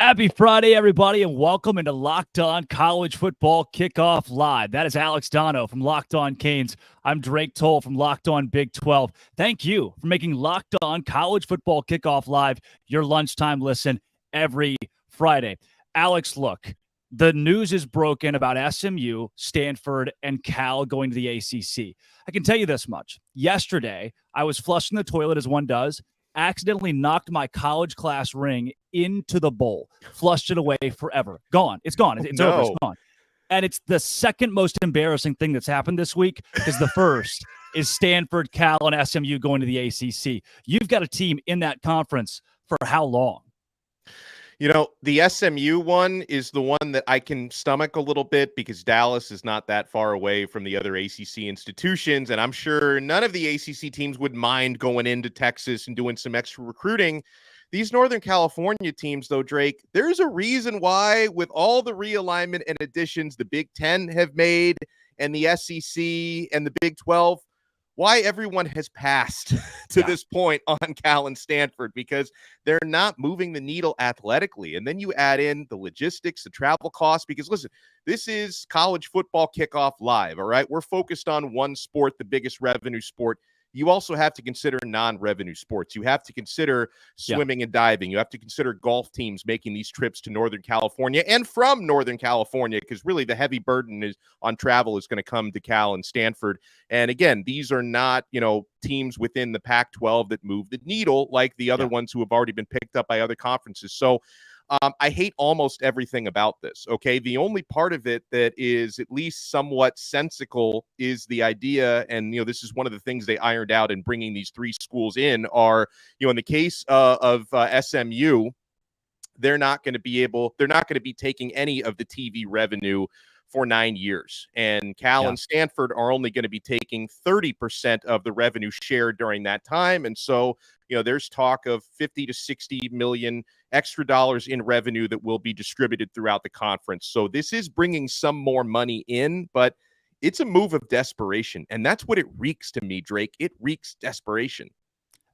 Happy Friday, everybody, and welcome into Locked On College Football Kickoff Live. That is Alex Dono from Locked On Canes. I'm Drake Toll from Locked On Big 12. Thank you for making Locked On College Football Kickoff Live your lunchtime listen every Friday. Alex, look, the news is broken about SMU, Stanford, and Cal going to the ACC. I can tell you this much. Yesterday, I was flushing the toilet as one does, accidentally knocked my college class ring into the bowl, flushed it away forever. Gone. It's gone. It's over. It's gone. And it's the second most embarrassing thing that's happened this week because the first is Stanford, Cal, and SMU going to the ACC. You've got a team in that conference for how long? You know, the SMU one is the one that I can stomach a little bit because Dallas is not that far away from the other ACC institutions. And I'm sure none of the ACC teams would mind going into Texas and doing some extra recruiting. These Northern California teams, though, Drake, there's a reason why with all the realignment and additions the Big Ten have made and the SEC and the Big 12, why everyone has passed to this point on Cal and Stanford, because they're not moving the needle athletically. And then you add in the logistics, the travel costs, because listen, this is college football kickoff live. All right. We're focused on one sport, the biggest revenue sport. You also have to consider non-revenue sports. You have to consider swimming and diving. You have to consider golf teams making these trips to Northern California and from Northern California, because really the heavy burden is on travel is going to come to Cal and Stanford. And again, these are not, teams within the Pac-12 that move the needle like the other ones who have already been picked up by other conferences. So I hate almost everything about this, okay? The only part of it that is at least somewhat sensical is the idea, and, this is one of the things they ironed out in bringing these three schools in are, in the case of SMU, they're not going to be taking any of the TV revenue for 9 years. And Cal and Stanford are only going to be taking 30% of the revenue share during that time. And so, there's talk of 50 to 60 million extra dollars in revenue that will be distributed throughout the conference. So this is bringing some more money in, but it's a move of desperation. And that's what it reeks to me, Drake. It reeks desperation.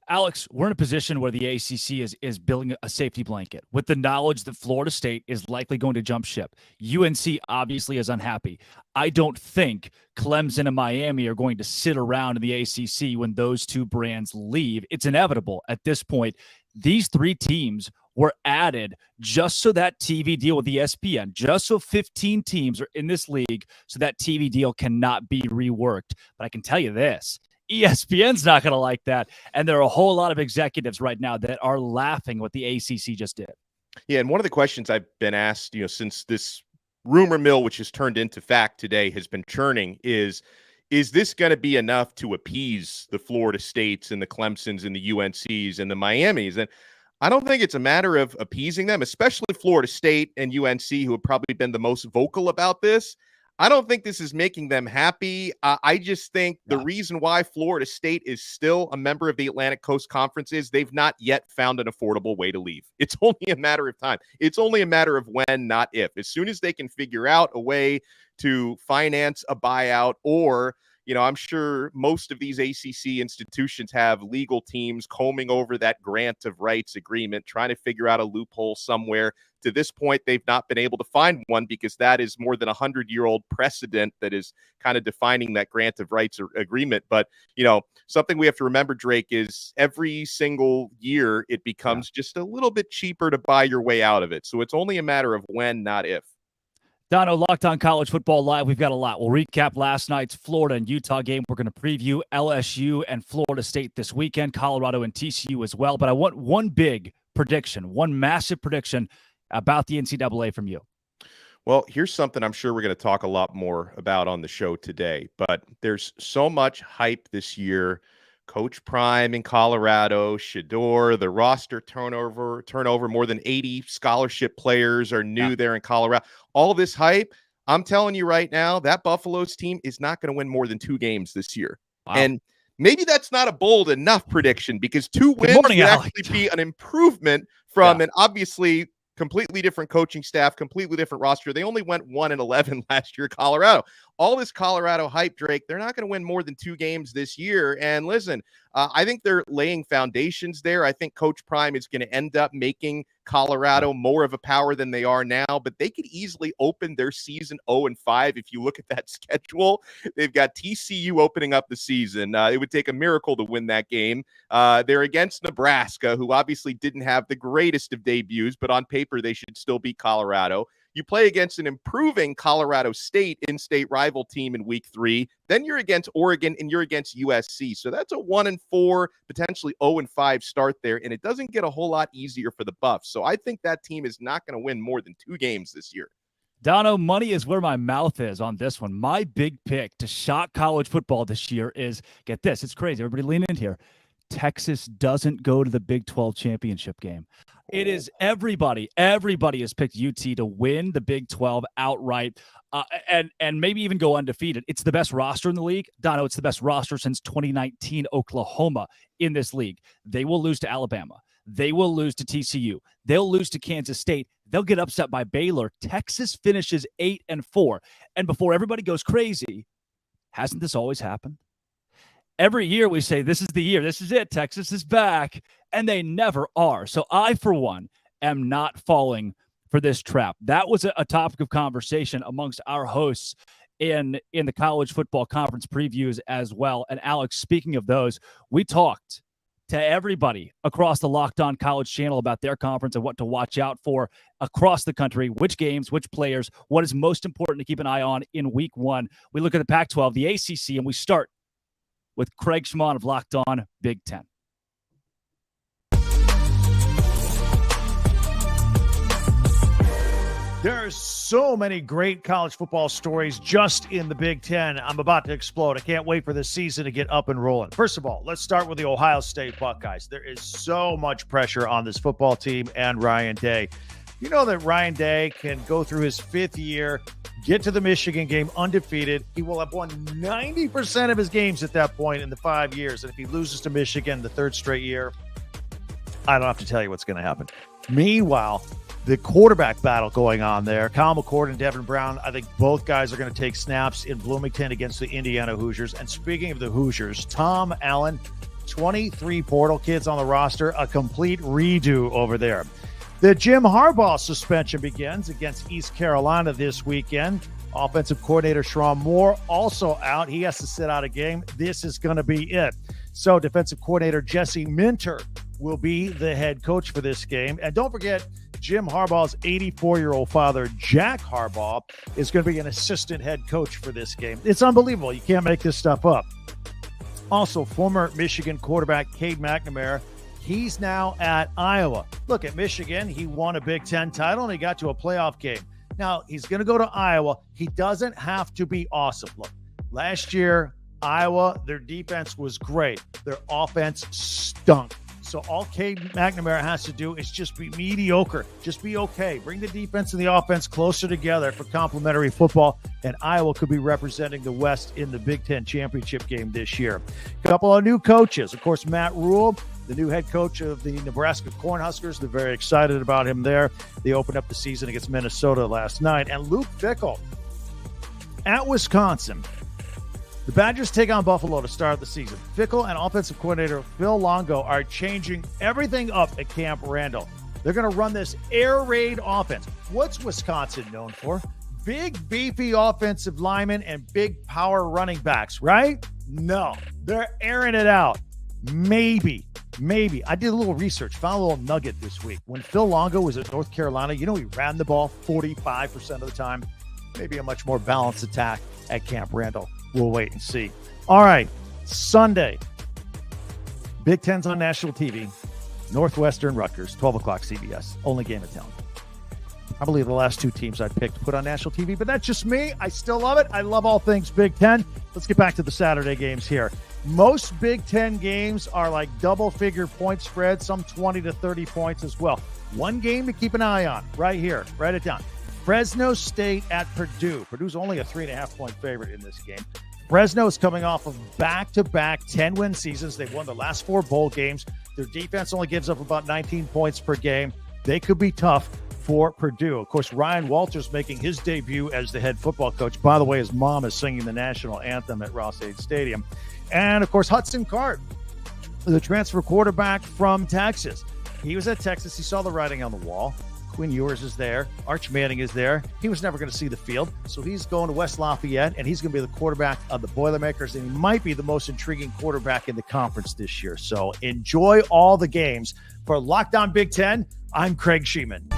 Alex, we're in a position where the ACC is building a safety blanket with the knowledge that Florida State is likely going to jump ship. UNC obviously is unhappy. I don't think Clemson and Miami are going to sit around in the ACC when those two brands leave. It's inevitable at this point. These three teams were added just so that TV deal with ESPN, just so 15 teams are in this league so that TV deal cannot be reworked. But I can tell you this. ESPN's not going to like that. And there are a whole lot of executives right now that are laughing what the ACC just did. Yeah, and one of the questions I've been asked, since this rumor mill, which has turned into fact today, has been churning is this going to be enough to appease the Florida States and the Clemsons and the UNCs and the Miamis? And I don't think it's a matter of appeasing them, especially Florida State and UNC, who have probably been the most vocal about this. I don't think this is making them happy. I just think the reason why Florida State is still a member of the Atlantic Coast Conference is they've not yet found an affordable way to leave. It's only a matter of time. It's only a matter of when, not if. As soon as they can figure out a way to finance a buyout, or, I'm sure most of these ACC institutions have legal teams combing over that grant of rights agreement, trying to figure out a loophole somewhere. To this point, they've not been able to find one because that is more than 100-year-old precedent that is kind of defining that grant of rights agreement. But, something we have to remember, Drake, is every single year it becomes just a little bit cheaper to buy your way out of it. So it's only a matter of when, not if. Dono, Locked On College Football Live. We've got a lot. We'll recap last night's Florida and Utah game. We're going to preview LSU and Florida State this weekend, Colorado and TCU as well. But I want one big prediction, one massive prediction about the NCAA from you. Well, here's something I'm sure we're going to talk a lot more about on the show today, but there's so much hype this year. Coach Prime in Colorado, Shedeur, the roster turnover, more than 80 scholarship players are new there in Colorado. All this hype, I'm telling you right now, that Buffalo's team is not going to win more than 2 games this year. Wow. And maybe that's not a bold enough prediction because 2 wins would actually be an improvement from an obviously completely different coaching staff, completely different roster. They only went 1-11 last year, Colorado. all this Colorado hype, Drake, they're not going to win more than 2 games this year. And listen, I think they're laying foundations there. I think Coach Prime is going to end up making Colorado more of a power than they are now, but they could easily open their season 0-5. If you look at that schedule, they've got TCU opening up the season. It would take a miracle to win that game. They're against Nebraska, who obviously didn't have the greatest of debuts, but on paper, they should still beat Colorado. You play against an improving Colorado State in-state rival team in week 3. Then you're against Oregon and you're against USC. So that's a 1-4, potentially 0-5 start there. And it doesn't get a whole lot easier for the Buffs. So I think that team is not going to win more than 2 games this year. Dono, money is where my mouth is on this one. My big pick to shock college football this year is, get this, it's crazy. Everybody lean in here. Texas doesn't go to the Big 12 championship game. It is everybody has picked UT to win the Big 12 outright and maybe even go undefeated. It's the best roster in the league. Dono, it's the best roster since 2019 Oklahoma in this league. They will lose to Alabama. They will lose to TCU. They'll lose to Kansas State. They'll get upset by Baylor. Texas finishes 8-4. And before everybody goes crazy, hasn't this always happened? Every year we say, this is the year. This is it. Texas is back. And they never are. So I, for one, am not falling for this trap. That was a topic of conversation amongst our hosts in the college football conference previews as well. And Alex, speaking of those, we talked to everybody across the Locked On College channel about their conference and what to watch out for across the country, which games, which players, what is most important to keep an eye on in week 1. We look at the Pac-12, the ACC, and we start with Craig Schmann of Locked On Big Ten. There are so many great college football stories just in the Big Ten. I'm about to explode. I can't wait for this season to get up and rolling. First of all, let's start with the Ohio State Buckeyes. There is so much pressure on this football team and Ryan Day. You know that Ryan Day can go through his 5th year, get to the Michigan game undefeated. He will have won 90% of his games at that point in the 5 years. And if he loses to Michigan the 3rd straight year, I don't have to tell you what's going to happen. Meanwhile, the quarterback battle going on there, Kyle McCord and Devin Brown, I think both guys are going to take snaps in Bloomington against the Indiana Hoosiers. And speaking of the Hoosiers, Tom Allen, 23 portal kids on the roster, a complete redo over there. The Jim Harbaugh suspension begins against East Carolina this weekend. Offensive coordinator Sherrone Moore also out. He has to sit out a game. This is going to be it. So defensive coordinator Jesse Minter will be the head coach for this game. And don't forget, Jim Harbaugh's 84-year-old father, Jack Harbaugh, is going to be an assistant head coach for this game. It's unbelievable. You can't make this stuff up. Also, former Michigan quarterback Cade McNamara, he's now at Iowa. Look, at Michigan, he won a Big Ten title and he got to a playoff game. Now, he's going to go to Iowa. He doesn't have to be awesome. Look, last year, Iowa, their defense was great. Their offense stunk. So all Cade McNamara has to do is just be mediocre. Just be okay. Bring the defense and the offense closer together for complementary football, and Iowa could be representing the West in the Big Ten championship game this year. A couple of new coaches. Of course, Matt Rule, the new head coach of the Nebraska Cornhuskers. They're very excited about him there. They opened up the season against Minnesota last night. And Luke Fickell at Wisconsin. The Badgers take on Buffalo to start the season. Fickell and offensive coordinator Phil Longo are changing everything up at Camp Randall. They're going to run this air raid offense. What's Wisconsin known for? Big, beefy offensive linemen and big power running backs, right? No, they're airing it out. Maybe. I did a little research, found a little nugget this week. When Phil Longo was at North Carolina, he ran the ball 45% of the time. Maybe a much more balanced attack at Camp Randall. We'll wait and see. All right, Sunday. Big Ten's on national TV. Northwestern Rutgers, 12 o'clock CBS. Only game of town. Probably the last 2 teams I picked to put on national TV, but that's just me. I still love it. I love all things Big Ten. Let's get back to the Saturday games here. Most Big Ten games are like double-figure point spreads, some 20 to 30 points as well. One game to keep an eye on right here. Write it down. Fresno State at Purdue. Purdue's only a 3.5-point favorite in this game. Fresno is coming off of back-to-back 10-win seasons. They've won the last 4 bowl games. Their defense only gives up about 19 points per game. They could be tough. for Purdue. Of course, Ryan Walters making his debut as the head football coach. By the way, his mom is singing the national anthem at Ross-Ade Stadium. And, of course, Hudson Card, the transfer quarterback from Texas. He was at Texas. He saw the writing on the wall. Quinn Ewers is there. Arch Manning is there. He was never going to see the field. So he's going to West Lafayette, and he's going to be the quarterback of the Boilermakers, and he might be the most intriguing quarterback in the conference this year. So enjoy all the games. For Locked On Big Ten, I'm Craig Sheeman.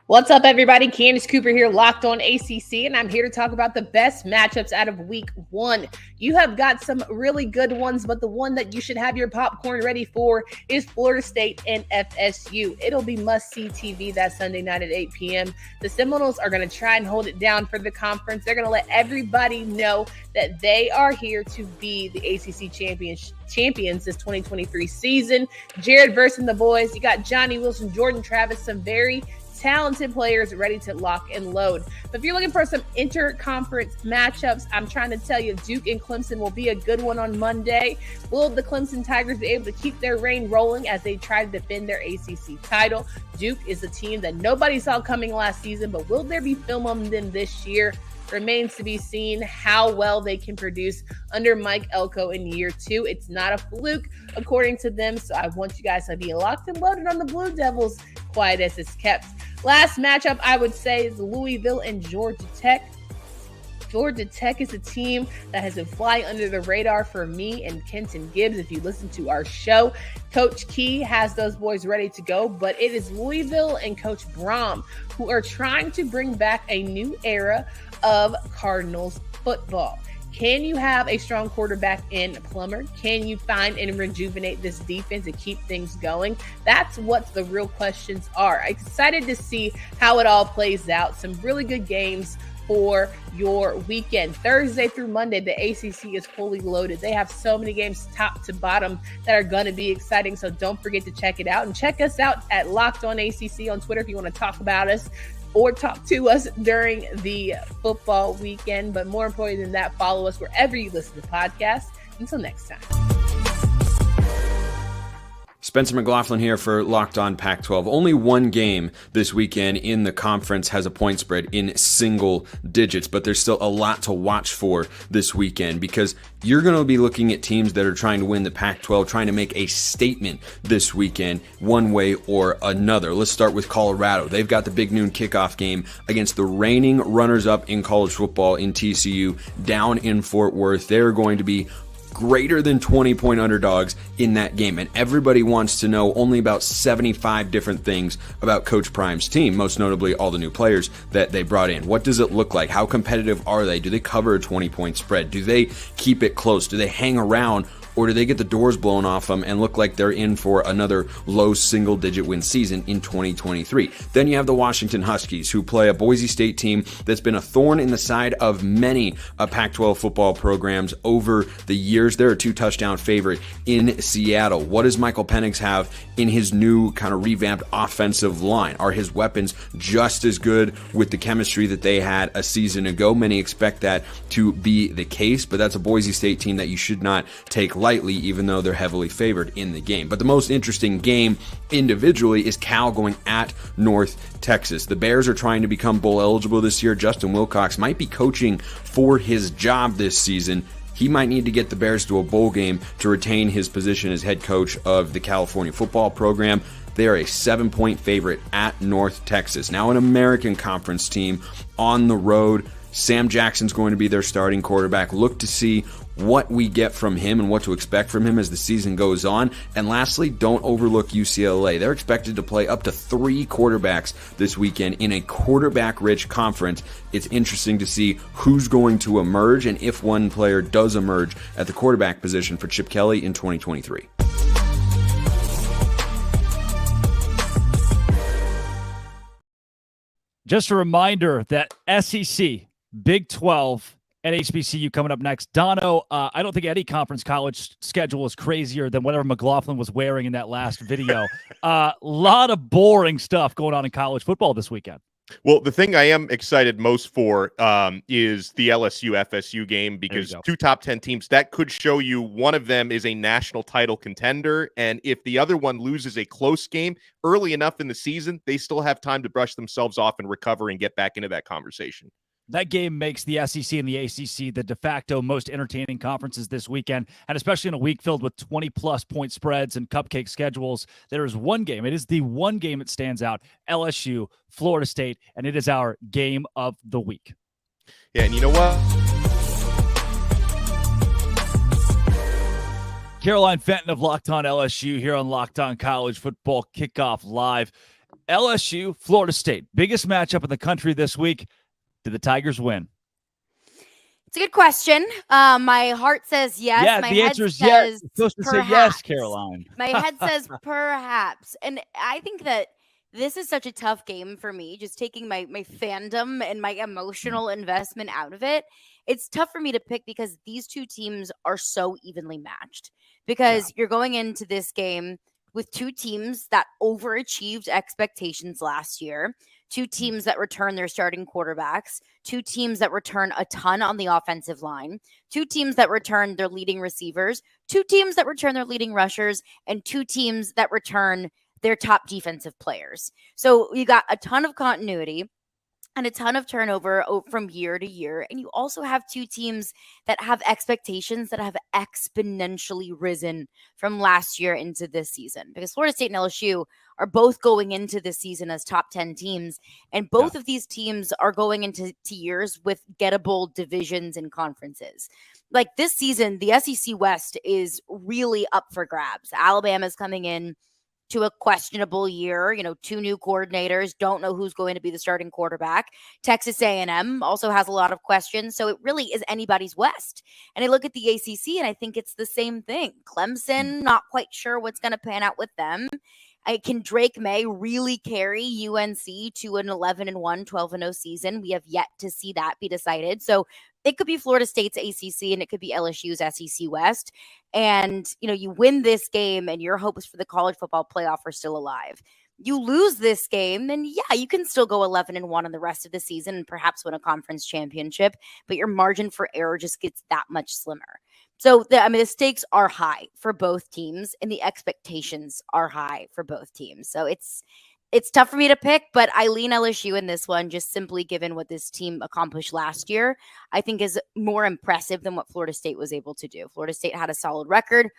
What's up, everybody? Candace Cooper here, Locked On ACC, and I'm here to talk about the best matchups out of Week 1. You have got some really good ones, but the one that you should have your popcorn ready for is Florida State and FSU. It'll be must-see TV that Sunday night at 8 p.m. The Seminoles are going to try and hold it down for the conference. They're going to let everybody know that they are here to be the ACC champions this 2023 season. Jared Verse and the boys. You got Johnny Wilson, Jordan Travis, some very talented players ready to lock and load. But if you're looking for some interconference matchups, I'm trying to tell you Duke and Clemson will be a good one on Monday. Will the Clemson Tigers be able to keep their reign rolling as they try to defend their ACC title? Duke is a team that nobody saw coming last season, but will there be film on them this year? Remains to be seen how well they can produce under Mike Elko in year 2. It's not a fluke, according to them, so I want you guys to be locked and loaded on the Blue Devils, quiet as it's kept. Last matchup, I would say, is Louisville and Georgia Tech. Georgia Tech is a team that has been flying under the radar for me and Kenton Gibbs. If you listen to our show, Coach Key has those boys ready to go, but it is Louisville and Coach Brom who are trying to bring back a new era of Cardinals football. Can you have a strong quarterback in Plummer? Can you find and rejuvenate this defense and keep things going? That's what the real questions are. I'm excited to see how it all plays out. Some really good games for your weekend. Thursday through Monday, the ACC is fully loaded. They have so many games top to bottom that are going to be exciting, so don't forget to check it out. And check us out at Locked On ACC on Twitter if you want to talk about us or talk to us during the football weekend. But more important than that, follow us wherever you listen to podcasts. Until next time. Spencer McLaughlin here for Locked On Pac-12. Only one game this weekend in the conference has a point spread in single digits, but there's still a lot to watch for this weekend because you're going to be looking at teams that are trying to win the Pac-12, trying to make a statement this weekend one way or another. Let's start with Colorado. They've got the big noon kickoff game against the reigning runners-up in college football in TCU down in Fort Worth. They're going to be greater than 20-point underdogs in that game. And everybody wants to know only about 75 different things about Coach Prime's team, most notably all the new players that they brought in. What does it look like? How competitive are they? Do they cover a 20-point spread? Do they keep it close? Do they hang around? Or do they get the doors blown off them and look like they're in for another low single-digit win season in 2023? Then you have the Washington Huskies, who play a Boise State team that's been a thorn in the side of many Pac-12 football programs over the years. They're a 2-touchdown favorite in Seattle. What does Michael Penix have in his new kind of revamped offensive line? Are his weapons just as good with the chemistry that they had a season ago? Many expect that to be the case, but that's a Boise State team that you should not take lightly, even though they're heavily favored in the game. But the most interesting game individually is Cal going at North Texas. The Bears are trying to become bowl eligible this year. Justin Wilcox might be coaching for his job this season. He might need to get the Bears to a bowl game to retain his position as head coach of the California football program. They are a 7-point favorite at North Texas. Now an American Conference team on the road. Sam Jackson's going to be their starting quarterback. Look to see what we get from him and what to expect from him as the season goes on. And lastly, don't overlook UCLA. They're expected to play up to 3 quarterbacks this weekend in a quarterback-rich conference. It's interesting to see who's going to emerge and if one player does emerge at the quarterback position for Chip Kelly in 2023. Just a reminder that SEC, Big 12, and HBCU coming up next. Dono, I don't think any conference college schedule is crazier than whatever McLaughlin was wearing in that last video. Lot of boring stuff going on in college football this weekend. Well, the thing I am excited most for is the LSU FSU game, because two top 10 teams, that could show you one of them is a national title contender. And if the other one loses a close game early enough in the season, they still have time to brush themselves off and recover and get back into that conversation. That game makes the SEC and the ACC the de facto most entertaining conferences this weekend, and especially in a week filled with 20-plus point spreads and cupcake schedules. There is one game. It is the one game that stands out, LSU, Florida State, and it is our game of the week. Yeah, and you know what? Caroline Fenton of Locked On LSU here on Locked On College Football Kickoff Live. LSU, Florida State, biggest matchup in the country this week. Did the Tigers win? It's a good question. My heart says yes. Yeah, my the head answer is says yes. You're supposed to perhaps. say yes, Caroline. My head says perhaps. And I think that this is such a tough game for me, just taking my fandom and my emotional investment out of it. It's tough for me to pick because these two teams are so evenly matched. Because you're going into this game with two teams that overachieved expectations last year, two teams that return their starting quarterbacks, two teams that return a ton on the offensive line, two teams that return their leading receivers, two teams that return their leading rushers, and two teams that return their top defensive players. So you got a ton of continuity and a ton of turnover from year to year. And you also have two teams that have expectations that have exponentially risen from last year into this season. Because Florida State and LSU are both going into this season as top 10 teams. And both of these teams are going into years with gettable divisions and conferences. Like this season, the SEC West is really up for grabs. Alabama's coming in to a questionable year, two new coordinators, don't know who's going to be the starting quarterback. Texas A&M also has a lot of questions, so it really is anybody's West. And I look at the ACC, and I think it's the same thing. Clemson, not quite sure what's going to pan out with them. Can Drake May really carry UNC to an 11-1, 12-0 season? We have yet to see that be decided. So it could be Florida State's ACC and it could be LSU's SEC West. And, you win this game and your hopes for the college football playoff are still alive. You lose this game, then you can still go 11-1 in the rest of the season and perhaps win a conference championship, but your margin for error just gets that much slimmer. So, the stakes are high for both teams and the expectations are high for both teams. So it's tough for me to pick, but I lean LSU in this one, just simply given what this team accomplished last year, I think is more impressive than what Florida State was able to do. Florida State had a solid record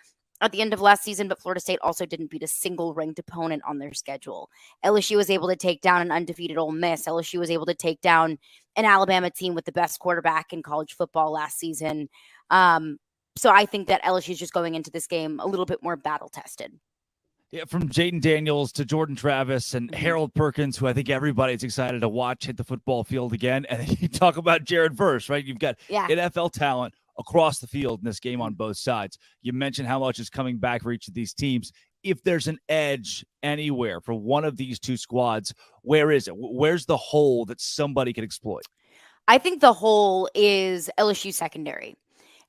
at the end of last season, but Florida State also didn't beat a single ranked opponent on their schedule. LSU was able to take down an undefeated Ole Miss. LSU was able to take down an Alabama team with the best quarterback in college football last season. So I think that LSU is just going into this game a little bit more battle tested. Yeah, from Jaden Daniels to Jordan Travis and Harold Perkins, who I think everybody's excited to watch hit the football field again. And then you talk about Jared Verse, right? You've got NFL talent across the field in this game on both sides. You mentioned how much is coming back for each of these teams. If there's an edge anywhere for one of these two squads, where is it? Where's the hole that somebody could exploit? I think the hole is LSU secondary.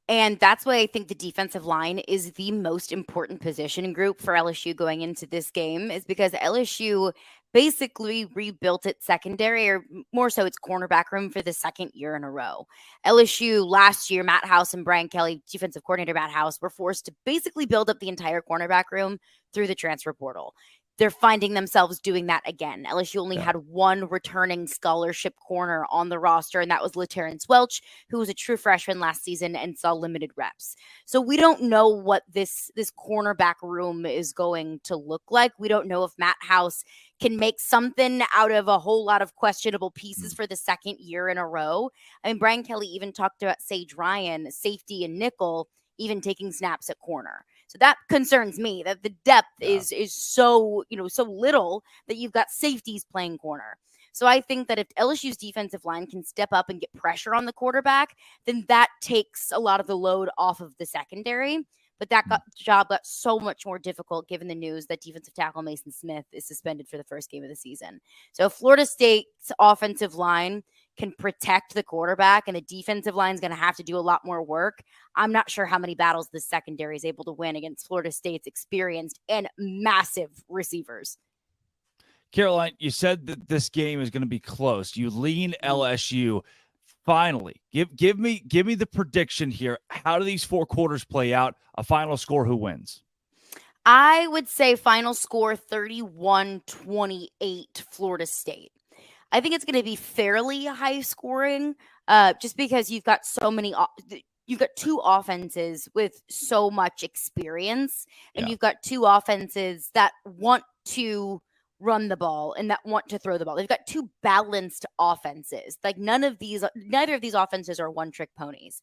And that's why I think the defensive line is the most important position group for LSU going into this game, is because LSU basically rebuilt its secondary, or more so its cornerback room, for the second year in a row. LSU last year, Matt House and Brian Kelly, defensive coordinator Matt House, were forced to basically build up the entire cornerback room through the transfer portal. They're finding themselves doing that again. LSU only had one returning scholarship corner on the roster, and that was LaTerrence Welch, who was a true freshman last season and saw limited reps. So we don't know what this cornerback room is going to look like. We don't know if Matt House can make something out of a whole lot of questionable pieces for the second year in a row. I mean, Brian Kelly even talked about Sage Ryan, safety and nickel, even taking snaps at corner. So that concerns me, that the depth is so little that you've got safeties playing corner. So I think that if LSU's defensive line can step up and get pressure on the quarterback, then that takes a lot of the load off of the secondary. But that job got so much more difficult given the news that defensive tackle Mason Smith is suspended for the first game of the season. So if Florida State's offensive line can protect the quarterback and the defensive line is going to have to do a lot more work, I'm not sure how many battles the secondary is able to win against Florida State's experienced and massive receivers. Caroline, you said that this game is going to be close. You lean LSU. Finally, give me the prediction here. How do these 4 quarters play out? A final score, who wins? I would say final score 31-28 Florida State. I think it's going to be fairly high scoring just because you've got you've got 2 offenses with so much experience, and you've got 2 offenses that want to run the ball and that want to throw the ball. They've got 2 balanced offenses. Like neither of these offenses are one-trick ponies.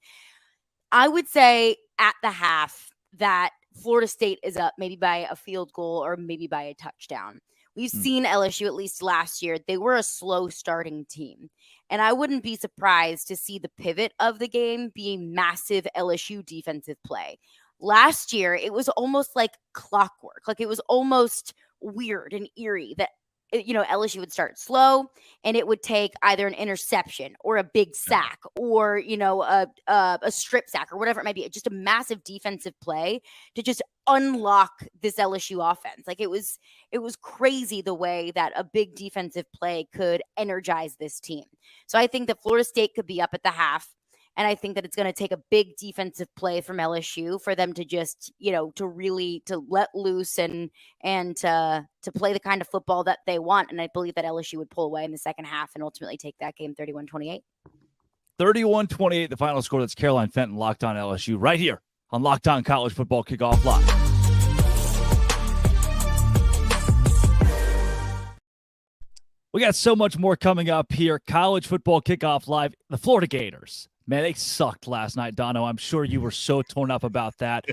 I would say at the half that Florida State is up maybe by a field goal or maybe by a touchdown. We've seen LSU, at least last year, they were a slow starting team. And I wouldn't be surprised to see the pivot of the game being massive LSU defensive play. Last year, it was almost like clockwork. Like it was almost weird and eerie that, LSU would start slow and it would take either an interception or a big sack or, a strip sack or whatever it might be. Just a massive defensive play to just unlock this LSU offense. Like it was crazy the way that a big defensive play could energize this team. So I think that Florida State could be up at the half. And I think that it's going to take a big defensive play from LSU for them to just, to let loose and to play the kind of football that they want. And I believe that LSU would pull away in the second half and ultimately take that game 31-28. 31-28, the final score. That's Caroline Fenton, Locked On LSU, right here on Locked On College Football Kickoff Live. We got so much more coming up here. College Football Kickoff Live. The Florida Gators. Man, they sucked last night, Dono. I'm sure you were so torn up about that.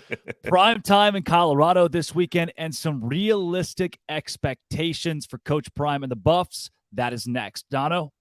Prime time in Colorado this weekend and some realistic expectations for Coach Prime and the Buffs. That is next. Dono?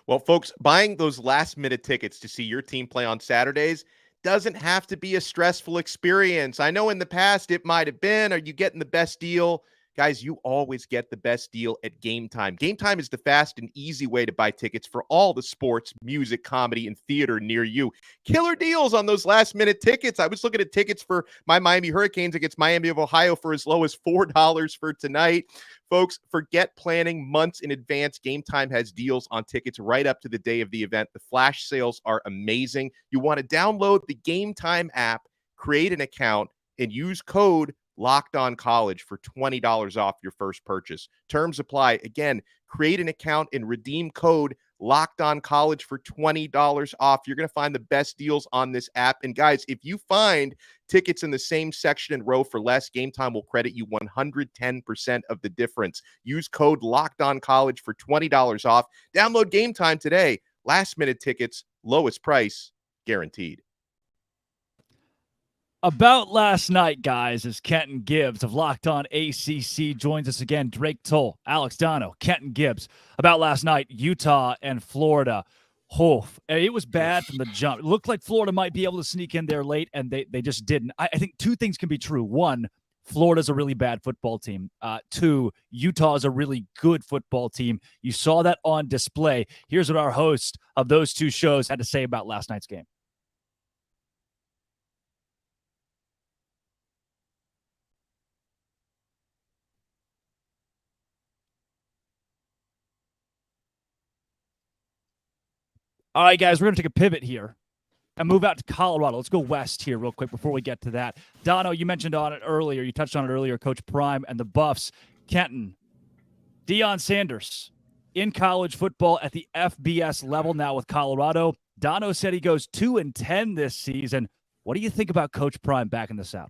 Well, folks, buying those last-minute tickets to see your team play on Saturdays doesn't have to be a stressful experience. I know in the past it might have been. Are you getting the best deal? Guys, you always get the best deal at Game Time. Game Time is the fast and easy way to buy tickets for all the sports, music, comedy, and theater near you. Killer deals on those last-minute tickets. I was looking at tickets for my Miami Hurricanes against Miami of Ohio for as low as $4 for tonight. Folks, forget planning months in advance. Game Time has deals on tickets right up to the day of the event. The flash sales are amazing. You want to download the Game Time app, create an account, and use code Locked On College for $20 off your first purchase. Terms apply. Again, create an account and redeem code Locked On College for $20 off. You're going to find the best deals on this app. And guys, if you find tickets in the same section and row for less, Game Time will credit you 110% of the difference. Use code Locked On College for $20 off. Download Game Time today. Last minute tickets, lowest price, guaranteed. About last night, guys, as Kenton Gibbs of Locked On ACC joins us again. Drake Toll, Alex Dono, Kenton Gibbs. About last night, Utah and Florida. It was bad from the jump. It looked like Florida might be able to sneak in there late, and they just didn't. I think 2 things can be true. 1, Florida's a really bad football team. 2, Utah is a really good football team. You saw that on display. Here's what our host of those 2 shows had to say about last night's game. All right, guys, we're going to take a pivot here and move out to Colorado. Let's go west here real quick before we get to that. Dono, you mentioned on it earlier. You touched on it earlier, Coach Prime and the Buffs. Kenton, Deion Sanders in college football at the FBS level now with Colorado. Dono said he goes 2-10 this season. What do you think about Coach Prime back in the South?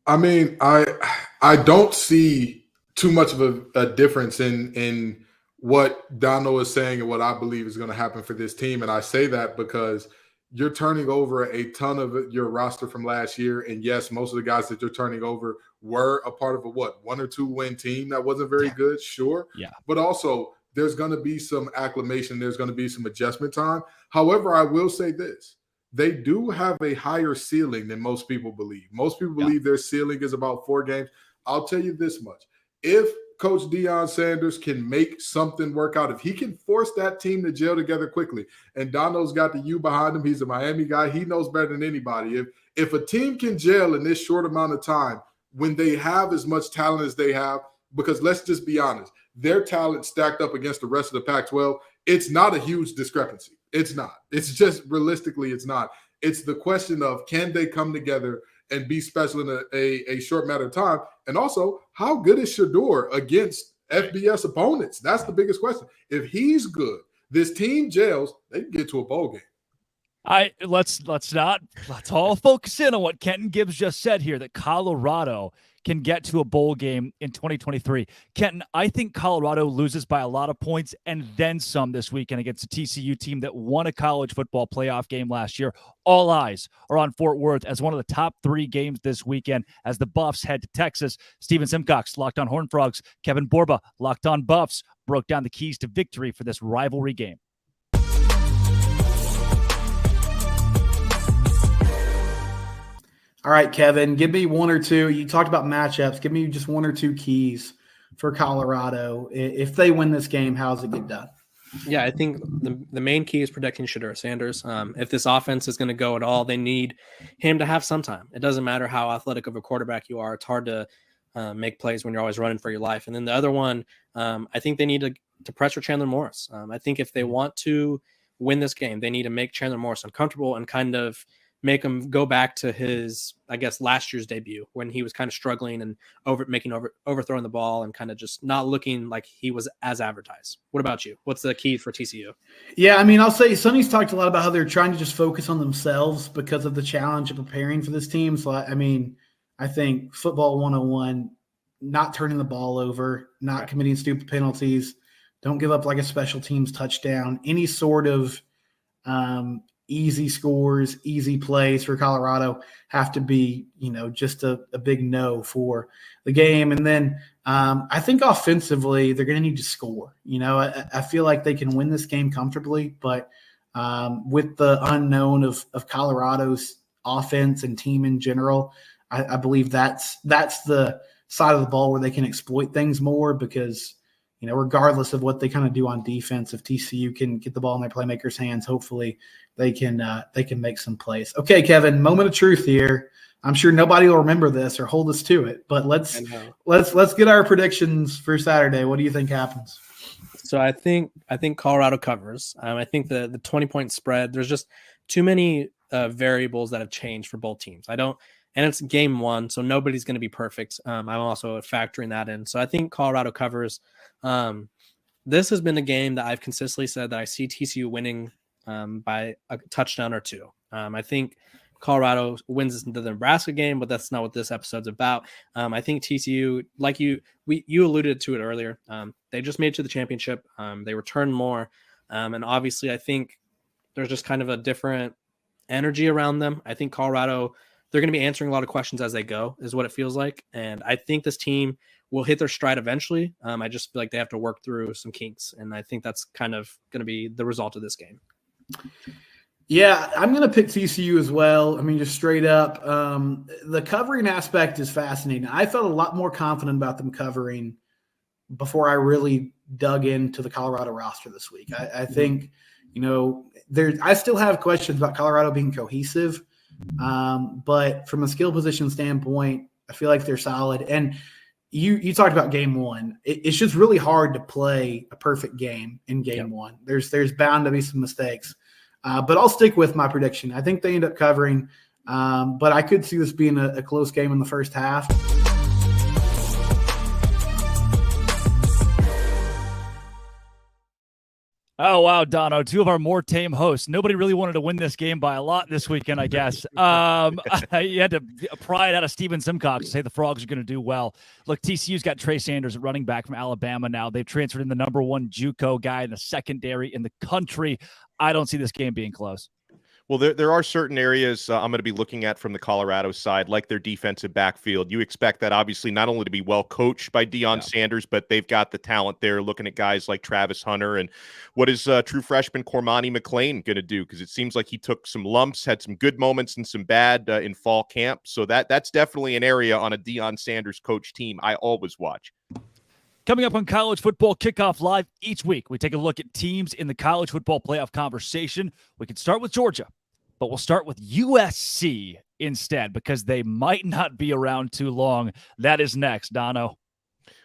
I mean, I don't see too much of a difference in what Dono is saying and what I believe is going to happen for this team. And I say that because you're turning over a ton of your roster from last year. And yes, most of the guys that you're turning over were a part of a 1 or 2 win team that wasn't very good, sure. Yeah. But also there's going to be some acclimation. There's going to be some adjustment time. However, I will say this. They do have a higher ceiling than most people believe. Most people believe their ceiling is about 4 games. I'll tell you this much. If Coach Deion Sanders can make something work out, if he can force that team to gel together quickly, and Dono's got the U behind him, he's a Miami guy, he knows better than anybody. If a team can gel in this short amount of time when they have as much talent as they have, because let's just be honest, their talent stacked up against the rest of the Pac-12, it's not a huge discrepancy. It's not. It's just realistically, it's not. It's the question of, can they come together and be special in a short matter of time? And also, how good is Shedeur against FBS opponents? That's the biggest question. If he's good, this team gels, they can get to a bowl game. Let's all focus in on what Kenton Gibbs just said here, that Colorado can get to a bowl game in 2023. Kenton, I think Colorado loses by a lot of points and then some this weekend against a TCU team that won a college football playoff game last year. All eyes are on Fort Worth as one of the top 3 games this weekend as the Buffs head to Texas. Steven Simcox, Locked on Horned Frogs. Kevin Borba, Locked on Buffs, broke down the keys to victory for this rivalry game. All right, Kevin, give me one or two. You talked about matchups. Give me just one or two keys for Colorado. If they win this game, how does it get done? Yeah, I think the main key is protecting Shedeur Sanders. If this offense is going to go at all, they need him to have some time. It doesn't matter how athletic of a quarterback you are. It's hard to make plays when you're always running for your life. And then the other one, I think they need to pressure Chandler Morris. I think if they want to win this game, they need to make Chandler Morris uncomfortable and kind of make him go back to his, I guess, last year's debut when he was kind of struggling and overthrowing the ball and kind of just not looking like he was as advertised. What about you? What's the key for TCU? Yeah, I mean, I'll say Sonny's talked a lot about how they're trying to just focus on themselves because of the challenge of preparing for this team. So, I mean, I think football 101, not turning the ball over, not committing stupid penalties, don't give up like a special teams touchdown, any sort of easy scores, easy plays for Colorado have to be, just a big no for the game. And then I think offensively, they're going to need to score. I feel like they can win this game comfortably, but with the unknown of Colorado's offense and team in general, I believe that's the side of the ball where they can exploit things more because, regardless of what they kind of do on defense, if TCU can get the ball in their playmakers' hands, hopefully they can make some plays. Okay, Kevin, moment of truth here. I'm sure nobody will remember this or hold us to it, but let's get our predictions for Saturday. What do you think happens? So I think Colorado covers. I think the 20-point spread, there's just too many variables that have changed for both teams. And it's game 1, so nobody's going to be perfect. I'm also factoring that in. So I think Colorado covers. This has been a game that I've consistently said that I see TCU winning by a touchdown or 2. I think Colorado wins the Nebraska game, but that's not what this episode's about. I think TCU, like you alluded to it earlier, they just made it to the championship. They returned more. And obviously I think there's just kind of a different energy around them. I think Colorado, they're going to be answering a lot of questions as they go, is what it feels like. And I think this team will hit their stride eventually. I just feel like they have to work through some kinks. And I think that's kind of going to be the result of this game. Yeah, I'm going to pick TCU as well. I mean, just straight up. The covering aspect is fascinating. I felt a lot more confident about them covering before I really dug into the Colorado roster this week. I think, I still have questions about Colorado being cohesive. But from a skill position standpoint, I feel like they're solid. And you talked about game 1. It's just really hard to play a perfect game in game 1. There's bound to be some mistakes. But I'll stick with my prediction. I think they end up covering, but I could see this being a close game in the first half. Oh, wow, Dono, 2 of our more tame hosts. Nobody really wanted to win this game by a lot this weekend, I guess. You had to pry it out of Steven Simcox to say the Frogs are going to do well. Look, TCU's got Trey Sanders, running back from Alabama now. They've transferred in the number 1 JUCO guy in the secondary in the country. I don't see this game being close. Well, there are certain areas I'm going to be looking at from the Colorado side, like their defensive backfield. You expect that, obviously, not only to be well coached by Deion Sanders, but they've got the talent there, looking at guys like Travis Hunter. And what is true freshman Cormani McClain going to do? Because it seems like he took some lumps, had some good moments and some bad in fall camp. So that's definitely an area on a Deion Sanders coach team I always watch. Coming up on College Football Kickoff Live each week, we take a look at teams in the college football playoff conversation. We can start with Georgia, but we'll start with USC instead because they might not be around too long. That is next, Dono.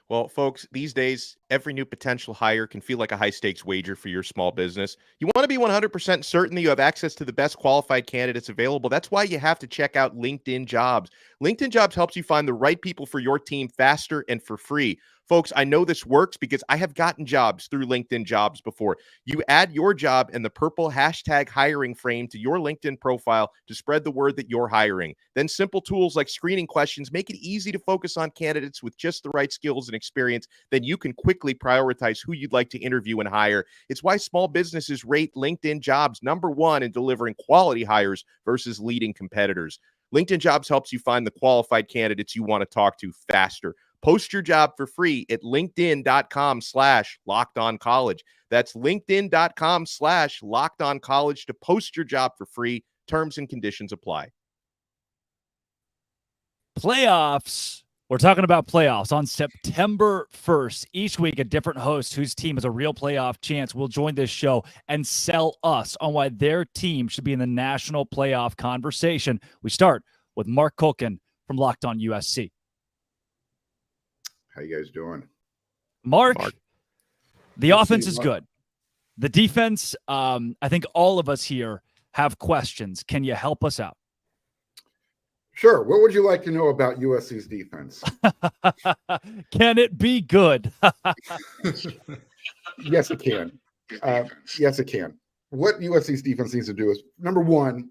Well, folks, these days, every new potential hire can feel like a high-stakes wager for your small business. You want to be 100% certain that you have access to the best qualified candidates available. That's why you have to check out LinkedIn Jobs. LinkedIn Jobs helps you find the right people for your team faster and for free. Folks, I know this works because I have gotten jobs through LinkedIn Jobs before. You add your job and the purple hashtag hiring frame to your LinkedIn profile to spread the word that you're hiring. Then simple tools like screening questions make it easy to focus on candidates with just the right skills and experience. Then you can quickly prioritize who you'd like to interview and hire. It's why small businesses rate LinkedIn Jobs #1 in delivering quality hires versus leading competitors. LinkedIn Jobs helps you find the qualified candidates you want to talk to faster. Post your job for free at linkedin.com/lockedoncollege. That's linkedin.com/lockedoncollege to post your job for free. Terms and conditions apply. Playoffs. We're talking about playoffs on September 1st. Each week, a different host whose team has a real playoff chance will join this show and sell us on why their team should be in the national playoff conversation. We start with Mark Culkin from Locked On USC. How you guys doing? Mark. The Let's offense see, is Mark. good. The defense, I think all of us here have questions. Can you help us out? Sure. What would you like to know about USC's defense? Can it be good? Yes, it can. Yes, it can. What USC's defense needs to do is, number one,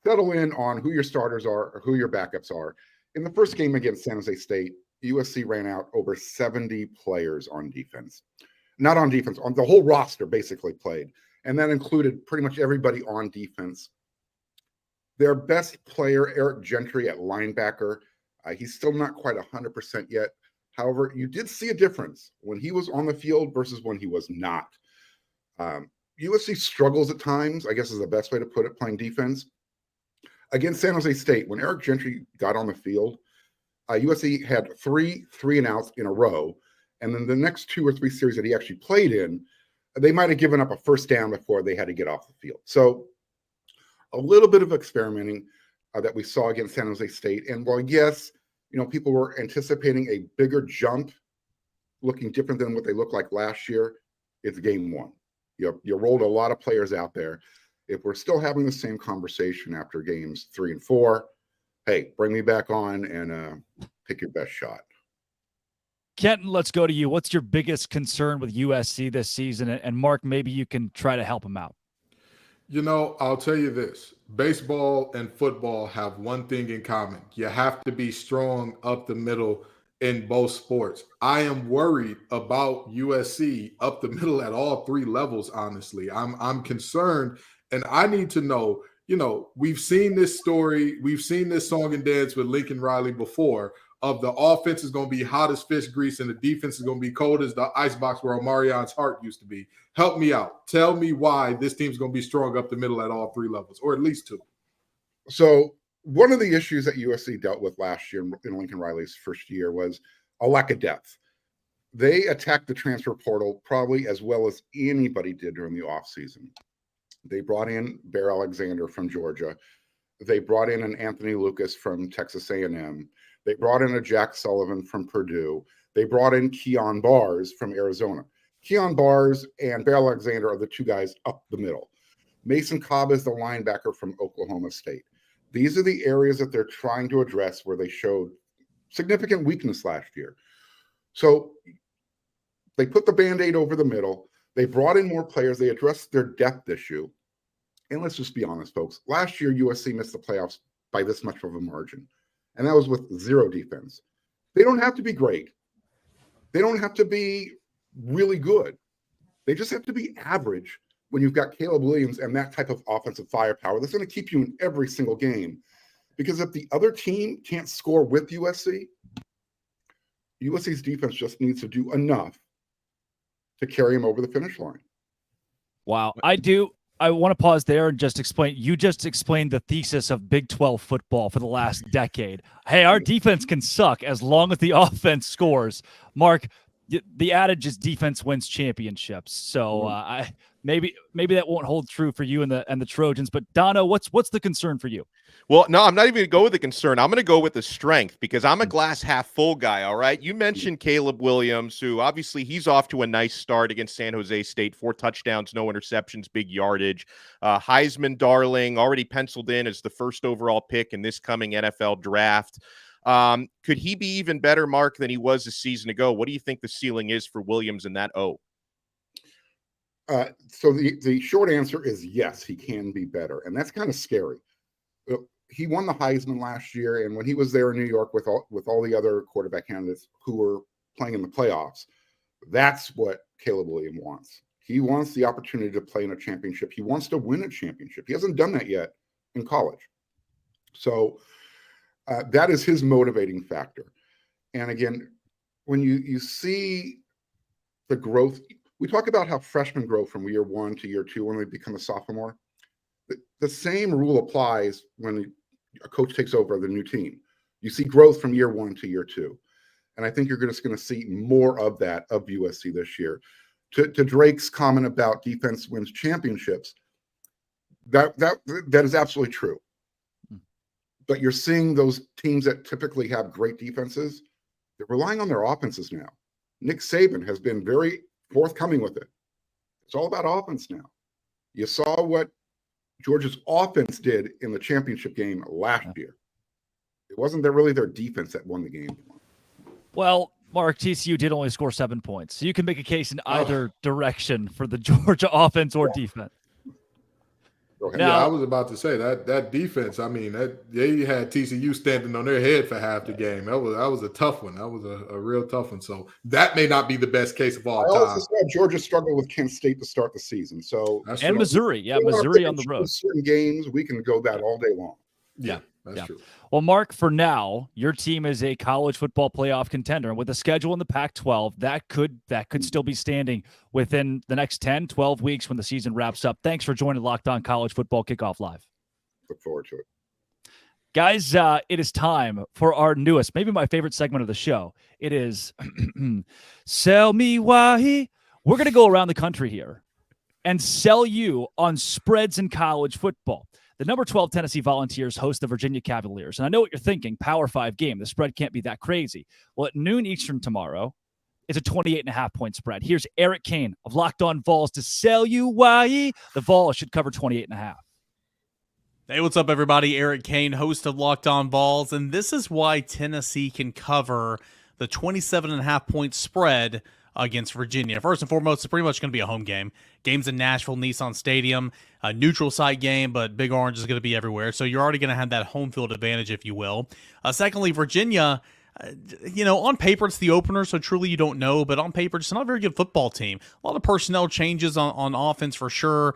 settle in on who your starters are or who your backups are. In the first game against San Jose State, USC ran out over 70 players on defense. Not on defense, on the whole roster basically played. And that included pretty much everybody on defense. Their best player, Eric Gentry at linebacker, he's still not quite 100% yet. However, you did see a difference when he was on the field versus when he was not. USC struggles at times, I guess is the best way to put it, playing defense. Against San Jose State, when Eric Gentry got on the field, USC had 3 3-and-outs in a row. And then the next 2 or 3 series that he actually played in, they might have given up a first down before they had to get off the field. So a little bit of experimenting that we saw against San Jose State. And while, yes, people were anticipating a bigger jump, looking different than what they looked like last year, it's game 1. You rolled a lot of players out there. If we're still having the same conversation after games 3 and 4, hey, bring me back on and pick your best shot. Kenton, let's go to you. What's your biggest concern with USC this season? And Mark, maybe you can try to help him out. I'll tell you this. Baseball and football have one thing in common. You have to be strong up the middle in both sports. I am worried about USC up the middle at all 3 levels, honestly. I'm concerned, and I need to know, we've seen this story, we've seen this song and dance with Lincoln Riley before, of the offense is going to be hot as fish grease and the defense is going to be cold as the icebox where Omarion's heart used to be. Help me out. Tell me why this team's going to be strong up the middle at all 3 levels, or at least 2. So one of the issues that USC dealt with last year in Lincoln Riley's first year was a lack of depth. They attacked the transfer portal probably as well as anybody did during the offseason. They brought in Bear Alexander from Georgia. They brought in an Anthony Lucas from Texas A&M. They brought in a Jack Sullivan from Purdue. They brought in Keon Bars from Arizona. Keon Bars and Bear Alexander are the 2 guys up the middle. Mason Cobb is the linebacker from Oklahoma State. These are the areas that they're trying to address where they showed significant weakness last year. So they put the Band-Aid over the middle. They brought in more players. They addressed their depth issue. And let's just be honest, folks. Last year, USC missed the playoffs by this much of a margin. And that was with 0 defense. They don't have to be great. They don't have to be really good. They just have to be average when you've got Caleb Williams and that type of offensive firepower that's going to keep you in every single game. Because if the other team can't score with USC, USC's defense just needs to do enough to carry them over the finish line. Wow. I want to pause there and just explain. You just explained the thesis of Big 12 football for the last decade. Hey, our defense can suck as long as the offense scores. Mark, the adage is defense wins championships. So maybe that won't hold true for you and the Trojans. But Dono, what's the concern for you? Well, no, I'm not even going to go with the concern. I'm going to go with the strength because I'm a glass half full guy, all right? You mentioned Caleb Williams, who obviously he's off to a nice start against San Jose State, 4 touchdowns, no interceptions, big yardage. Heisman darling, already penciled in as the first overall pick in this coming NFL draft. Could he be even better, Mark, than he was a season ago? What do you think the ceiling is for Williams in that O? So the short answer is yes, he can be better. And that's kind of scary. He won the Heisman last year, and when he was there in New York with all the other quarterback candidates who were playing in the playoffs, that's what Caleb Williams wants. He wants the opportunity to play in a championship. He wants to win a championship. He hasn't done that yet in college. So that is his motivating factor. And again, when you see the growth, we talk about how freshmen grow from year 1 to year 2 when they become a sophomore. The same rule applies when a coach takes over the new team. You see growth from year 1 to year 2. And I think you're just going to see more of that of USC this year. To Drake's comment about defense wins championships, that is absolutely true. But you're seeing those teams that typically have great defenses, they're relying on their offenses now. Nick Saban has been very forthcoming with it. It's all about offense now. You saw what Georgia's offense did in the championship game last year. It wasn't really their defense that won the game. Well, Mark, TCU did only score 7 points. So you can make a case in either direction for the Georgia offense or defense. Yeah, I was about to say that defense. I mean, they had TCU standing on their head for half the game. That was a tough one. That was a real tough one. So that may not be the best case of all time. I also saw Georgia struggle with Kent State to start the season. So and Missouri, Missouri on the road. Certain games we can go that all day long. Yeah. That's true. Well, Mark, for now, your team is a college football playoff contender. And with a schedule in the Pac-12, that could still be standing within the next 10, 12 weeks when the season wraps up. Thanks for joining Locked On College Football Kickoff Live. Look forward to it. Guys, it is time for our newest, maybe my favorite segment of the show. It is Sell Me Why. We're going to go around the country here and sell you on spreads in college football. The number 12 Tennessee Volunteers host the Virginia Cavaliers. And I know what you're thinking, Power 5 game. The spread can't be that crazy. Well, at noon Eastern tomorrow, it's a 28.5-point spread. Here's Eric Kane of Locked On Vols to sell you why the Vols should cover 28.5. Hey, what's up, everybody? Eric Kane, host of Locked On Vols. And this is why Tennessee can cover the 27.5-point spread against Virginia. First and foremost, it's pretty much going to be a home game. Game's in Nashville, Nissan Stadium, a neutral site game, but Big Orange is going to be everywhere. So you're already going to have that home field advantage, if you will. Secondly, Virginia, on paper, it's the opener, so truly you don't know. But on paper, it's not a very good football team. A lot of personnel changes on offense for sure.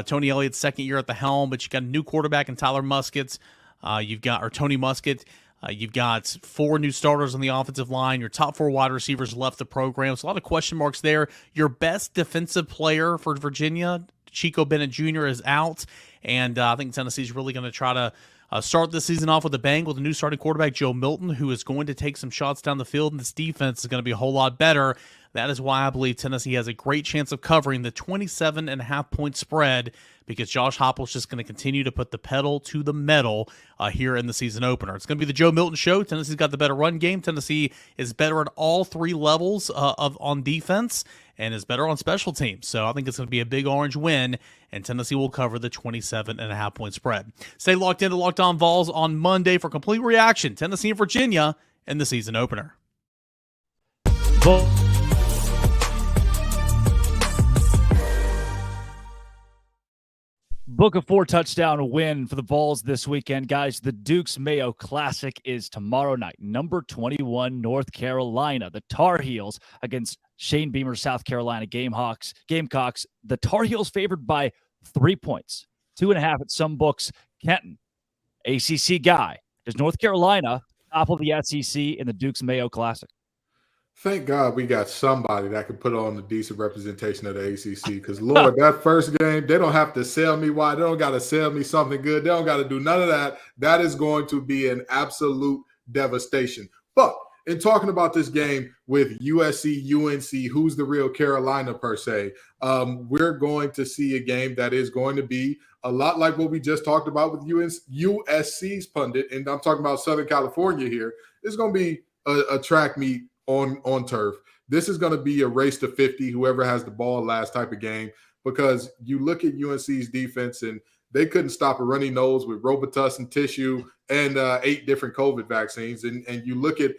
Tony Elliott's second year at the helm, but you got a new quarterback in Tyler Muskett. Tony Muskett. You've got 4 new starters on the offensive line. Your top 4 wide receivers left the program. So a lot of question marks there. Your best defensive player for Virginia, Chico Bennett Jr., is out. And I think Tennessee's really going to try to start this season off with a bang with a new starting quarterback, Joe Milton, who is going to take some shots down the field. And this defense is going to be a whole lot better. That is why I believe Tennessee has a great chance of covering the 27.5-point spread, because Josh Heupel's just going to continue to put the pedal to the metal here in the season opener. It's going to be the Joe Milton show. Tennessee's got the better run game. Tennessee is better at all 3 levels on defense and is better on special teams. So I think it's going to be a big orange win, and Tennessee will cover the 27.5-point spread. Stay locked into Locked On Vols on Monday for complete reaction. Tennessee and Virginia in the season opener. Book a 4-touchdown win for the Vols this weekend, guys. The Duke's Mayo Classic is tomorrow night. Number 21, North Carolina. The Tar Heels against Shane Beamer's South Carolina Gamecocks. The Tar Heels favored by 3 points, 2.5 at some books. Kenton, ACC guy. Does North Carolina topple the SEC in the Duke's Mayo Classic? Thank God we got somebody that can put on a decent representation of the ACC, because, Lord, that first game, they don't have to sell me why. They don't got to sell me something good. They don't got to do none of that. That is going to be an absolute devastation. But in talking about this game with USC, UNC, who's the real Carolina per se, we're going to see a game that is going to be a lot like what we just talked about with USC's pundit, and I'm talking about Southern California here. It's going to be a track meet on turf. This is going to be a race to 50, whoever has the ball last type of game, because you look at UNC's defense and they couldn't stop a runny nose with Robitussin tissue and 8 different COVID vaccines. And you look at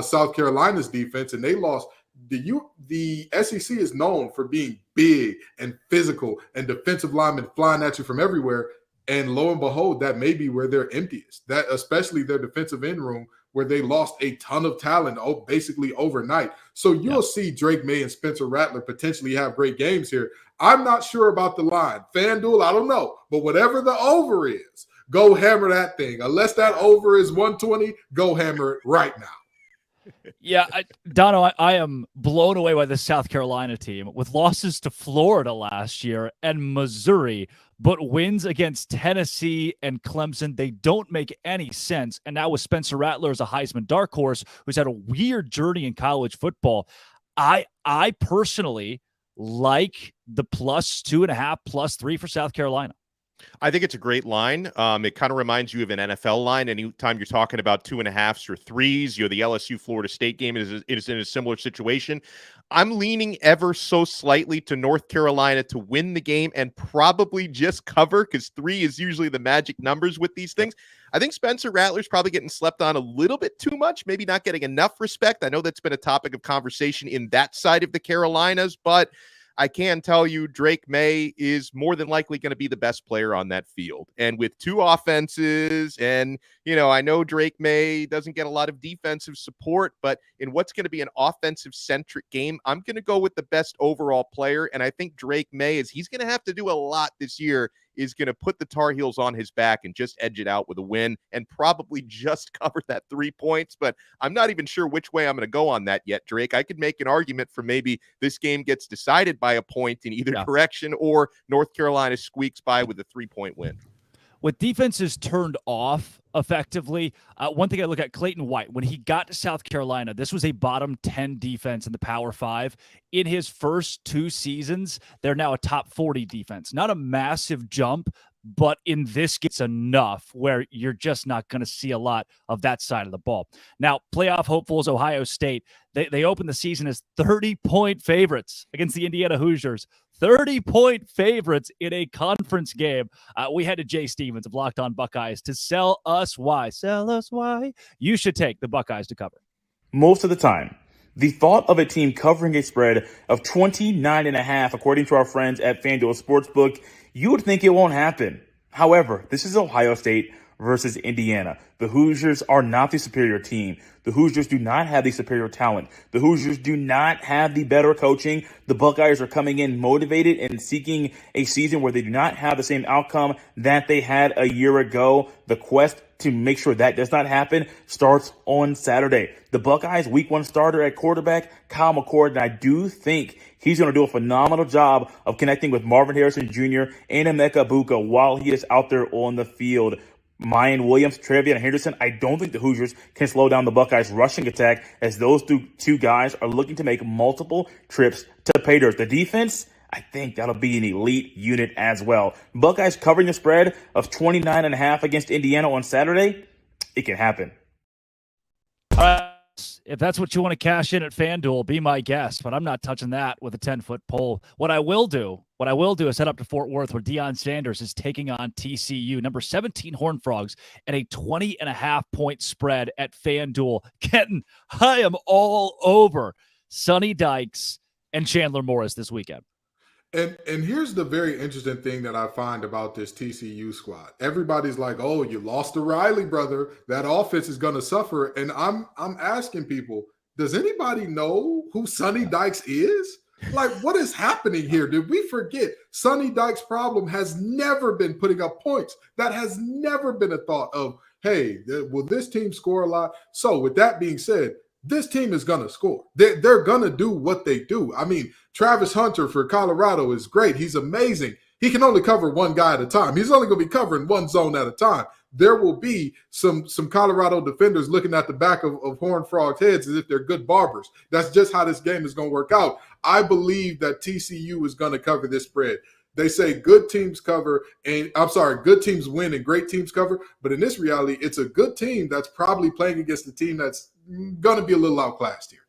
South Carolina's defense, and they lost. The SEC is known for being big and physical and defensive linemen flying at you from everywhere. And lo and behold, that may be where they're emptiest. That especially their defensive end room, where they lost a ton of talent basically overnight. So you'll see Drake May and Spencer Rattler potentially have great games here. I'm not sure about the line. FanDuel, I don't know. But whatever the over is, go hammer that thing. Unless that over is 120, go hammer it right now. Yeah, Dono, I am blown away by the South Carolina team with losses to Florida last year and Missouri, but wins against Tennessee and Clemson. They don't make any sense. And now with Spencer Rattler as a Heisman dark horse who's had a weird journey in college football, I personally like the +2.5, +3 for South Carolina. I think it's a great line. It kind of reminds you of an NFL line. Anytime you're talking about 2.5s or 3s, the LSU Florida State game is in a similar situation. I'm leaning ever so slightly to North Carolina to win the game and probably just cover, because 3 is usually the magic numbers with these things. I think Spencer Rattler's probably getting slept on a little bit too much, maybe not getting enough respect. I know that's been a topic of conversation in that side of the Carolinas, but I can tell you Drake May is more than likely going to be the best player on that field. And with 2 offenses, and, I know Drake May doesn't get a lot of defensive support, but in what's going to be an offensive-centric game, I'm going to go with the best overall player. And I think Drake May, he's going to have to do a lot this year, is going to put the Tar Heels on his back and just edge it out with a win and probably just cover that 3 points. But I'm not even sure which way I'm going to go on that yet, Drake. I could make an argument for maybe this game gets decided by a point in either direction, or North Carolina squeaks by with a 3-point win. With defenses turned off effectively, one thing I look at, Clayton White, when he got to South Carolina, this was a bottom 10 defense in the Power 5. In his first 2 seasons, they're now a top 40 defense. Not a massive jump, but in this it's enough where you're just not going to see a lot of that side of the ball. Now, playoff hopefuls Ohio State, they opened the season as 30-point favorites against the Indiana Hoosiers. 30-point favorites in a conference game. We had to Jay Stevens of Locked On Buckeyes to sell us why. Sell us why you should take the Buckeyes to cover. Most of the time, the thought of a team covering a spread of 29.5, according to our friends at FanDuel Sportsbook, you would think it won't happen. However, this is Ohio State versus Indiana. The Hoosiers are not the superior team. The Hoosiers do not have the superior talent. The Hoosiers do not have the better coaching. The Buckeyes are coming in motivated and seeking a season where they do not have the same outcome that they had a year ago. The quest to make sure that does not happen starts on Saturday. The Buckeyes week 1 starter at quarterback, Kyle McCord, and I do think he's going to do a phenomenal job of connecting with Marvin Harrison Jr. and Emeka Buka while he is out there on the field. Mayan Williams, Trevion Henderson, I don't think the Hoosiers can slow down the Buckeyes' rushing attack, as those two guys are looking to make multiple trips to pay dirt. The defense, I think that'll be an elite unit as well. Buckeyes covering the spread of 29.5 against Indiana on Saturday, it can happen. All right. If that's what you want to cash in at FanDuel, be my guest, but I'm not touching that with a 10-foot pole. What I will do is head up to Fort Worth, where Deion Sanders is taking on TCU, number 17 Horned Frogs, and a 20.5-point spread at FanDuel. Kenton, I am all over Sonny Dykes and Chandler Morris this weekend. And here's the very interesting thing that I find about this TCU squad. Everybody's like, "Oh, you lost to Riley, brother. That offense is going to suffer." And I'm asking people, does anybody know who Sonny Dykes is? Like, what is happening here? Did we forget Sonny Dykes' problem has never been putting up points? That has never been a thought of, hey, will this team score a lot? So with that being said, this team is going to score. They're going to do what they do. I mean, Travis Hunter for Colorado is great. He's amazing. he can only cover one guy at a time. He's only going to be covering one zone at a time. There will be some Colorado defenders looking at the back of Horned Frog's heads as if they're good barbers. That's just how this game is going to work out. I believe that TCU is going to cover this spread. They say good teams good teams win and great teams cover. But in this reality, it's a good team that's probably playing against a team that's going to be a little outclassed here.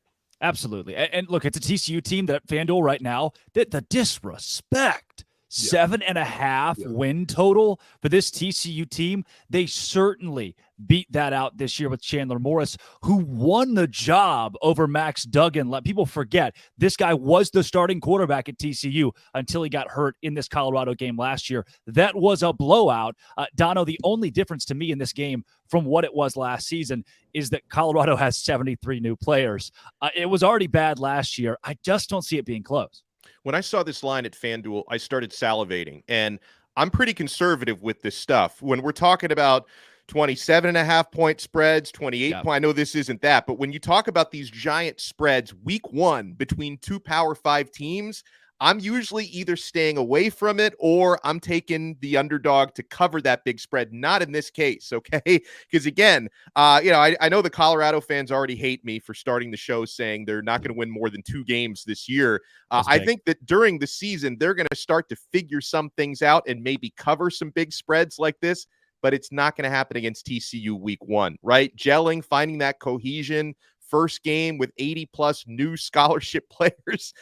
Absolutely. And look, it's a TCU team that FanDuel right now, the disrespect. 7.5 win total for this TCU team. They certainly beat that out this year with Chandler Morris, who won the job over Max Duggan. Let people forget this guy was the starting quarterback at TCU until he got hurt in this Colorado game last year. That was a blowout. Dono, the only difference to me in this game from what it was last season is that Colorado has 73 new players. It was already bad last year. I just don't see it being close. When I saw this line at FanDuel, I started salivating, and I'm pretty conservative with this stuff. When we're talking about 27.5 point spreads, 28 point, I know this isn't that, but when you talk about these giant spreads week one between two Power 5 teams, I'm usually either staying away from it or I'm taking the underdog to cover that big spread. Not in this case, okay? Because again, I know the Colorado fans already hate me for starting the show saying they're not going to win more than 2 games this year. I think that during the season, they're going to start to figure some things out and maybe cover some big spreads like this, but it's not going to happen against TCU week one, right? Gelling, finding that cohesion, first game with 80-plus new scholarship players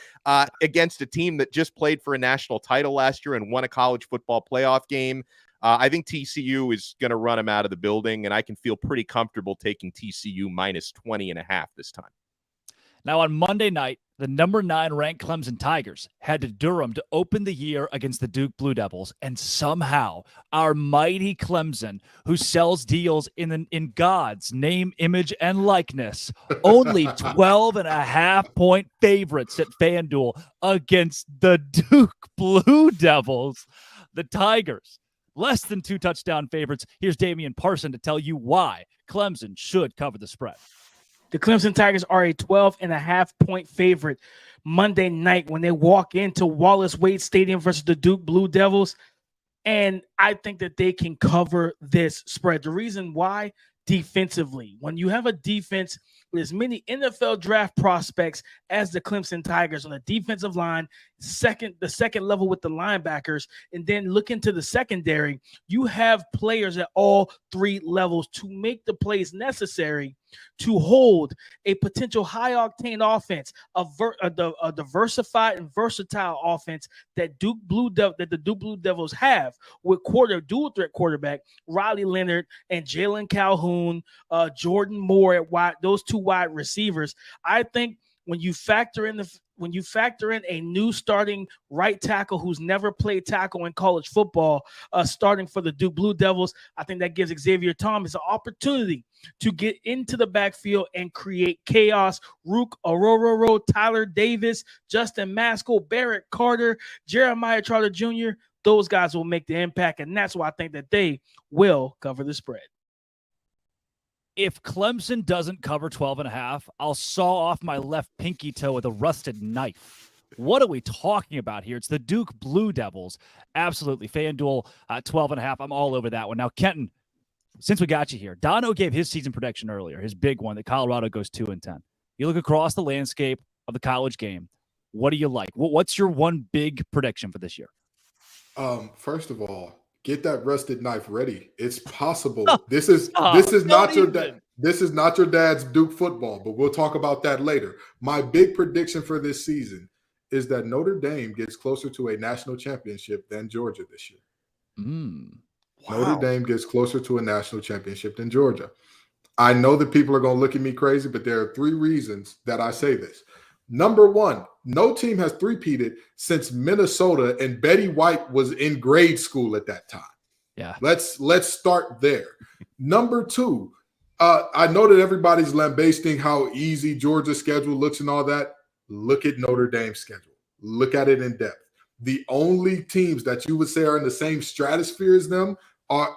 against a team that just played for a national title last year and won a college football playoff game. I think TCU is going to run them out of the building, and I can feel pretty comfortable taking TCU minus 20.5 this time. Now, on Monday night, the number 9 ranked Clemson Tigers head to Durham to open the year against the Duke Blue Devils, and somehow our mighty Clemson, who sells deals in God's name, image, and likeness, only 12.5 point favorites at FanDuel against the Duke Blue Devils. The Tigers, less than 2 touchdown favorites. Here's Damian Parson to tell you why Clemson should cover the spread. The Clemson Tigers are a 12.5 point favorite Monday night when they walk into Wallace Wade Stadium versus the Duke Blue Devils. And I think that they can cover this spread. The reason why, defensively, when you have a defense with as many NFL draft prospects as the Clemson Tigers on the defensive line, the second level with the linebackers, and then look into the secondary, you have players at all 3 levels to make the plays necessary to hold a potential high-octane offense, a diversified and versatile offense that the Duke Blue Devils have with dual-threat quarterback Riley Leonard and Jalen Calhoun, Jordan Moore at wide, those 2 wide receivers. I think when you factor in a new starting right tackle who's never played tackle in college football, starting for the Duke Blue Devils, I think that gives Xavier Thomas an opportunity to get into the backfield and create chaos. Rook Orororo, Tyler Davis, Justin Maskell, Barrett Carter, Jeremiah Trotter Jr., those guys will make the impact, and that's why I think that they will cover the spread. If Clemson doesn't cover 12.5, I'll saw off my left pinky toe with a rusted knife. What are we talking about here? It's the Duke Blue Devils. Absolutely. FanDuel 12.5. I'm all over that one. Now, Kenton, since we got you here, Dono gave his season prediction earlier, his big one, that Colorado goes 2-10. You look across the landscape of the college game. What do you like? What's your one big prediction for this year? First of all, get that rusted knife ready. It's possible. This is not your dad's Duke football, but we'll talk about that later. My big prediction for this season is that Notre Dame gets closer to a national championship than Georgia this year. Wow. Notre Dame gets closer to a national championship than Georgia. I know that people are going to look at me crazy, but there are 3 reasons that I say this. Number 1, no team has three-peated since Minnesota, and Betty White was in grade school at that time. Yeah. Let's start there. Number 2, I know that everybody's lambasting how easy Georgia's schedule looks and all that. Look at Notre Dame's schedule. Look at it in depth. The only teams that you would say are in the same stratosphere as them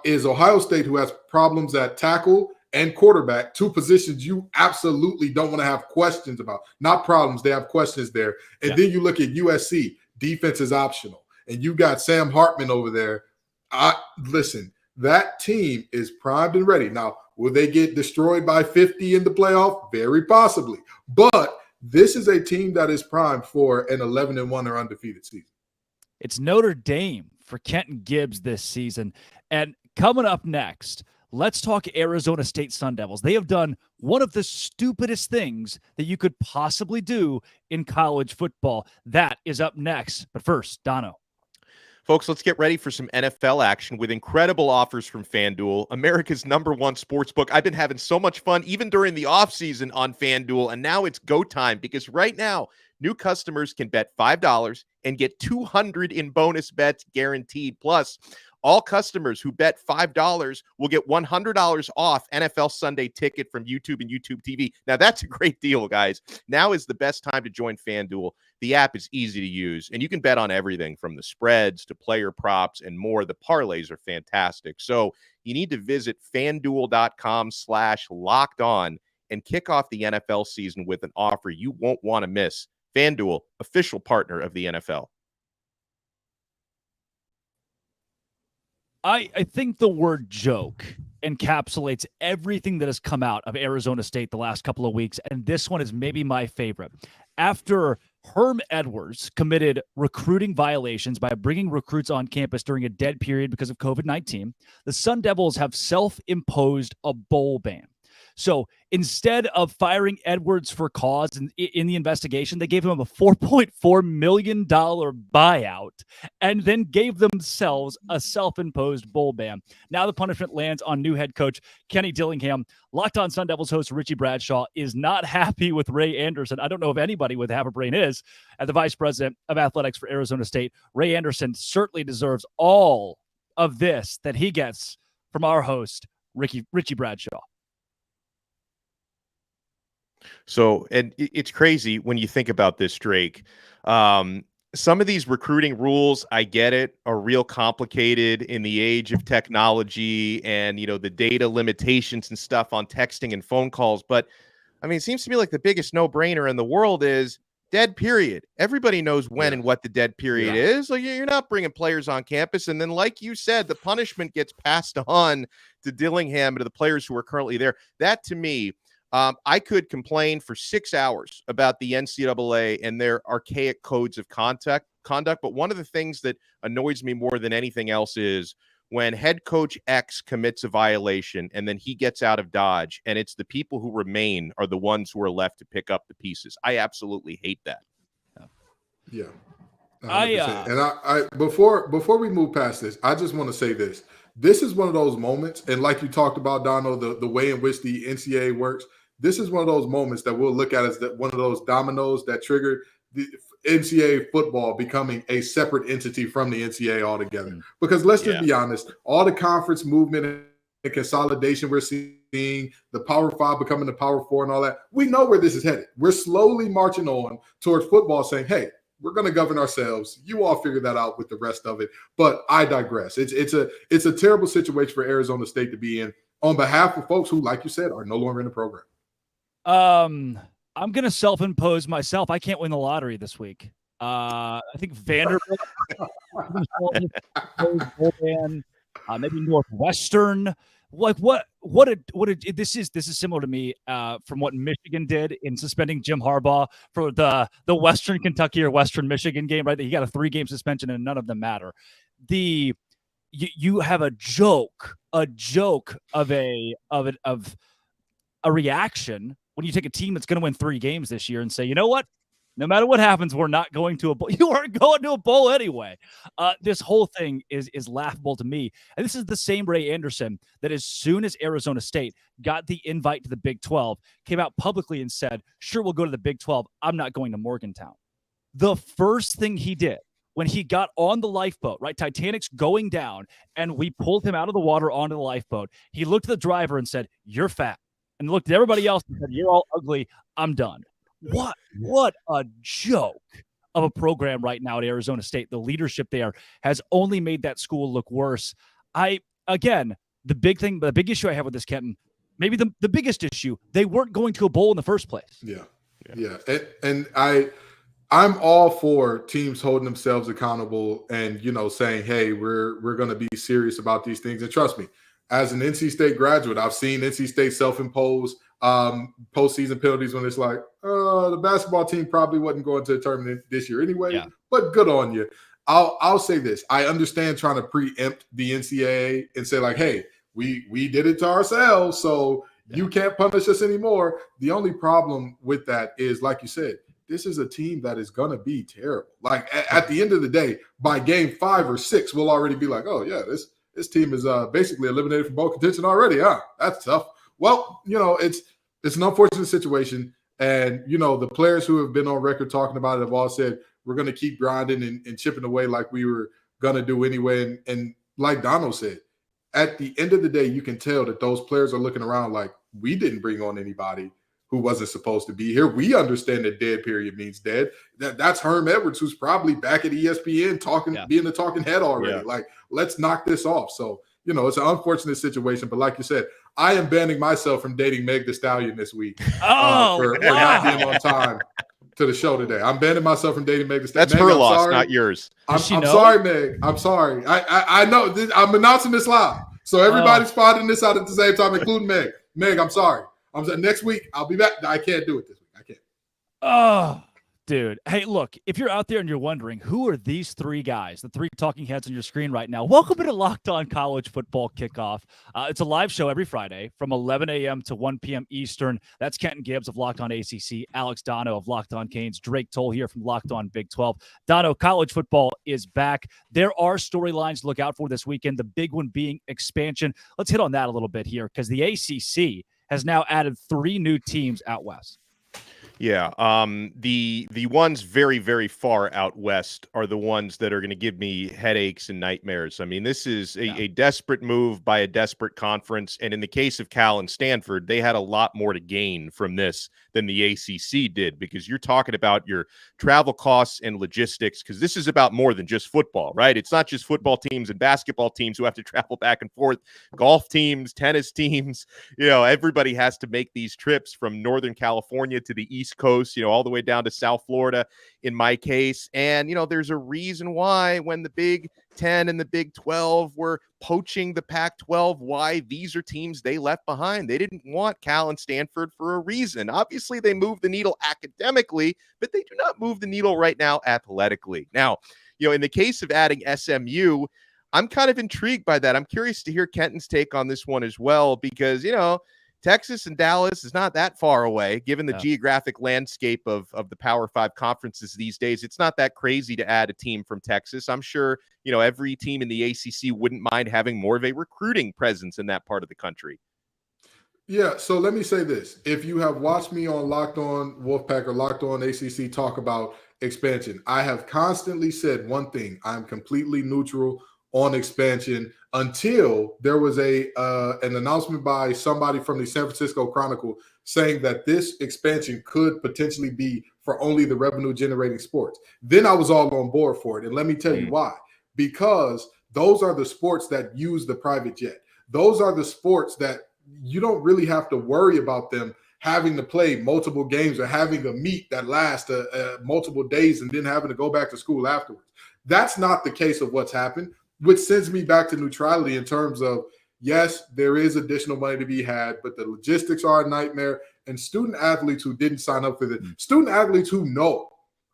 is Ohio State, who has problems at tackle and quarterback, 2 positions you absolutely don't want to have questions about. Not problems, they have questions there. And then you look at USC, defense is optional. and you got Sam Hartman over there, listen, that team is primed and ready. Now, will they get destroyed by 50 in the playoff? Very possibly. But this is a team that is primed for an 11-1 or undefeated season. It's Notre Dame for Kenton Gibbs this season. And coming up next, let's talk Arizona State Sun Devils. They have done one of the stupidest things that you could possibly do in college football. That is up next. But first, Dono. Folks, let's get ready for some NFL action with incredible offers from FanDuel, America's #1 sportsbook. I've been having so much fun even during the offseason on FanDuel, and now it's go time because right now, new customers can bet $5 and get $200 in bonus bets guaranteed. Plus, all customers who bet $5 will get $100 off NFL Sunday Ticket from YouTube and YouTube TV. Now, that's a great deal, guys. Now is the best time to join FanDuel. The app is easy to use, and you can bet on everything from the spreads to player props and more. The parlays are fantastic. So you need to visit FanDuel.com/lockedon and kick off the NFL season with an offer you won't want to miss. FanDuel, official partner of the NFL. I think the word joke encapsulates everything that has come out of Arizona State the last couple of weeks, and this one is maybe my favorite. After Herm Edwards committed recruiting violations by bringing recruits on campus during a dead period because of COVID-19, the Sun Devils have self-imposed a bowl ban. So instead of firing Edwards for cause in the investigation, they gave him a $4.4 million buyout and then gave themselves a self-imposed bowl ban. Now the punishment lands on new head coach Kenny Dillingham. Locked On Sun Devils host Richie Bradshaw is not happy with Ray Anderson. I don't know if anybody with half a brain is. As the vice president of athletics for Arizona State, Ray Anderson certainly deserves all of this that he gets from our host, Richie Bradshaw. So, and it's crazy when you think about this, Drake. Some of these recruiting rules, I get it, are real complicated in the age of technology and, you know, the data limitations and stuff on texting and phone calls. But, I mean, it seems to me like the biggest no-brainer in the world is dead period. Everybody knows when and what the dead period is. Like, you're not bringing players on campus. And then, like you said, the punishment gets passed on to Dillingham and to the players who are currently there. That, to me, I could complain for 6 hours about the NCAA and their archaic codes of conduct, but one of the things that annoys me more than anything else is when head coach X commits a violation and then he gets out of Dodge, and it's the people who remain are the ones who are left to pick up the pieces. I absolutely hate that. Yeah. 100%. And I before we move past this, I just want to say this. This is one of those moments, and like you talked about, Dono, the way in which the NCAA works, this is one of those moments that we'll look at as one of those dominoes that triggered the NCAA football becoming a separate entity from the NCAA altogether. Because let's just be honest, all the conference movement and consolidation we're seeing, the Power 5 becoming the Power 4 and all that, we know where this is headed. We're slowly marching on towards football saying, hey, we're going to govern ourselves. You all figure that out with the rest of it. But I digress. It's a terrible situation for Arizona State to be in on behalf of folks who, like you said, are no longer in the program. I'm going to self-impose myself. I can't win the lottery this week. I think Vanderbilt, maybe Northwestern. Like this is similar to me from what Michigan did in suspending Jim Harbaugh for the Western Kentucky or Western Michigan game, right? He got a 3-game suspension and none of them matter. You have a joke of a reaction when you take a team that's going to win 3 games this year and say, you know what? No matter what happens, we're not going to a bowl. You aren't going to a bowl anyway. This whole thing is laughable to me. And this is the same Ray Anderson that as soon as Arizona State got the invite to the Big 12, came out publicly and said, sure, we'll go to the Big 12. I'm not going to Morgantown. The first thing he did when he got on the lifeboat, right? Titanic's going down, and we pulled him out of the water onto the lifeboat. He looked at the driver and said, you're fat. And looked at everybody else and said, you're all ugly. I'm done. What a joke of a program right now at Arizona State. The leadership there has only made that school look worse. The big issue I have with this, Kenton, maybe the biggest issue, they weren't going to a bowl in the first place. Yeah. And I'm all for teams holding themselves accountable and, saying, hey, we're going to be serious about these things. And trust me, as an NC State graduate, I've seen NC State self-impose postseason penalties when it's like, the basketball team probably wasn't going to the tournament this year anyway, but good on you. I'll say this. I understand trying to preempt the NCAA and say like, hey, we did it to ourselves, so you can't punish us anymore. The only problem with that is, like you said, this is a team that is going to be terrible. Like at the end of the day, by game 5 or 6, we'll already be like, oh yeah, this team is basically eliminated from bowl contention already. That's tough. Well, it's an unfortunate situation. And, the players who have been on record talking about it have all said, we're going to keep grinding and chipping away like we were going to do anyway. And like Donald said, at the end of the day, you can tell that those players are looking around like, we didn't bring on anybody who wasn't supposed to be here. We understand that dead period means dead. That's Herm Edwards, who's probably back at ESPN being the talking head already. Yeah. Like, let's knock this off. So, it's an unfortunate situation. But like you said, I am banning myself from dating Meg Thee Stallion this week for not being on time to the show today. I'm banning myself from dating Meg Thee Stallion. That's her loss, not yours. I'm sorry, Meg. I'm sorry. I know. I'm announcing this live. So everybody's finding this out at the same time, including Meg. Meg, I'm sorry. I'm saying next week I'll be back. I can't do it this week. I can't. Oh, dude. Hey, look, if you're out there and you're wondering who are these three guys, the three talking heads on your screen right now, welcome to Locked On College Football Kickoff. It's a live show every Friday from 11 a.m. to 1 p.m. Eastern. That's Kenton Gibbs of Locked On ACC, Alex Dono of Locked On Canes, Drake Toll here from Locked On Big 12. Dono, college football is back. There are storylines to look out for this weekend, the big one being expansion. Let's hit on that a little bit here because the ACC has now added 3 new teams out west. Yeah, the ones very, very far out west are the ones that are going to give me headaches and nightmares. I mean, this is a desperate move by a desperate conference. And in the case of Cal and Stanford, they had a lot more to gain from this than the ACC did, because you're talking about your travel costs and logistics, because this is about more than just football, right? It's not just football teams and basketball teams who have to travel back and forth, golf teams, tennis teams, everybody has to make these trips from Northern California to the East Coast, all the way down to South Florida in my case. And, there's a reason why when the Big 10 and the Big 12 were poaching the Pac-12, why these are teams they left behind. They didn't want Cal and Stanford for a reason. Obviously, they move the needle academically, but they do not move the needle right now athletically. Now, in the case of adding SMU, I'm kind of intrigued by that. I'm curious to hear Kenton's take on this one as well, because, Texas and Dallas is not that far away, given the geographic landscape of the Power 5 conferences these days. It's not that crazy to add a team from Texas. I'm sure, every team in the ACC wouldn't mind having more of a recruiting presence in that part of the country. Yeah, so let me say this. If you have watched me on Locked On Wolfpack or Locked On ACC talk about expansion, I have constantly said one thing. I'm completely neutral on expansion until there was an announcement by somebody from the San Francisco Chronicle saying that this expansion could potentially be for only the revenue generating sports. Then I was all on board for it. And let me tell you why. Because those are the sports that use the private jet. Those are the sports that you don't really have to worry about them having to play multiple games or having a meet that lasts multiple days and then having to go back to school afterwards. That's not the case of what's happened, which sends me back to neutrality in terms of, yes, there is additional money to be had, but the logistics are a nightmare. And student athletes who didn't sign up for this, student athletes who know,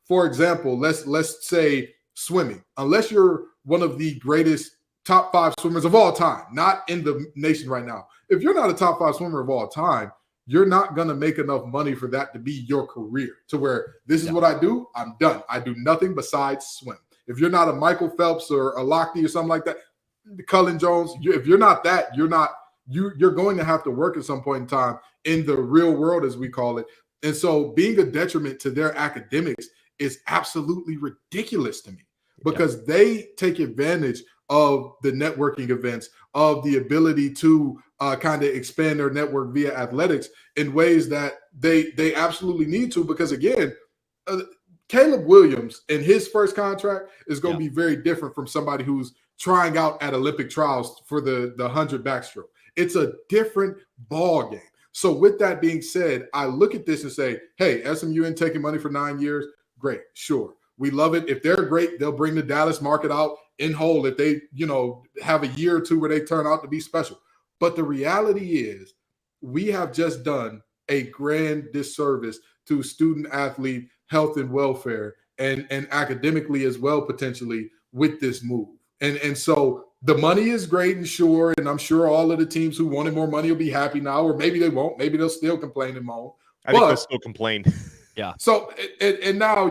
for example, let's say swimming, unless you're one of the greatest top 5 swimmers of all time, not in the nation right now. If you're not a top 5 swimmer of all time, you're not going to make enough money for that to be your career, to where this is what I do. I'm done. I do nothing besides swim. If you're not a Michael Phelps or a Lochte or something like that, Cullen Jones, if you're not that, you're going to have to work at some point in time in the real world, as we call it. And so being a detriment to their academics is absolutely ridiculous to me, because they take advantage of the networking events, of the ability to kind of expand their network via athletics in ways that they absolutely need to, because again, Caleb Williams in his first contract is going to be very different from somebody who's trying out at Olympic trials for the 100 backstroke. It's a different ball game. So with that being said, I look at this and say, hey, SMU ain't taking money for 9 years. great, sure. We love it. If they're great, they'll bring the Dallas market out in whole if they, have a year or two where they turn out to be special. But the reality is we have just done a grand disservice to student athlete health and welfare and academically as well, potentially, with this move. And so the money is great and sure, and I'm sure all of the teams who wanted more money will be happy now, or maybe they won't. Maybe they'll still complain and moan. I think they'll still complain. Yeah. So and now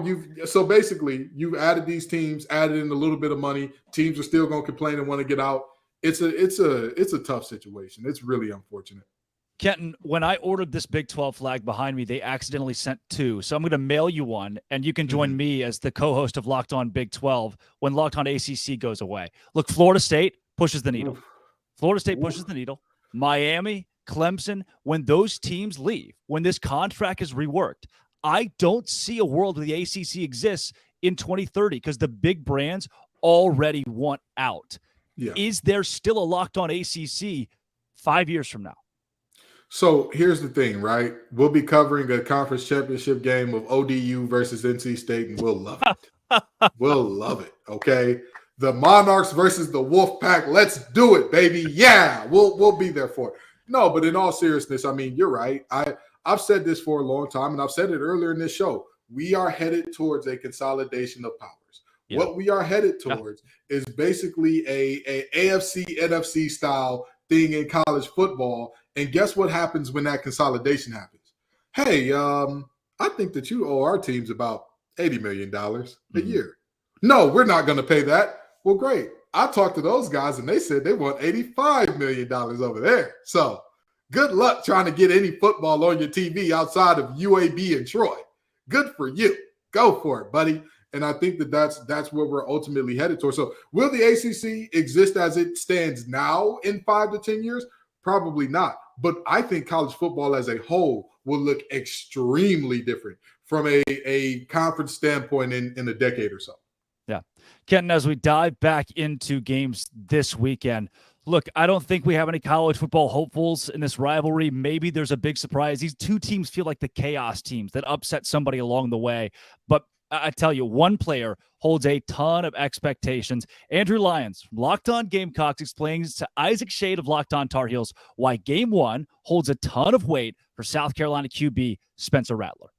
basically you've added these teams, added in a little bit of money. Teams are still going to complain and want to get out. It's a tough situation. It's really unfortunate. Kenton, when I ordered this Big 12 flag behind me, they accidentally sent 2. So I'm going to mail you one, and you can join me as the co-host of Locked On Big 12 when Locked On ACC goes away. Look, Florida State pushes the needle. Florida State pushes the needle. Miami, Clemson, when those teams leave, when this contract is reworked, I don't see a world where the ACC exists in 2030 because the big brands already want out. Yeah. Is there still a Locked On ACC 5 years from now? So here's the thing, right? We'll be covering a conference championship game of ODU versus NC State, and we'll love it. We'll love it, okay? The Monarchs versus the Wolfpack. Let's do it, baby. Yeah, we'll be there for it. No, but in all seriousness, I mean, you're right. I've said this for a long time, and I've said it earlier in this show. We are headed towards a consolidation of powers. Yeah. What we are headed towards is basically a AFC, NFC style thing in college football. And guess what happens when that consolidation happens? Hey, I think that you owe our teams about $80 million a year. No, we're not going to pay that. Well, great. I talked to those guys, and they said they want $85 million over there. So good luck trying to get any football on your TV outside of UAB and Troy. Good for you. Go for it, buddy. And I think that's where we're ultimately headed towards. So will the ACC exist as it stands now in 5 to 10 years? Probably not. But I think college football as a whole will look extremely different from a conference standpoint in a decade or so. Yeah. Kenton, as we dive back into games this weekend, look, I don't think we have any college football hopefuls in this rivalry. Maybe there's a big surprise. These two teams feel like the chaos teams that upset somebody along the way. But I tell you, one player holds a ton of expectations. Andrew Lyons from Locked On Gamecocks explains to Isaac Shade of Locked On Tar Heels why Game 1 holds a ton of weight for South Carolina QB Spencer Rattler.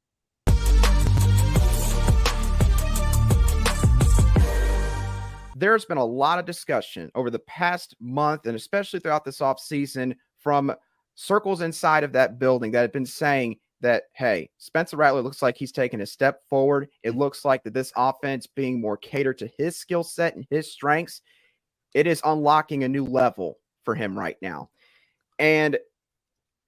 There's been a lot of discussion over the past month and especially throughout this offseason from circles inside of that building that have been saying that, hey, Spencer Rattler looks like he's taken a step forward. It looks like that this offense being more catered to his skill set and his strengths, it is unlocking a new level for him right now. And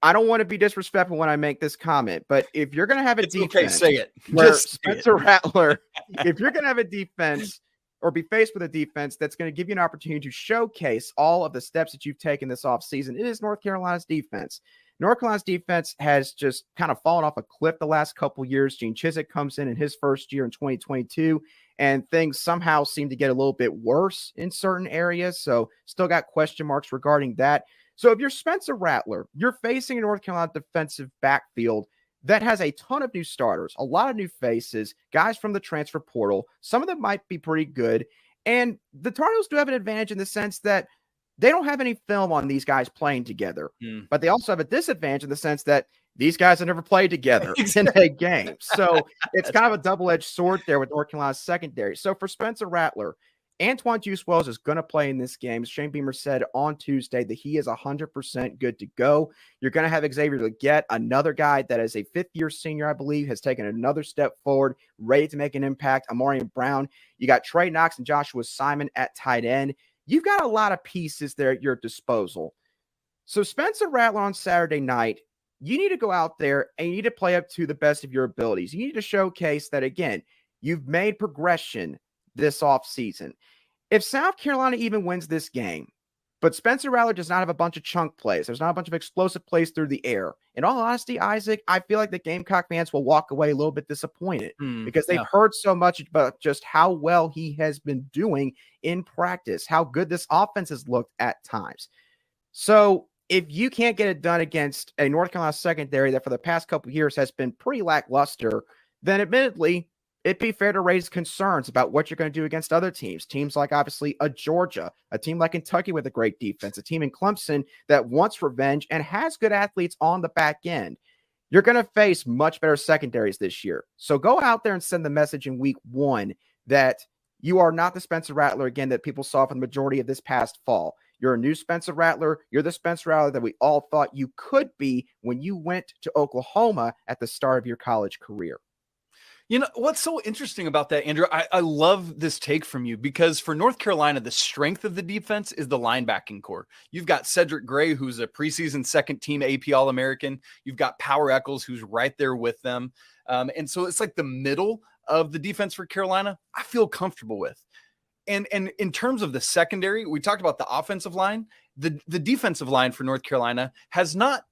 I don't want to be disrespectful when I make this comment, but if you're going to have a defense, okay, say it. Where Spencer Rattler, if you're going to have a defense or be faced with a defense that's going to give you an opportunity to showcase all of the steps that you've taken this offseason, it is North Carolina's defense. North Carolina's defense has just kind of fallen off a cliff the last couple years. Gene Chizik comes in his first year in 2022, and things somehow seem to get a little bit worse in certain areas. So still got question marks regarding that. So if you're Spencer Rattler, you're facing a North Carolina defensive backfield that has a ton of new starters, a lot of new faces, guys from the transfer portal. Some of them might be pretty good. And the Tar Heels do have an advantage in the sense that they don't have any film on these guys playing together, but they also have a disadvantage in the sense that these guys have never played together in a game. So it's kind of a double-edged sword there with North Carolina's secondary. So for Spencer Rattler, Antoine Juice Wells is going to play in this game. Shane Beamer said on Tuesday that he is 100% good to go. You're going to have Xavier Legette, another guy that is a fifth-year senior, I believe, has taken another step forward, ready to make an impact. Amarian Brown. You got Trey Knox and Joshua Simon at tight end. You've got a lot of pieces there at your disposal. So Spencer Rattler on Saturday night, you need to go out there and you need to play up to the best of your abilities. You need to showcase that, again, you've made progression this offseason. If South Carolina even wins this game, but Spencer Rattler does not have a bunch of chunk plays, there's not a bunch of explosive plays through the air. In all honesty, Isaac, I feel like the Gamecock fans will walk away a little bit disappointed because they've heard so much about just how well he has been doing in practice, how good this offense has looked at times. So if you can't get it done against a North Carolina secondary that for the past couple of years has been pretty lackluster, then admittedly, it'd be fair to raise concerns about what you're going to do against other teams. Teams like, obviously, a Georgia, a team like Kentucky with a great defense, a team in Clemson that wants revenge and has good athletes on the back end. You're going to face much better secondaries this year. So go out there and send the message in week 1 that you are not the Spencer Rattler, again, that people saw for the majority of this past fall. You're a new Spencer Rattler. You're the Spencer Rattler that we all thought you could be when you went to Oklahoma at the start of your college career. You know, what's so interesting about that, Andrew, I love this take from you, because for North Carolina, the strength of the defense is the linebacking core. You've got Cedric Gray, who's a preseason second-team AP All-American. You've got Power Eccles, who's right there with them. And so it's like the middle of the defense for Carolina, I feel comfortable with. And in terms of the secondary, we talked about the offensive line. The defensive line for North Carolina has not,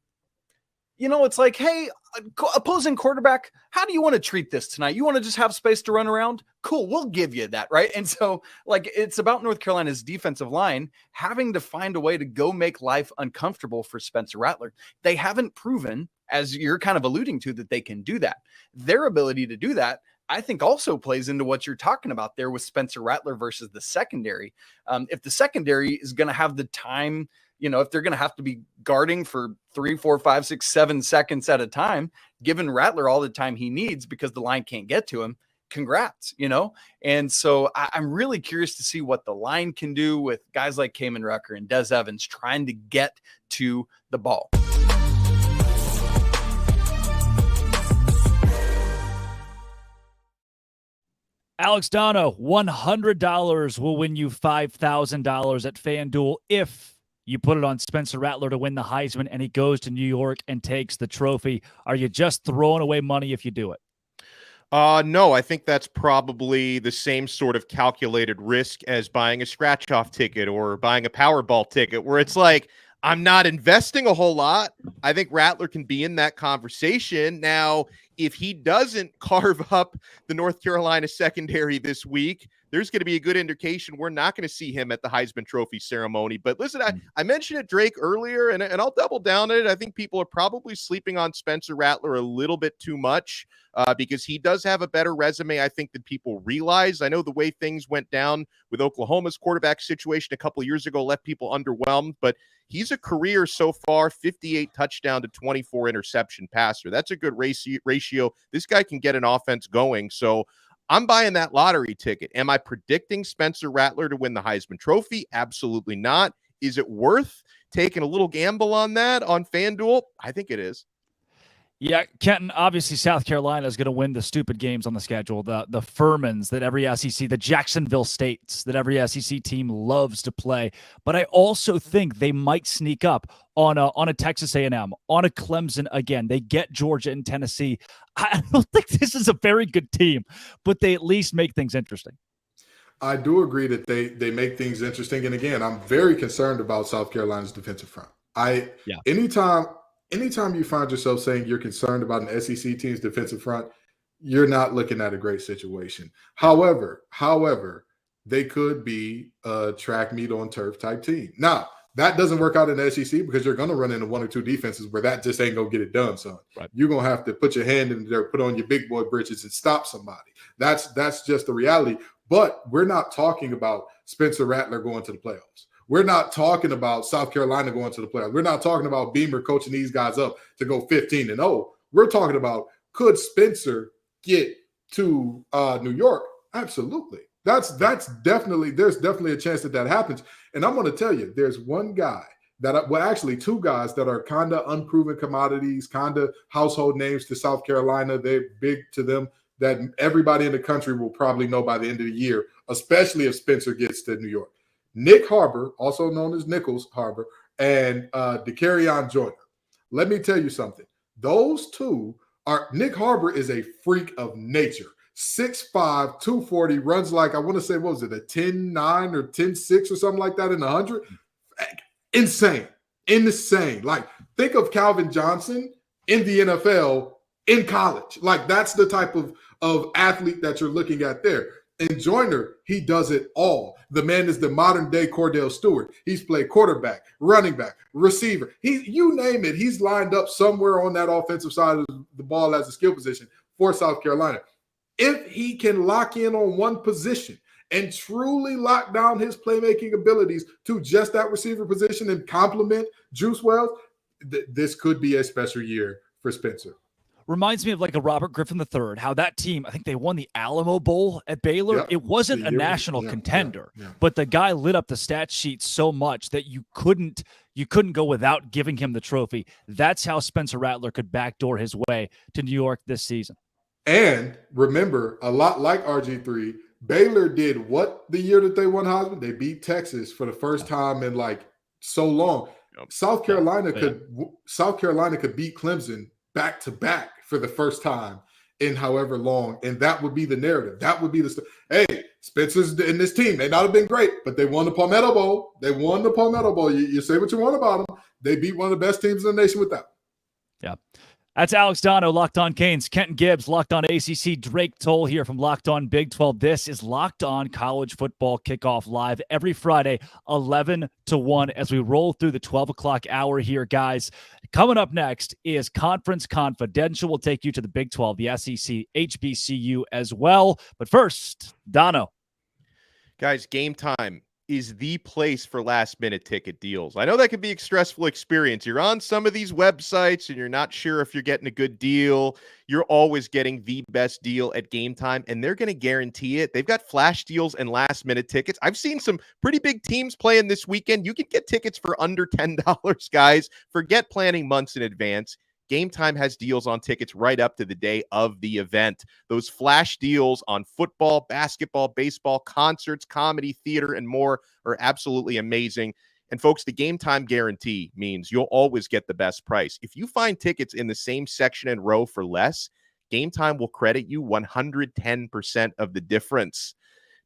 you know, it's like, hey, opposing quarterback, how do you want to treat this tonight? You want to just have space to run around? Cool, we'll give you that, right? And so, like, it's about North Carolina's defensive line having to find a way to go make life uncomfortable for Spencer Rattler. They haven't proven, as you're kind of alluding to, that they can do that. Their ability to do that, I think, also plays into what you're talking about there with Spencer Rattler versus the secondary. If the secondary is going to have the time, you know, if they're going to have to be guarding for 3, 4, 5, 6, 7 seconds at a time, giving Rattler all the time he needs because the line can't get to him, congrats, you know? And so I'm really curious to see what the line can do with guys like Kamen Rucker and Des Evans trying to get to the ball. Alex Dono, $100 will win you $5,000 at FanDuel if you put it on Spencer Rattler to win the Heisman and he goes to New York and takes the trophy. Are you just throwing away money if you do it? No, I think that's probably the same sort of calculated risk as buying a scratch-off ticket or buying a Powerball ticket, where it's like, I'm not investing a whole lot. I think Rattler can be in that conversation. Now, if he doesn't carve up the North Carolina secondary this week, there's going to be a good indication we're not going to see him at the Heisman Trophy ceremony. But listen, I mentioned it, Drake, earlier, and I'll double down on it. I think people are probably sleeping on Spencer Rattler a little bit too much because he does have a better resume, I think, than people realize. I know the way things went down with Oklahoma's quarterback situation a couple of years ago left people underwhelmed, but he's a career so far 58 touchdown to 24 interception passer. That's a good ratio. This guy can get an offense going. So I'm buying that lottery ticket. Am I predicting Spencer Rattler to win the Heisman Trophy? Absolutely not. Is it worth taking a little gamble on that on FanDuel? I think it is. Yeah, Kenton, obviously South Carolina is going to win the stupid games on the schedule, the Furmans that every SEC, the Jacksonville States that every SEC team loves to play. But I also think they might sneak up on a Texas A&M, on a Clemson again. They get Georgia and Tennessee. I don't think this is a very good team, but they at least make things interesting. I do agree that they make things interesting. And again, I'm very concerned about South Carolina's defensive front. Anytime you find yourself saying you're concerned about an SEC team's defensive front, you're not looking at a great situation. However, they could be a track meet on turf type team. Now, that doesn't work out in the SEC because you're going to run into one or two defenses where that just ain't going to get it done, son. Right. You're going to have to put your hand in there, put on your big boy britches and stop somebody. That's just the reality. But we're not talking about Spencer Rattler going to the playoffs. We're not talking about South Carolina going to the playoffs. We're not talking about Beamer coaching these guys up to go 15-0. We're talking about, could Spencer get to New York? Absolutely. There's definitely a chance that happens. And I'm going to tell you, there's one guy actually two guys that are kind of unproven commodities, kind of household names to South Carolina. They're big to them that everybody in the country will probably know by the end of the year, especially if Spencer gets to New York. Nick Harbor, also known as Nichols Harbor, and DeCarrion Joyner. Let me tell you something. Those two are – Nick Harbor is a freak of nature. 6'5", 240, runs like, I want to say, what was it, a 10.9 or 10.6 or something like that in 100? Insane. Like, think of Calvin Johnson in the NFL in college. Like, that's the type of athlete that you're looking at there. And Joyner, he does it all. The man is the modern day Cordell Stewart. He's played quarterback, running back, receiver. You name it. He's lined up somewhere on that offensive side of the ball as a skill position for South Carolina. If he can lock in on one position and truly lock down his playmaking abilities to just that receiver position and complement Juice Wells, this could be a special year for Spencer. Reminds me of like a Robert Griffin III, how that team, I think they won the Alamo Bowl at Baylor. It wasn't a national contender, but the guy lit up the stat sheet so much that you couldn't go without giving him the trophy. That's how Spencer Rattler could backdoor his way to New York this season. And remember, a lot like RG3, Baylor did what the year that they won Heisman? They beat Texas for the first time in like so long. South Carolina could beat Clemson back to back for the first time in however long, and that would be the narrative. That would be hey, Spencer's in this team. They not have been great, but they won the Palmetto Bowl. You say what you want about them. They beat one of the best teams in the nation with that. Yeah. That's Alex Dono, Locked On Canes. Kenton Gibbs, Locked On ACC. Drake Toll here from Locked On Big 12. This is Locked On College Football Kickoff live every Friday, 11 to 1, as we roll through the 12 o'clock hour here, guys. Coming up next is Conference Confidential. We'll take you to the Big 12, the SEC, HBCU as well. But first, Dono. Guys, Game Time is the place for last-minute ticket deals. I know that can be a stressful experience. You're on some of these websites and you're not sure if you're getting a good deal. You're always getting the best deal at Game Time, and they're going to guarantee it. They've got flash deals and last-minute tickets. I've seen some pretty big teams playing this weekend. You can get tickets for under $10, guys. Forget planning months in advance. Game Time has deals on tickets right up to the day of the event. Those flash deals on football, basketball, baseball, concerts, comedy, theater, and more are absolutely amazing. And folks, the Game Time guarantee means you'll always get the best price. If you find tickets in the same section and row for less, Game Time will credit you 110% of the difference.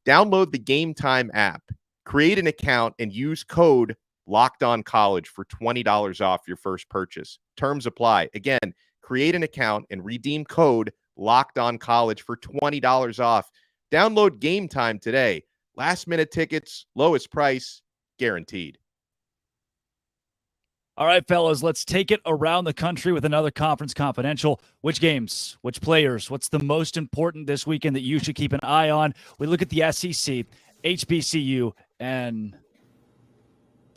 Download the Game Time app, create an account, and use code Locked On College for $20 off your first purchase. Terms apply. Again, create an account and redeem code Locked On College for $20 off. Download Game Time today. Last minute tickets, lowest price, guaranteed. All right, fellas, let's take it around the country with another Conference Confidential. Which games, which players, what's the most important this weekend that you should keep an eye on? We look at the SEC, HBCU, and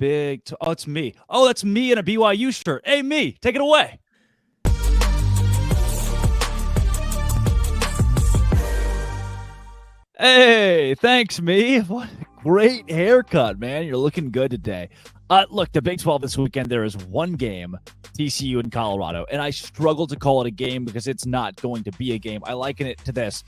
it's me. Oh, that's me in a BYU shirt. Hey, me, take it away. Hey, thanks, me. What a great haircut, man. You're looking good today. Look, the Big 12 this weekend, there is one game, TCU in Colorado, and I struggle to call it a game because it's not going to be a game. I liken it to this.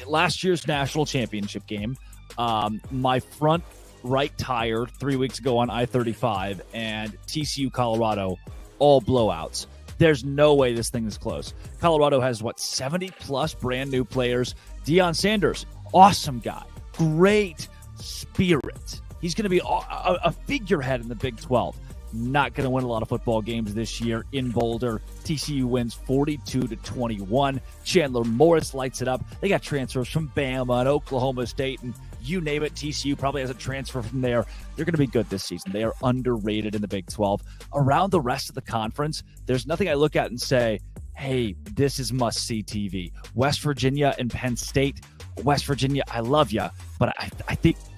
Last year's national championship game, my front right tire 3 weeks ago on I-35 and TCU Colorado, all blowouts. There's no way this thing is close. Colorado has, 70-plus brand new players. Deion Sanders, awesome guy, great spirit. He's going to be a figurehead in the Big 12. Not going to win a lot of football games this year in Boulder. TCU wins 42-21. Chandler Morris lights it up. They got transfers from Bama and Oklahoma State, and you name it, TCU probably has a transfer from there. They're going to be good this season. They are underrated in the Big 12. Around the rest of the conference, there's nothing I look at and say, hey, this is must-see TV. West Virginia and Penn State. West Virginia, I love you, but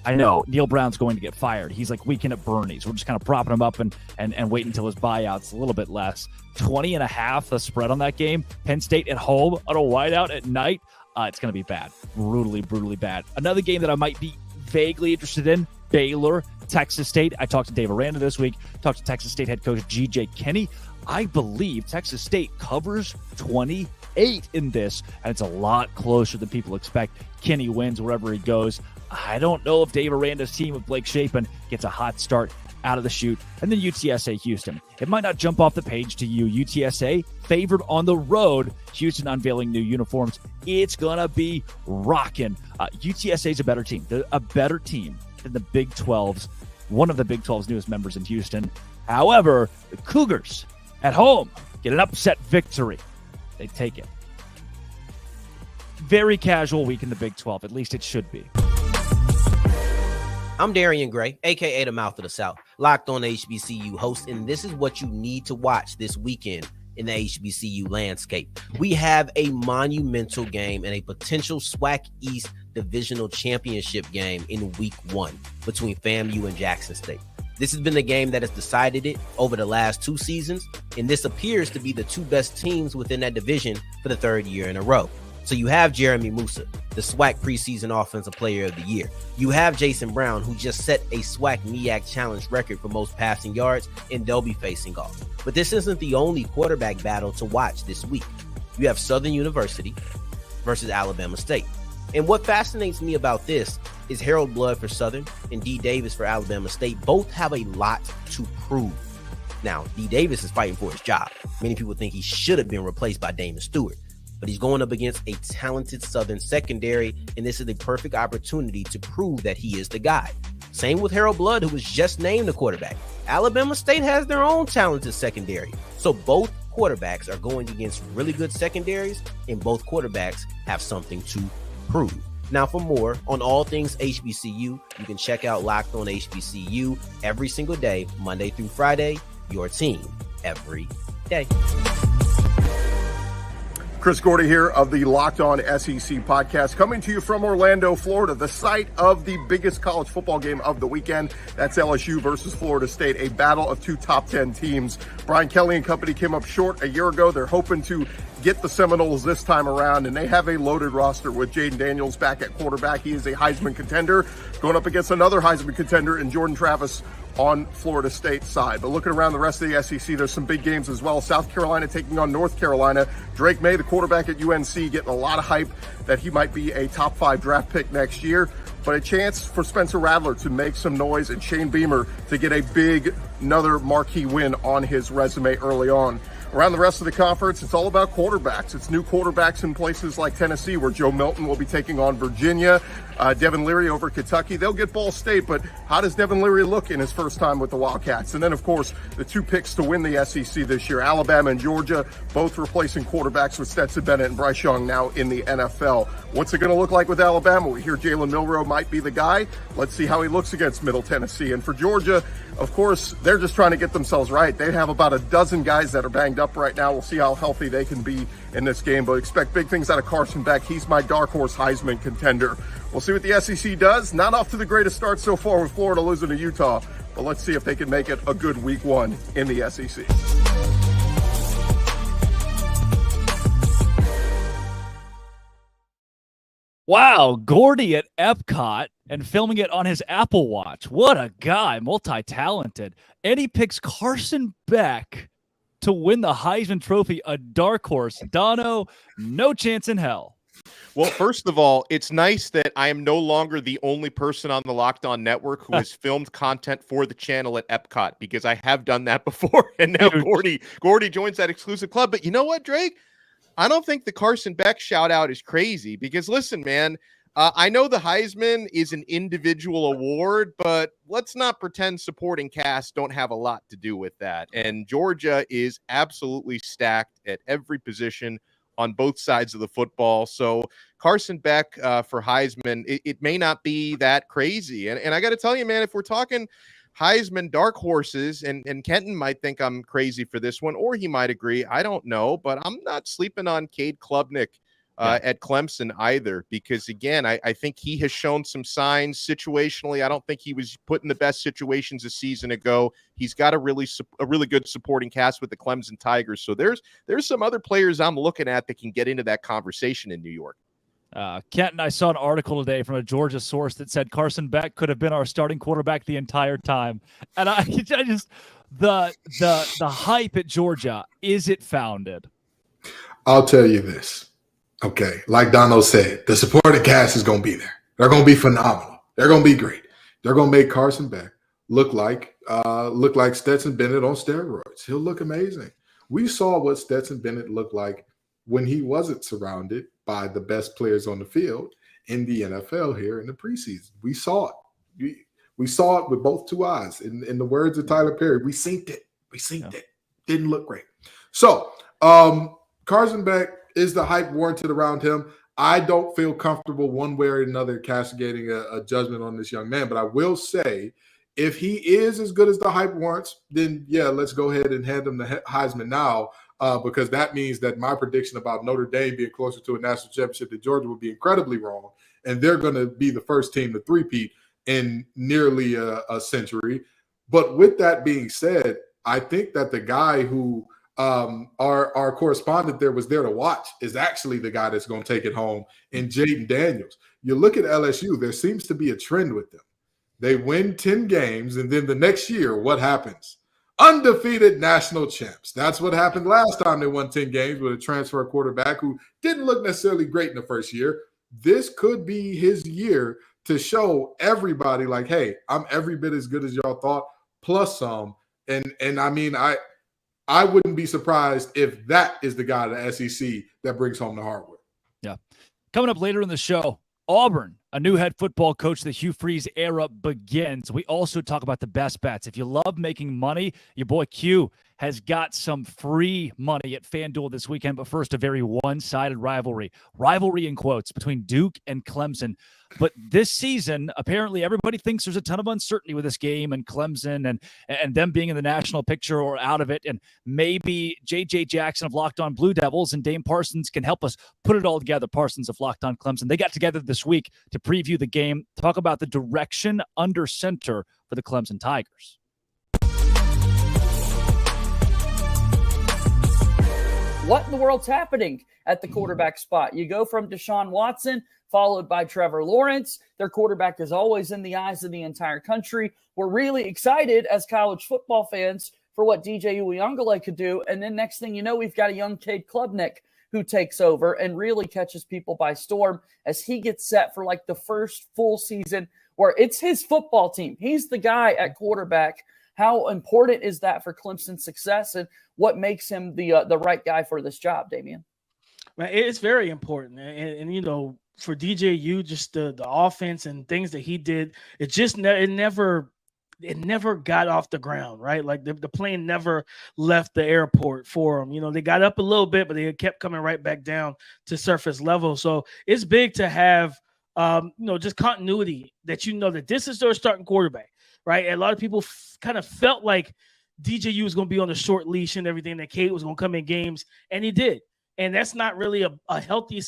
I know Neil Brown's going to get fired. He's like weekend at Bernie's. We're just kind of propping him up and wait until his buyout's a little bit less. 20.5 the spread on that game. Penn State at home on a whiteout at night. It's going to be bad. Brutally bad. Another game that I might be vaguely interested in, Baylor, Texas State. I talked to Dave Aranda this week, talked to Texas State head coach G.J. Kinney. I believe Texas State covers 28 in this, and it's a lot closer than people expect. Kinney wins wherever he goes. I don't know if Dave Aranda's team with Blake Shapen gets a hot start out of the chute. And then UTSA Houston. It might not jump off the page to you. UTSA favored on the road. Houston unveiling new uniforms. It's going to be rocking. UTSA is a better team. They're a better team than the Big 12's, one of the Big 12's newest members in Houston. However, the Cougars at home get an upset victory. They take it. Very casual week in the Big 12. At least it should be. I'm Darian Gray, a.k.a. the Mouth of the South, Locked On HBCU host, and this is what you need to watch this weekend. in the HBCU landscape. We have a monumental game and a potential SWAC East divisional championship game in week 1 between FAMU and Jackson State. This has been the game that has decided it over the last 2 seasons, and this appears to be the 2 best teams within that division for the 3rd year in a row. So you have Jeremy Musa, the SWAC preseason offensive player of the year. You have Jason Brown, who just set a SWAC MEAC challenge record for most passing yards, and they'll be facing off. But this isn't the only quarterback battle to watch this week. You have Southern University versus Alabama State. And what fascinates me about this is Harold Blood for Southern and D. Davis for Alabama State both have a lot to prove. Now, D. Davis is fighting for his job. Many people think he should have been replaced by Damon Stewart, but he's going up against a talented Southern secondary, and this is the perfect opportunity to prove that he is the guy. Same with Harold Blood, who was just named the quarterback. Alabama State has their own talented secondary. So both quarterbacks are going against really good secondaries, and both quarterbacks have something to prove. Now, for more on all things HBCU, you can check out Locked On HBCU every single day, Monday through Friday, your team every day. Chris Gordy here of the Locked On SEC podcast, coming to you from Orlando, Florida, the site of the biggest college football game of the weekend. That's LSU versus Florida State, a battle of 2 top 10 teams. Brian Kelly and company came up short a year ago. They're hoping to get the Seminoles this time around, and they have a loaded roster with Jaden Daniels back at quarterback. He is a Heisman contender, going up against another Heisman contender in Jordan Travis on Florida State's side. But looking around the rest of the SEC, there's some big games as well. South Carolina taking on North Carolina. Drake May, the quarterback at UNC, getting a lot of hype that he might be a top 5 draft pick next year. But a chance for Spencer Rattler to make some noise and Shane Beamer to get another marquee win on his resume early on. Around the rest of the conference, it's all about quarterbacks. It's new quarterbacks in places like Tennessee, where Joe Milton will be taking on Virginia. Devin Leary over Kentucky. They'll get Ball State, but how does Devin Leary look in his first time with the Wildcats? And then, of course, the 2 picks to win the SEC this year, Alabama and Georgia, both replacing quarterbacks with Stetson Bennett and Bryce Young now in the NFL. What's it going to look like with Alabama? We hear Jalen Milroe might be the guy. Let's see how he looks against Middle Tennessee. And for Georgia, of course, they're just trying to get themselves right. They have about a dozen guys that are banged up right now. We'll see how healthy they can be in this game, but expect big things out of Carson Beck. He's my dark horse Heisman contender. We'll see what the SEC does. Not off to the greatest start so far with Florida losing to Utah, but let's see if they can make it a good week 1 in the SEC. Wow, Gordy at Epcot and filming it on his Apple Watch. What a guy, multi-talented. And he picks Carson Beck to win the Heisman Trophy, a dark horse. Dono, no chance in hell. Well, first of all, it's nice that I am no longer the only person on the Locked On Network who has filmed content for the channel at Epcot, because I have done that before. And now Gordy joins that exclusive club. But you know what, Drake? I don't think the Carson Beck shout out is crazy, because listen, man, I know the Heisman is an individual award, but let's not pretend supporting cast don't have a lot to do with that. And Georgia is absolutely stacked at every position on both sides of the football. So Carson Beck for Heisman, it may not be that crazy. And I got to tell you, man, if we're talking Heisman dark horses, and Kenton might think I'm crazy for this one, or he might agree, I don't know, but I'm not sleeping on Cade Klubnik at Clemson either, because again, I think he has shown some signs situationally. I don't think he was put in the best situations a season ago. He's got a really good supporting cast with the Clemson Tigers. So there's some other players I'm looking at that can get into that conversation in New York. Kenton, I saw an article today from a Georgia source that said Carson Beck could have been our starting quarterback the entire time. And I just, the hype at Georgia, is it founded? I'll tell you this. Okay, like Dono said, the supporting cast is going to be there. They're going to be phenomenal. They're going to be great. They're going to make Carson Beck look like Stetson Bennett on steroids. He'll look amazing. We saw what Stetson Bennett looked like when he wasn't surrounded by the best players on the field in the NFL here in the preseason. We saw it. We saw it with both 2 eyes. In the words of Tyler Perry, we synced it. It. Didn't look great. So Carson Beck is the hype warranted around him. I don't feel comfortable one way or another castigating a judgment on this young man, but I will say, if he is as good as the hype warrants, then yeah, let's go ahead and hand him the Heisman now. because that means that my prediction about Notre Dame being closer to a national championship than Georgia would be incredibly wrong. And they're going to be the first team to three-peat in nearly a century. But with that being said, I think that the guy who our correspondent there was there to watch is actually the guy that's going to take it home in Jaden Daniels. You look at LSU, there seems to be a trend with them. They win 10 games, and then the next year, what happens? Undefeated national champs. That's what happened last time they won 10 games with a transfer quarterback who didn't look necessarily great in the first year. This could be his year to show everybody like, hey, I'm every bit as good as y'all thought, plus some. And I mean, I wouldn't be surprised if that is the guy at the SEC that brings home the hardware. Yeah. Coming up later in the show, Auburn, a new head football coach. The Hugh Freeze era begins. We also talk about the best bets. If you love making money, your boy Q has got some free money at FanDuel this weekend. But first, a very one-sided rivalry in quotes, between Duke and Clemson. But this season, apparently everybody thinks there's a ton of uncertainty with this game and Clemson and them being in the national picture or out of it. And maybe J.J. Jackson of Locked On Blue Devils and Dame Parsons can help us put it all together. Parsons of Locked On Clemson. They got together this week to preview the game, talk about the direction under center for the Clemson Tigers. What in the world's happening at the quarterback spot? You go from Deshaun Watson, followed by Trevor Lawrence. Their quarterback is always in the eyes of the entire country. We're really excited as college football fans for what DJ Uiagalelei could do. And then next thing you know, we've got a young Cade Klubnik who takes over and really catches people by storm as he gets set for like the first full season where it's his football team. He's the guy at quarterback. How important is that for Clemson's success, and what makes him the right guy for this job, Damian? Man, it's very important. And you know, for DJU, just the offense and things that he did, it never got off the ground, right? Like the plane never left the airport for him. You know, they got up a little bit, but they kept coming right back down to surface level. So it's big to have, just continuity, that you know that this is their starting quarterback, right? And a lot of people kind of felt like DJU was going to be on the short leash and everything, that Cade was going to come in games, and he did. And that's not really a healthy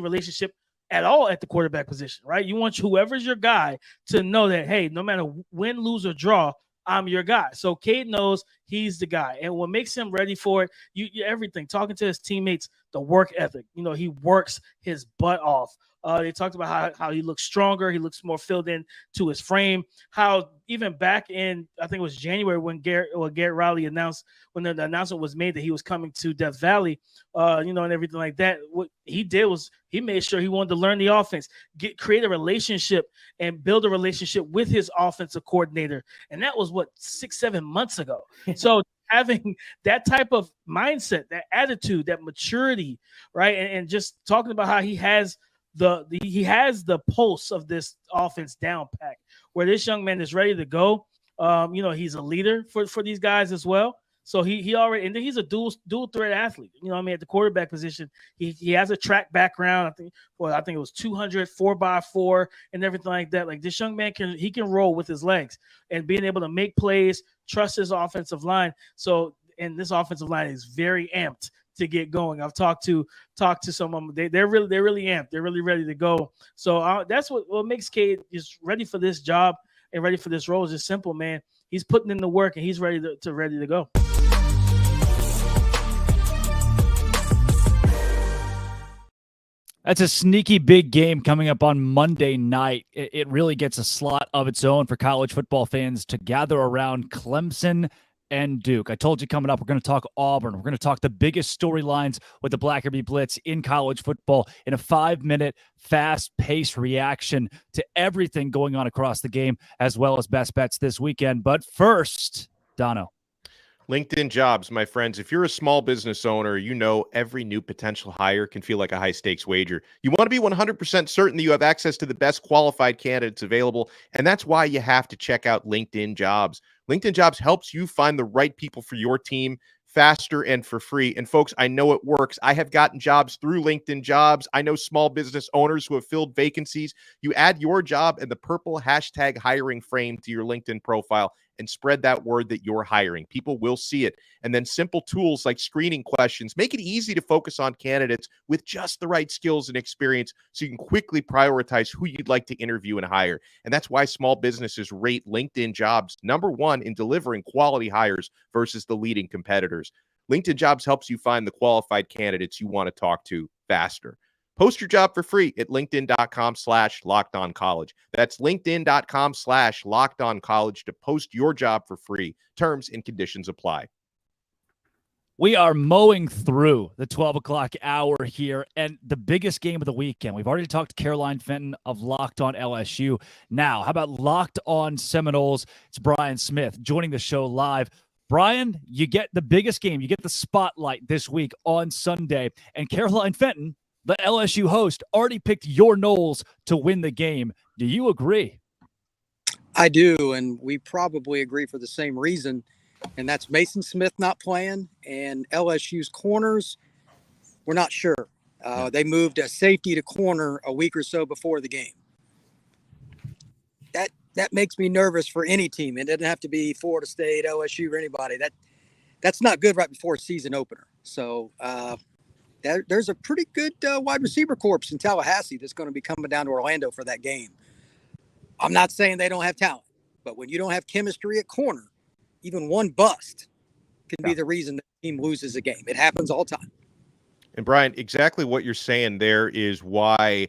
relationship at all at the quarterback position, right? You want whoever's your guy to know that, hey, no matter win, lose, or draw, I'm your guy. So Cade knows he's the guy. And what makes him ready for it, everything, talking to his teammates, the work ethic. You know, he works his butt off. They talked about how he looks stronger. He looks more filled in to his frame. How even back in, I think it was January when Garrett Riley announced, when the announcement was made that he was coming to Death Valley, and everything like that. What he did was he made sure he wanted to learn the offense, create a relationship and build a relationship with his offensive coordinator. And that was 6-7 months ago. So having that type of mindset, that attitude, that maturity, right? And just talking about how he has the pulse of this offense down packed, where this young man is ready to go. He's a leader for these guys as well. So he already, and then he's a dual threat athlete. At the quarterback position, he has a track background. I think it was 200 4x4 and everything like that. Like, this young man can roll with his legs and being able to make plays, trust his offensive line. So, and this offensive line is very amped to get going. I've talked to some of them. They're really amped. They're really ready to go. So that's what makes Cade is ready for this job and ready for this role. Is just simple, man. He's putting in the work and he's ready to go. That's a sneaky big game coming up on Monday night. It really gets a slot of its own for college football fans to gather around Clemson and Duke. I told you coming up, we're going to talk Auburn. We're going to talk the biggest storylines with the Blackerby Blitz in college football in a 5-minute, fast-paced reaction to everything going on across the game, as well as best bets this weekend. But first, Dono. LinkedIn Jobs, my friends. If you're a small business owner, you know every new potential hire can feel like a high-stakes wager. You want to be 100% certain that you have access to the best qualified candidates available, and that's why you have to check out LinkedIn Jobs. LinkedIn Jobs helps you find the right people for your team faster and for free. And folks, I know it works. I have gotten jobs through LinkedIn Jobs. I know small business owners who have filled vacancies. You add your job and the purple hashtag hiring frame to your LinkedIn profile, and spread that word that you're hiring. People will see it. And then simple tools like screening questions make it easy to focus on candidates with just the right skills and experience so you can quickly prioritize who you'd like to interview and hire. And that's why small businesses rate LinkedIn Jobs #1 in delivering quality hires versus the leading competitors. LinkedIn Jobs helps you find the qualified candidates you want to talk to faster. Post your job for free at linkedin.com/lockedoncollege. That's linkedin.com/lockedoncollege to post your job for free. Terms and conditions apply. We are mowing through the 12 o'clock hour here, and the biggest game of the weekend. We've already talked to Caroline Fenton of Locked On LSU. Now, how about Locked On Seminoles? It's Brian Smith joining the show live. Brian, you get the biggest game. You get the spotlight this week on Sunday, and Caroline Fenton, the LSU host, already picked your Noles to win the game. Do you agree? I do, and we probably agree for the same reason, and that's Mason Smith not playing, and LSU's corners, we're not sure. They moved a safety to corner a week or so before the game. That makes me nervous for any team. It doesn't have to be Florida State, LSU, or anybody. That's not good right before a season opener. So there's a pretty good wide receiver corps in Tallahassee that's going to be coming down to Orlando for that game. I'm not saying they don't have talent, but when you don't have chemistry at corner, even one bust can be the reason the team loses a game. It happens all the time. And Brian, exactly what you're saying there is why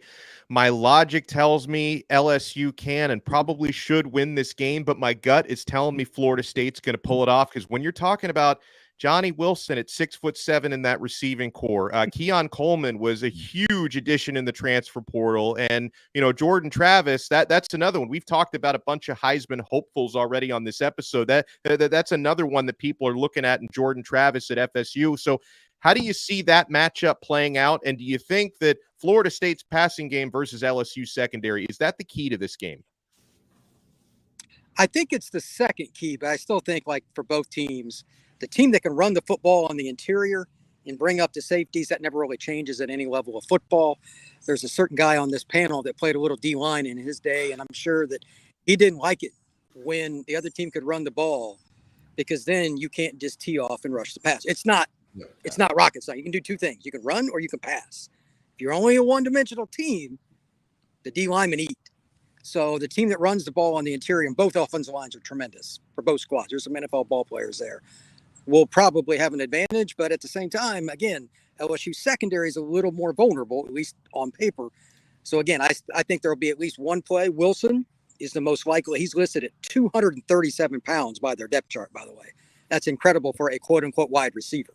my logic tells me LSU can and probably should win this game, but my gut is telling me Florida State's going to pull it off, because when you're talking about Johnny Wilson at 6'7" in that receiving core, Keon Coleman was a huge addition in the transfer portal, and Jordan Travis, that's another one. We've talked about a bunch of Heisman hopefuls already on this episode. That's another one that people are looking at in Jordan Travis at FSU. So how do you see that matchup playing out? And do you think that Florida State's passing game versus LSU secondary, is that the key to this game? I think it's the second key, but I still think, like, for both teams, the team that can run the football on the interior and bring up the safeties, that never really changes at any level of football. There's a certain guy on this panel that played a little D-line in his day, and I'm sure that he didn't like it when the other team could run the ball, because then you can't just tee off and rush the pass. It's not rocket science. You can do two things. You can run or you can pass. If you're only a one-dimensional team, the D-linemen eat. So the team that runs the ball on the interior, and both offensive lines are tremendous for both squads. There's some NFL ball players there. Will probably have an advantage, but at the same time, again, LSU secondary is a little more vulnerable, at least on paper. So again, I think there'll be at least one play. Wilson is the most likely. He's listed at 237 pounds by their depth chart, by the way. That's incredible for a quote-unquote wide receiver.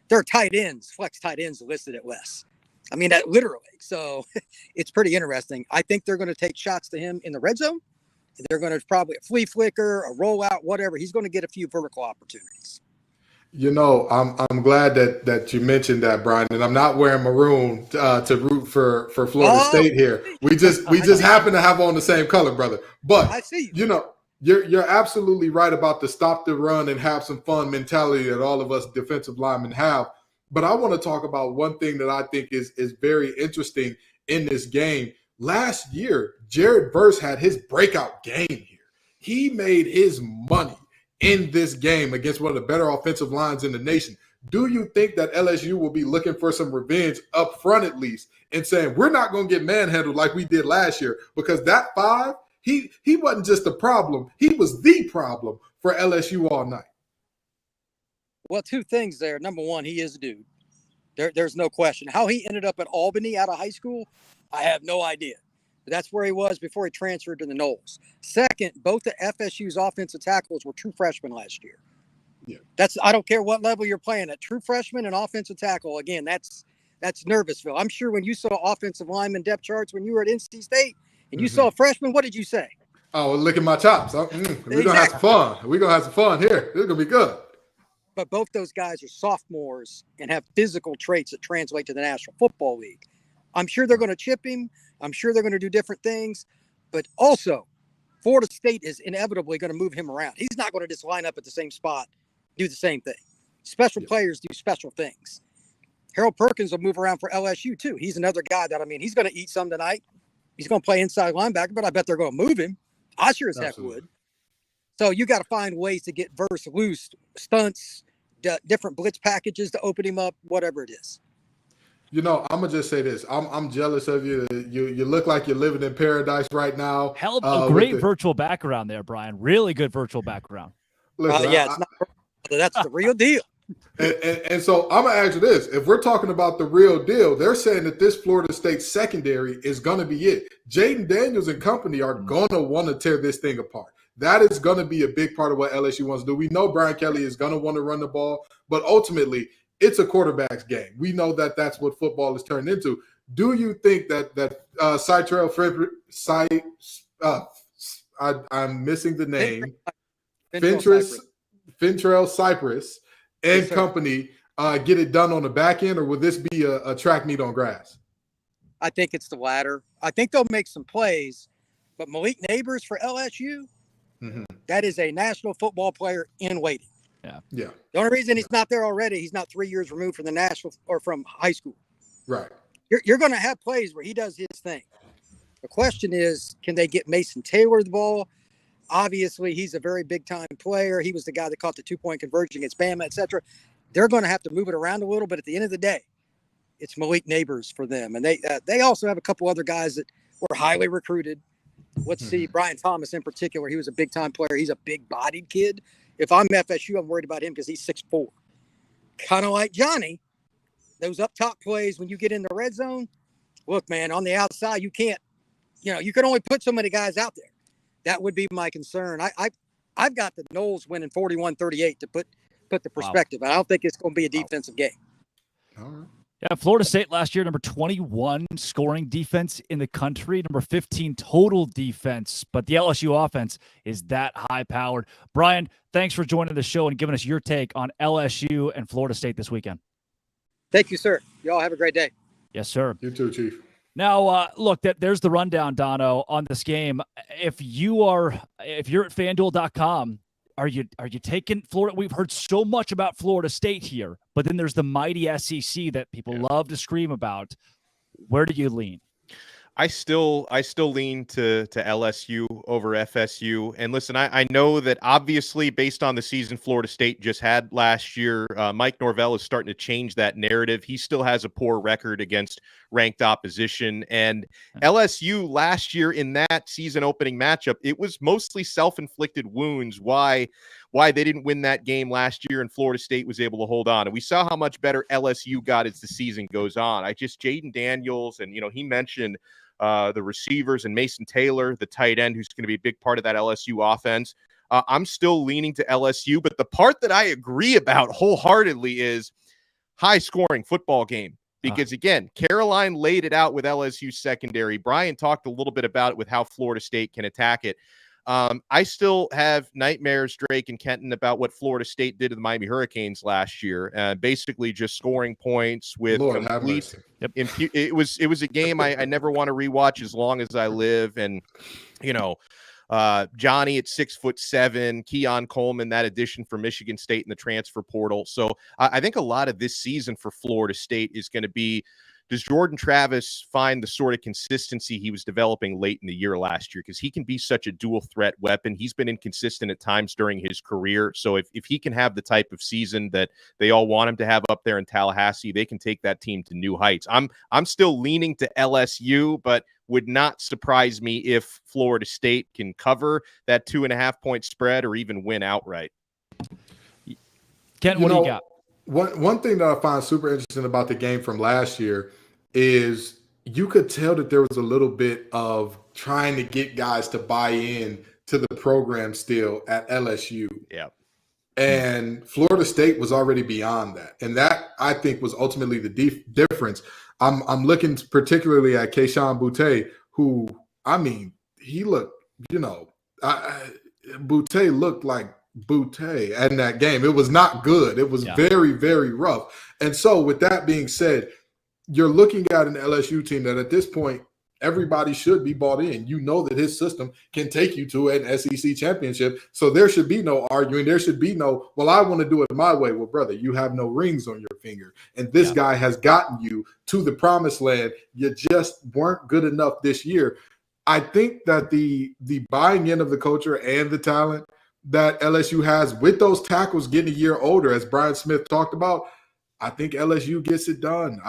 There are tight ends, flex tight ends listed at less. I mean, that literally. So it's pretty interesting. I think they're going to take shots to him in the red zone. They're going to probably a flea flicker, a rollout, whatever. He's going to get a few vertical opportunities. I'm glad that you mentioned that, Brian, and I'm not wearing maroon to root for Florida State here. We just happen to have on the same color, brother. But I see. You're absolutely right about the stop the run and have some fun mentality that all of us defensive linemen have. But I want to talk about one thing that I think is very interesting in this game. Last year, Jared Verse had his breakout game here. He made his money in this game against one of the better offensive lines in the nation. Do you think that LSU will be looking for some revenge up front at least and saying, we're not going to get manhandled like we did last year? Because that 5, he wasn't just a problem. He was the problem for LSU all night. Well, two things there. Number one, he is a dude. There's no question. How he ended up at Albany out of high school, I have no idea. But that's where he was before he transferred to the Noles. Second, both of FSU's offensive tackles were true freshmen last year. Yeah. I don't care what level you're playing at. True freshman and offensive tackle, again, that's Nervousville. I'm sure when you saw offensive lineman depth charts when you were at NC State and you saw a freshman, what did you say? Oh, look at my chops. We're going to have some fun. We're going to have some fun here. This is going to be good. But both those guys are sophomores and have physical traits that translate to the National Football League. I'm sure they're going to chip him. I'm sure they're going to do different things. But also, Florida State is inevitably going to move him around. He's not going to just line up at the same spot, do the same thing. Special players do special things. Harold Perkins will move around for LSU, too. He's another guy that, he's going to eat some tonight. He's going to play inside linebacker, but I bet they're going to move him. I sure as heck would. So you got to find ways to get Verse loose, stunts, different blitz packages to open him up, whatever it is. I'm gonna just say this. I'm jealous of you. You look like you're living in paradise right now. Held a great virtual background there, Brian. Really good virtual background. Listen, it's not. That's the real deal. And so I'm gonna ask you this: if we're talking about the real deal, they're saying that this Florida State secondary is gonna be it. Jaden Daniels and company are gonna want to tear this thing apart. That is going to be a big part of what LSU wants to do. We know Brian Kelly is going to want to run the ball, but ultimately, it's a quarterback's game. We know that that's what football is turned into. Do you think that I'm missing the name, Fentrell Cypress and company get it done on the back end, or will this be a track meet on grass? I think it's the latter. I think they'll make some plays, but Malik Neighbors for LSU, that is a national football player in waiting. Yeah. The only reason he's not there already, he's not 3 years removed from the national or from high school. Right. You're going to have plays where he does his thing. The question is, can they get Mason Taylor the ball? Obviously, he's a very big-time player. He was the guy that caught the 2-point conversion against Bama, et cetera. They're going to have to move it around a little, but at the end of the day, it's Malik Neighbors for them. And they also have a couple other guys that were highly recruited. Let's see, Brian Thomas in particular. He was a big-time player. He's a big-bodied kid. If I'm FSU, I'm worried about him because he's 6'4". Kind of like Johnny, those up-top plays when you get in the red zone, look, man, on the outside, you can't, you can only put so many guys out there. That would be my concern. I've got the Noles winning 41-38 to put the perspective. Wow. I don't think it's going to be a defensive game. All right. Yeah, Florida State last year, number 21 scoring defense in the country, number 15 total defense, but the LSU offense is that high-powered. Brian, thanks for joining the show and giving us your take on LSU and Florida State this weekend. Thank you, sir. Y'all have a great day. Yes, sir. You too, Chief. Now, look, there's the rundown, Dono, on this game. If you're at FanDuel.com, Are you taking Florida? We've heard so much about Florida State here, but then there's the mighty SEC that people love to scream about. Where do you lean? I still lean to LSU over FSU. And listen, I know that obviously based on the season Florida State just had last year, Mike Norvell is starting to change that narrative. He still has a poor record against ranked opposition. And LSU last year in that season opening matchup, it was mostly self-inflicted wounds why they didn't win that game last year and Florida State was able to hold on. And we saw how much better LSU got as the season goes on. Jaden Daniels, and he mentioned the receivers and Mason Taylor, the tight end, who's going to be a big part of that LSU offense. I'm still leaning to LSU, but the part that I agree about wholeheartedly is high-scoring football game. Because, again, Caroline laid it out with LSU secondary. Brian talked a little bit about it with how Florida State can attack it. I still have nightmares, Drake and Kenton, about what Florida State did to the Miami Hurricanes last year. Basically just scoring points with complete. It was a game I never want to rewatch as long as I live. And, Johnny at 6'7", Keon Coleman, that addition for Michigan State in the transfer portal. So I think a lot of this season for Florida State is going to be, does Jordan Travis find the sort of consistency he was developing late in the year last year? Because he can be such a dual threat weapon. He's been inconsistent at times during his career. So if he can have the type of season that they all want him to have up there in Tallahassee, they can take that team to new heights. I'm still leaning to LSU, but would not surprise me if Florida State can cover that 2.5-point spread or even win outright. Kent, what do you got? One thing that I find super interesting about the game from last year is you could tell that there was a little bit of trying to get guys to buy in to the program still at LSU. Yeah. And Florida State was already beyond that. And that, I think, was ultimately the difference. I'm looking particularly at Keyshawn Boutte, who, he looked, Boutte looked like Boutte in that game. It was not good. It was very, very rough. And so with that being said, you're looking at an LSU team that at this point, everybody should be bought in. You know that his system can take you to an SEC championship. So there should be no arguing. There should be no, well, I want to do it my way. Well, brother, you have no rings on your finger. And this guy has gotten you to the promised land. You just weren't good enough this year. I think that the buying in of the culture and the talent that LSU has with those tackles getting a year older, as Brian Smith talked about, I think LSU gets it done.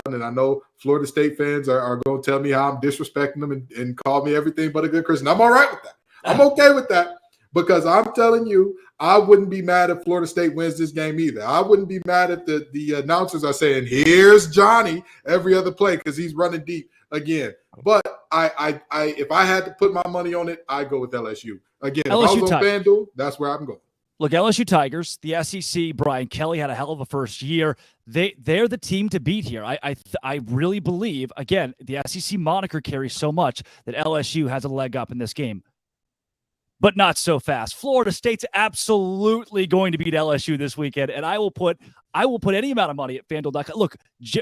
And I know Florida State fans are going to tell me how I'm disrespecting them and call me everything but a good Christian. I'm all right with that. I'm okay with that, because I'm telling you, I wouldn't be mad if Florida State wins this game either. I wouldn't be mad if the announcers are saying, here's Johnny every other play because he's running deep again. But I if I had to put my money on it, I'd go with LSU. Again, LSU if I was on FanDuel, that's where I'm going. Look, LSU Tigers, the SEC, Brian Kelly had a hell of a first year. They're the team to beat here. I really believe, again, the SEC moniker carries so much that LSU has a leg up in this game. But not so fast. Florida State's absolutely going to beat LSU this weekend, and I will put any amount of money at FanDuel.com. Look,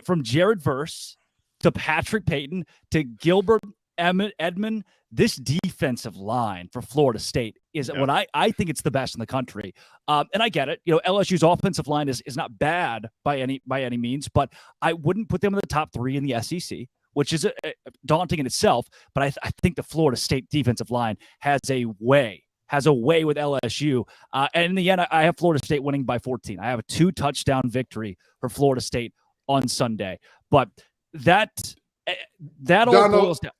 from Jared Verse to Patrick Payton to Gilbert Edmond, this defensive line for Florida State is what I think it's the best in the country. And I get it. LSU's offensive line is not bad by any means, but I wouldn't put them in the top 3 in the SEC, which is daunting in itself. But I think the Florida State defensive line has a way with LSU. And in the end, I have Florida State winning by 14. I have a 2-touchdown victory for Florida State on Sunday. But that all boils down.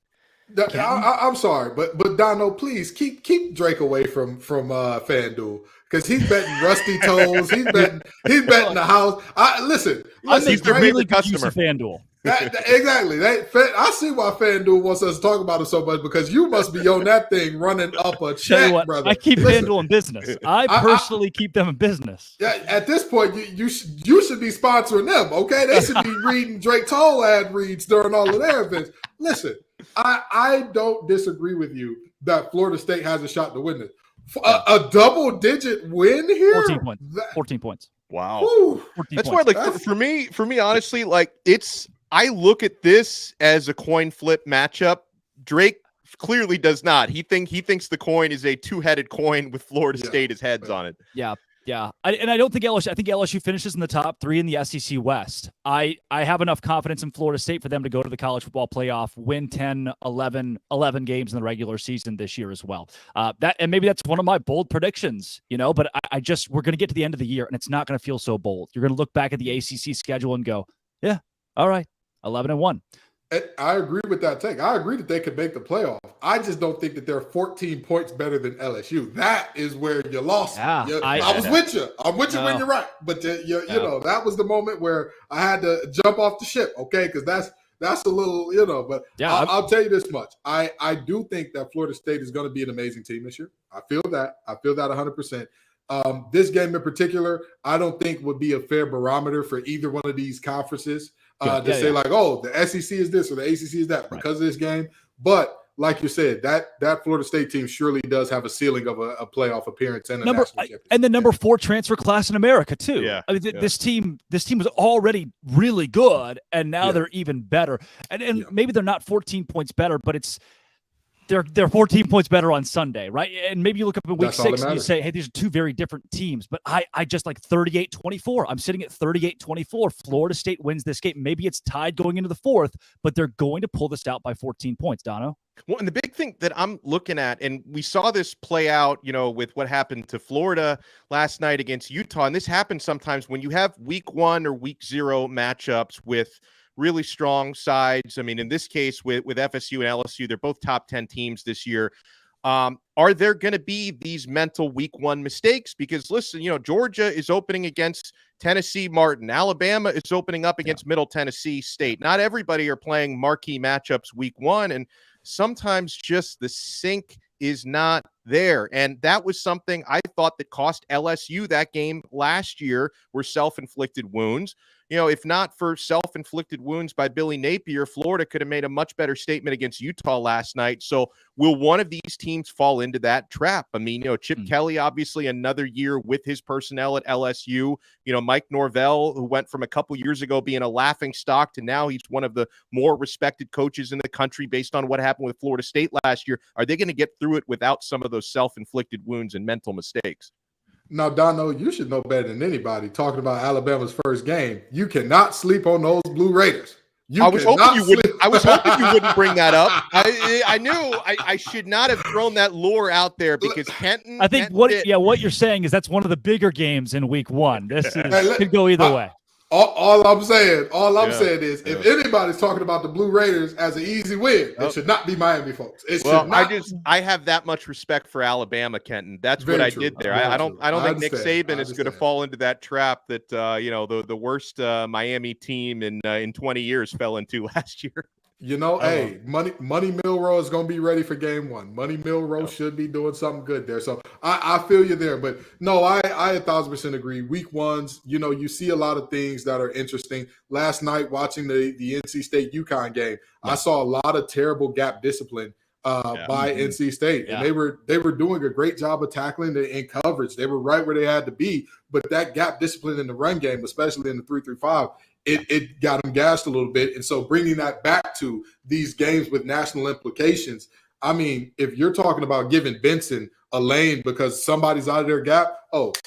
I'm sorry, but Dono, please keep Drake away from FanDuel, because he's betting rusty toes. He's betting the house. Listen, he's the really good customer. FanDuel. Exactly. I see why FanDuel wants us to talk about it so much, because you must be on that thing running up a check, brother. I keep FanDuel in business. I personally keep them in business. Yeah, at this point, you should be sponsoring them. Okay, they should be reading Drake Toll ad reads during all of their events. Listen, I don't disagree with you that Florida State has a shot to win this. A double-digit win here? 14 points. 14 points. Wow. Whew. That's why, for me, honestly, I look at this as a coin flip matchup. Drake clearly does not. He thinks the coin is a 2-headed coin with Florida State as heads on it. Yeah. I don't think LSU. I think LSU finishes in the top 3 in the SEC West. I have enough confidence in Florida State for them to go to the college football playoff, win 10, 11 games in the regular season this year as well. And maybe that's one of my bold predictions, but we're going to get to the end of the year and it's not going to feel so bold. You're going to look back at the ACC schedule and go, yeah, all right, 11-1. I agree with that take. I agree that they could make the playoff. I just don't think that they're 14 points better than LSU. That is where you lost. Yeah, I was with you. I'm with you when you're right. But you know, that was the moment where I had to jump off the ship. Okay, because that's a little, But yeah, I'll tell you this much. I do think that Florida State is going to be an amazing team this year. I feel that 100%. This game in particular, I don't think would be a fair barometer for either one of these conferences. Say the SEC is this or the ACC is that because of this game. But like you said, that Florida State team surely does have a ceiling of a playoff appearance and a national championship. And the number 4 transfer class in America too. Yeah. I mean, this team was already really good, and now they're even better. And maybe they're not 14 points better, but they're 14 points better on Sunday, right? And maybe you look up in week 6 and you say, hey, these are 2 very different teams. But I just like 38-24. I'm sitting at 38-24. Florida State wins this game. Maybe it's tied going into the 4th, but they're going to pull this out by 14 points, Dono. Well, and the big thing that I'm looking at, and we saw this play out, with what happened to Florida last night against Utah, and this happens sometimes when you have week 1 or week 0 matchups with really strong sides. I mean, in this case with FSU and LSU, they're both top 10 teams this year. Are there going to be these mental week 1 mistakes? Because listen, Georgia is opening against Tennessee Martin. Alabama is opening up against Middle Tennessee State. Not everybody are playing marquee matchups week 1. And sometimes just the sync is not there. And that was something I thought that cost LSU that game last year, were self-inflicted wounds. If not for self-inflicted wounds by Billy Napier, Florida could have made a much better statement against Utah last night. So will one of these teams fall into that trap? I mean, Chip Kelly, obviously another year with his personnel at LSU. Mike Norvell, who went from a couple years ago being a laughing stock to now he's one of the more respected coaches in the country based on what happened with Florida State last year. Are they going to get through it without some of those self-inflicted wounds and mental mistakes? Now, Dono, you should know better than anybody. Talking about Alabama's first game, you cannot sleep on those Blue Raiders. I was hoping you wouldn't. I was hoping you wouldn't bring that up. I knew I should not have thrown that lure out there because Kenton. I think what you're saying is that's one of the bigger games in week 1. This could go either way. All I'm saying is, if anybody's talking about the Blue Raiders as an easy win, it should not be Miami, folks. I have that much respect for Alabama, Kenton. That's what I did there. I don't think Nick Saban is going to fall into that trap that the worst Miami team in 20 years fell into last year. Hey, Money Milroe is going to be ready for game 1. Money Milroe should be doing something good there. So I feel you there. But no, I 1,000% agree. Week 1s, you see a lot of things that are interesting. Last night, watching the NC State UConn game, I saw a lot of terrible gap discipline by NC State. And they were doing a great job of tackling in coverage. They were right where they had to be. But that gap discipline in the run game, especially in the 3-3-5, it got them gassed a little bit. And so bringing that back to these games with national implications, I mean, if you're talking about giving Benson a lane because somebody's out of their gap,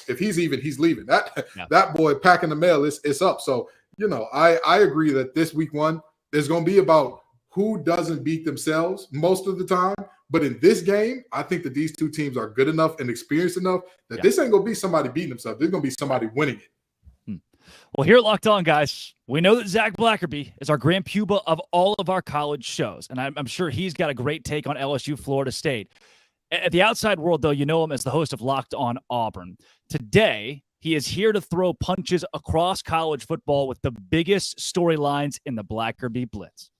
if he's even, he's leaving. That boy packing the mail, it's up. So, I agree that this week 1 is going to be about who doesn't beat themselves most of the time. But in this game, I think that these two teams are good enough and experienced enough that this ain't going to be somebody beating themselves. There's going to be somebody winning it. Well, here at Locked On, guys, we know that Zach Blackerby is our grand puba of all of our college shows, and I'm sure he's got a great take on LSU Florida State. At the outside world, though, you know him as the host of Locked On Auburn. Today, he is here to throw punches across college football with the biggest storylines in the Blackerby Blitz.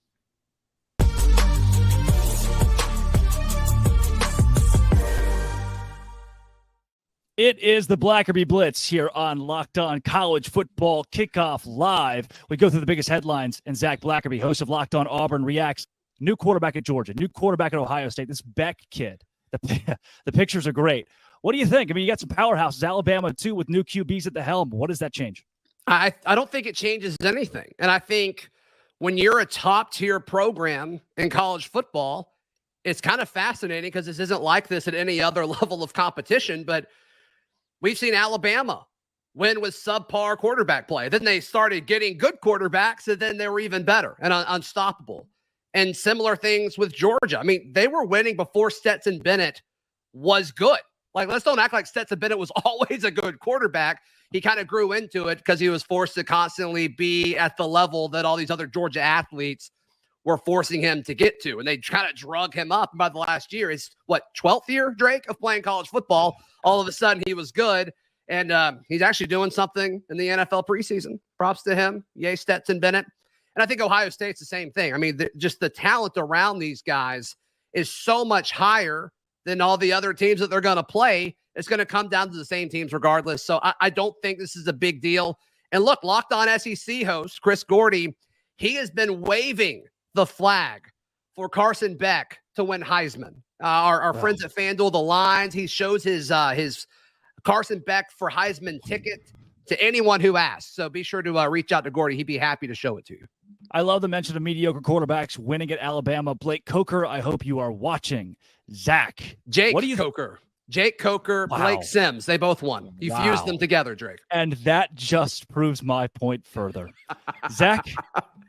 It is the Blackerby Blitz here on Locked On College Football Kickoff Live. We go through the biggest headlines, and Zach Blackerby, host of Locked On Auburn, reacts. New quarterback at Georgia, new quarterback at Ohio State, this Beck kid. The pictures are great. What do you think? I mean, you got some powerhouses, Alabama too, with new QBs at the helm. What does that change? I don't think it changes anything. And I think when you're a top-tier program in college football, it's kind of fascinating because this isn't like this at any other level of competition, but we've seen Alabama win with subpar quarterback play. Then they started getting good quarterbacks, and then they were even better and unstoppable. And similar things with Georgia. I mean, they were winning before Stetson Bennett was good. Like, let's don't act like Stetson Bennett was always a good quarterback. He kind of grew into it because he was forced to constantly be at the level that all these other Georgia athletes were forcing him to get to. And they kind of drug him up. And by the last year, his 12th year, Drake, of playing college football, all of a sudden he was good. And he's actually doing something in the NFL preseason. Props to him. Yay, Stetson Bennett. And I think Ohio State's the same thing. I mean, just the talent around these guys is so much higher than all the other teams that they're going to play. It's going to come down to the same teams regardless. So I don't think this is a big deal. And look, Locked On SEC host Chris Gordy, he has been waving the flag for Carson Beck to win Heisman. Our friends at FanDuel, the lines, he shows his Carson Beck for Heisman ticket to anyone who asks. So be sure to reach out to Gordy. He'd be happy to show it to you. I love the mention of mediocre quarterbacks winning at Alabama. Blake Coker, I hope you are watching. Zach. Jake Coker. Jake Coker, wow. Blake Sims. They both won. You fused them together, Drake. And that just proves my point further. Zach,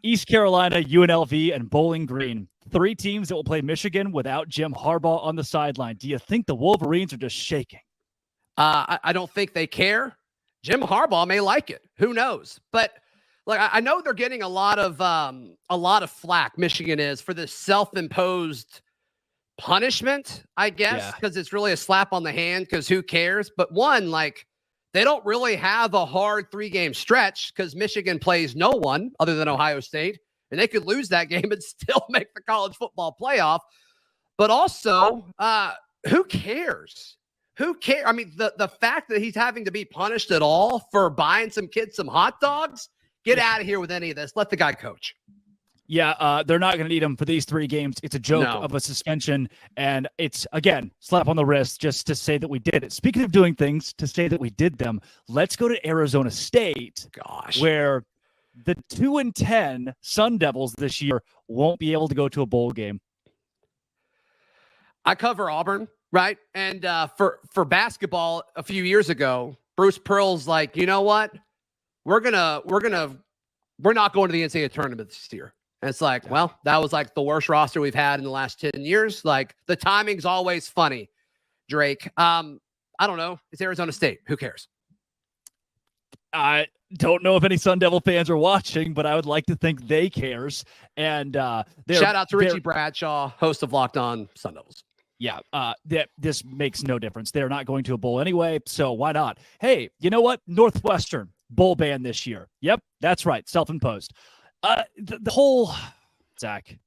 East Carolina, UNLV, and Bowling Green. 3 teams that will play Michigan without Jim Harbaugh on the sideline. Do you think the Wolverines are just shaking? I don't think they care. Jim Harbaugh may like it. Who knows? But like, I know they're getting a lot of flack, Michigan is, for this self-imposed punishment, I guess, because it's really a slap on the hand, because who cares? But one, like, they don't really have a hard 3-game stretch because Michigan plays no one other than Ohio State, and they could lose that game and still make the college football playoff. But also, who cares? Who cares? I mean, the fact that he's having to be punished at all for buying some kids some hot dogs, get out of here with any of this. Let the guy coach. Yeah, they're not going to need him for these 3 games. It's a joke of a suspension, and it's, again, slap on the wrist just to say that we did it. Speaking of doing things to say that we did them, let's go to Arizona State, where the 2-10 Sun Devils this year won't be able to go to a bowl game. I cover Auburn, right? And for basketball a few years ago, Bruce Pearl's like, you know what? We're not going to the NCAA tournament this year. And it's like, well, that was like the worst roster we've had in the last 10 years. Like, the timing's always funny, Drake. I don't know. It's Arizona State. Who cares? I don't know if any Sun Devil fans are watching, but I would like to think they cares. And shout out to Richie Bradshaw, host of Locked On Sun Devils. Yeah, this makes no difference. They're not going to a bowl anyway, so why not? Hey, you know what? Northwestern bowl ban this year. Yep, that's right, self-imposed. The whole Zach.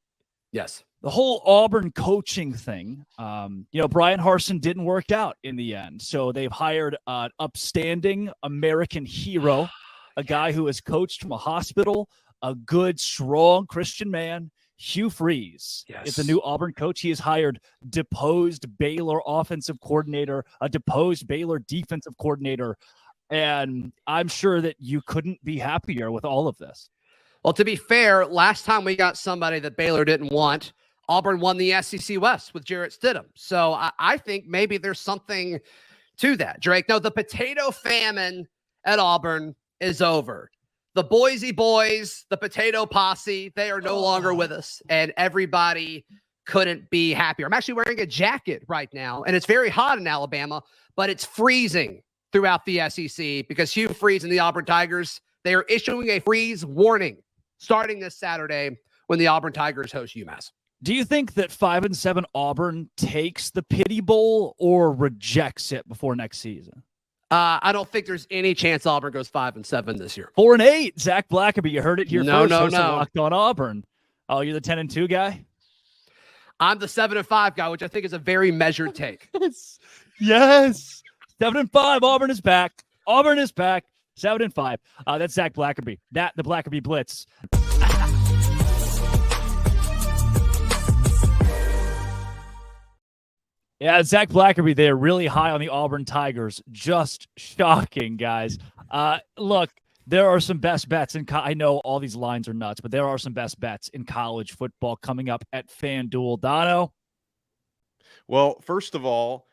Yes. The whole Auburn coaching thing, Brian Harsin didn't work out in the end. So they've hired an upstanding American hero, a guy who has coached from a hospital, a good, strong Christian man. Hugh Freeze is the new Auburn coach. He has hired deposed Baylor offensive coordinator, a deposed Baylor defensive coordinator, and I'm sure that you couldn't be happier with all of this. Well, to be fair, last time we got somebody that Baylor didn't want, Auburn won the SEC West with Jarrett Stidham. So I think maybe there's something to that, Drake. No, the potato famine at Auburn is over. The Boise boys, the potato posse, they are no longer with us, and everybody couldn't be happier. I'm actually wearing a jacket right now, and it's very hot in Alabama, but it's freezing throughout the SEC because Hugh Freeze and the Auburn Tigers, they are issuing a freeze warning starting this Saturday when the Auburn Tigers host UMass. Do you think that 5-7 Auburn takes the pity bowl or rejects it before next season? I don't think there's any chance Auburn goes 5-7 this year. 4-8. Zach Blackerby, you heard it here first. No. Locked On Auburn. Oh, you're the 10-2 guy? I'm the 7-5 guy, which I think is a very measured take. Yes. 7-5. Auburn is back. 7-5. That's Zach Blackerby. The Blackerby Blitz. Yeah, Zach Blackerby there, really high on the Auburn Tigers. Just shocking, guys. Look, there are some best bets in I know all these lines are nuts, but there are some best bets in college football coming up at FanDuel. Dono? Well, first of all,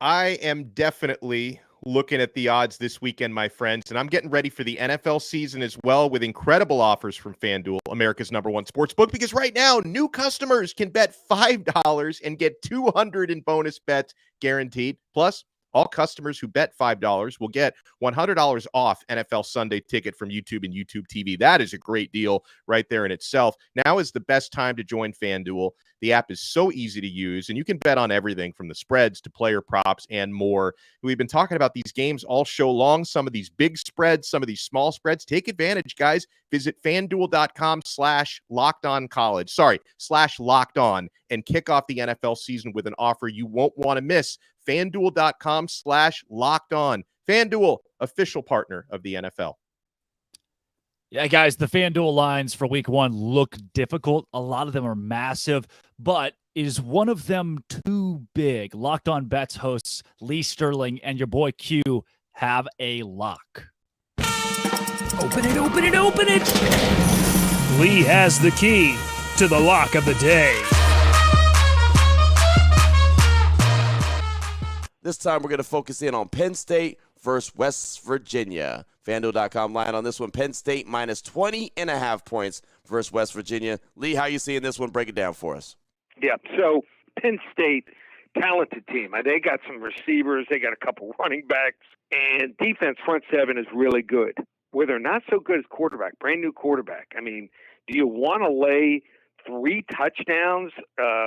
I am definitely looking at the odds this weekend, my friends, and I'm getting ready for the NFL season as well with incredible offers from FanDuel, America's #1 sports book, because right now new customers can bet $5 and get $200 in bonus bets guaranteed. Plus, all customers who bet $5 will get $100 off NFL Sunday Ticket from YouTube and YouTube TV. That is a great deal right there in itself. Now is the best time to join FanDuel. The app is so easy to use, and you can bet on everything from the spreads to player props and more. We've been talking about these games all show long, some of these big spreads, some of these small spreads. Take advantage, guys. Visit FanDuel.com/LockedOn and kick off the NFL season with an offer you won't want to miss. FanDuel.com/LockedOn. FanDuel, official partner of the NFL. Yeah, guys, the FanDuel lines for week 1 look difficult. A lot of them are massive, but is one of them too big? Locked On Bets hosts Lee Sterling and your boy Q have a lock. Open it. Lee has the key to the lock of the day. This time we're going to focus in on Penn State versus West Virginia. FanDuel.com line on this one. Penn State minus 20.5 points versus West Virginia. Lee, how you seeing this one? Break it down for us. Yeah, so Penn State, talented team. They got some receivers. They got a couple running backs. And defense front seven is really good. Where they're not so good as quarterback, brand new quarterback. I mean, do you want to lay 3 touchdowns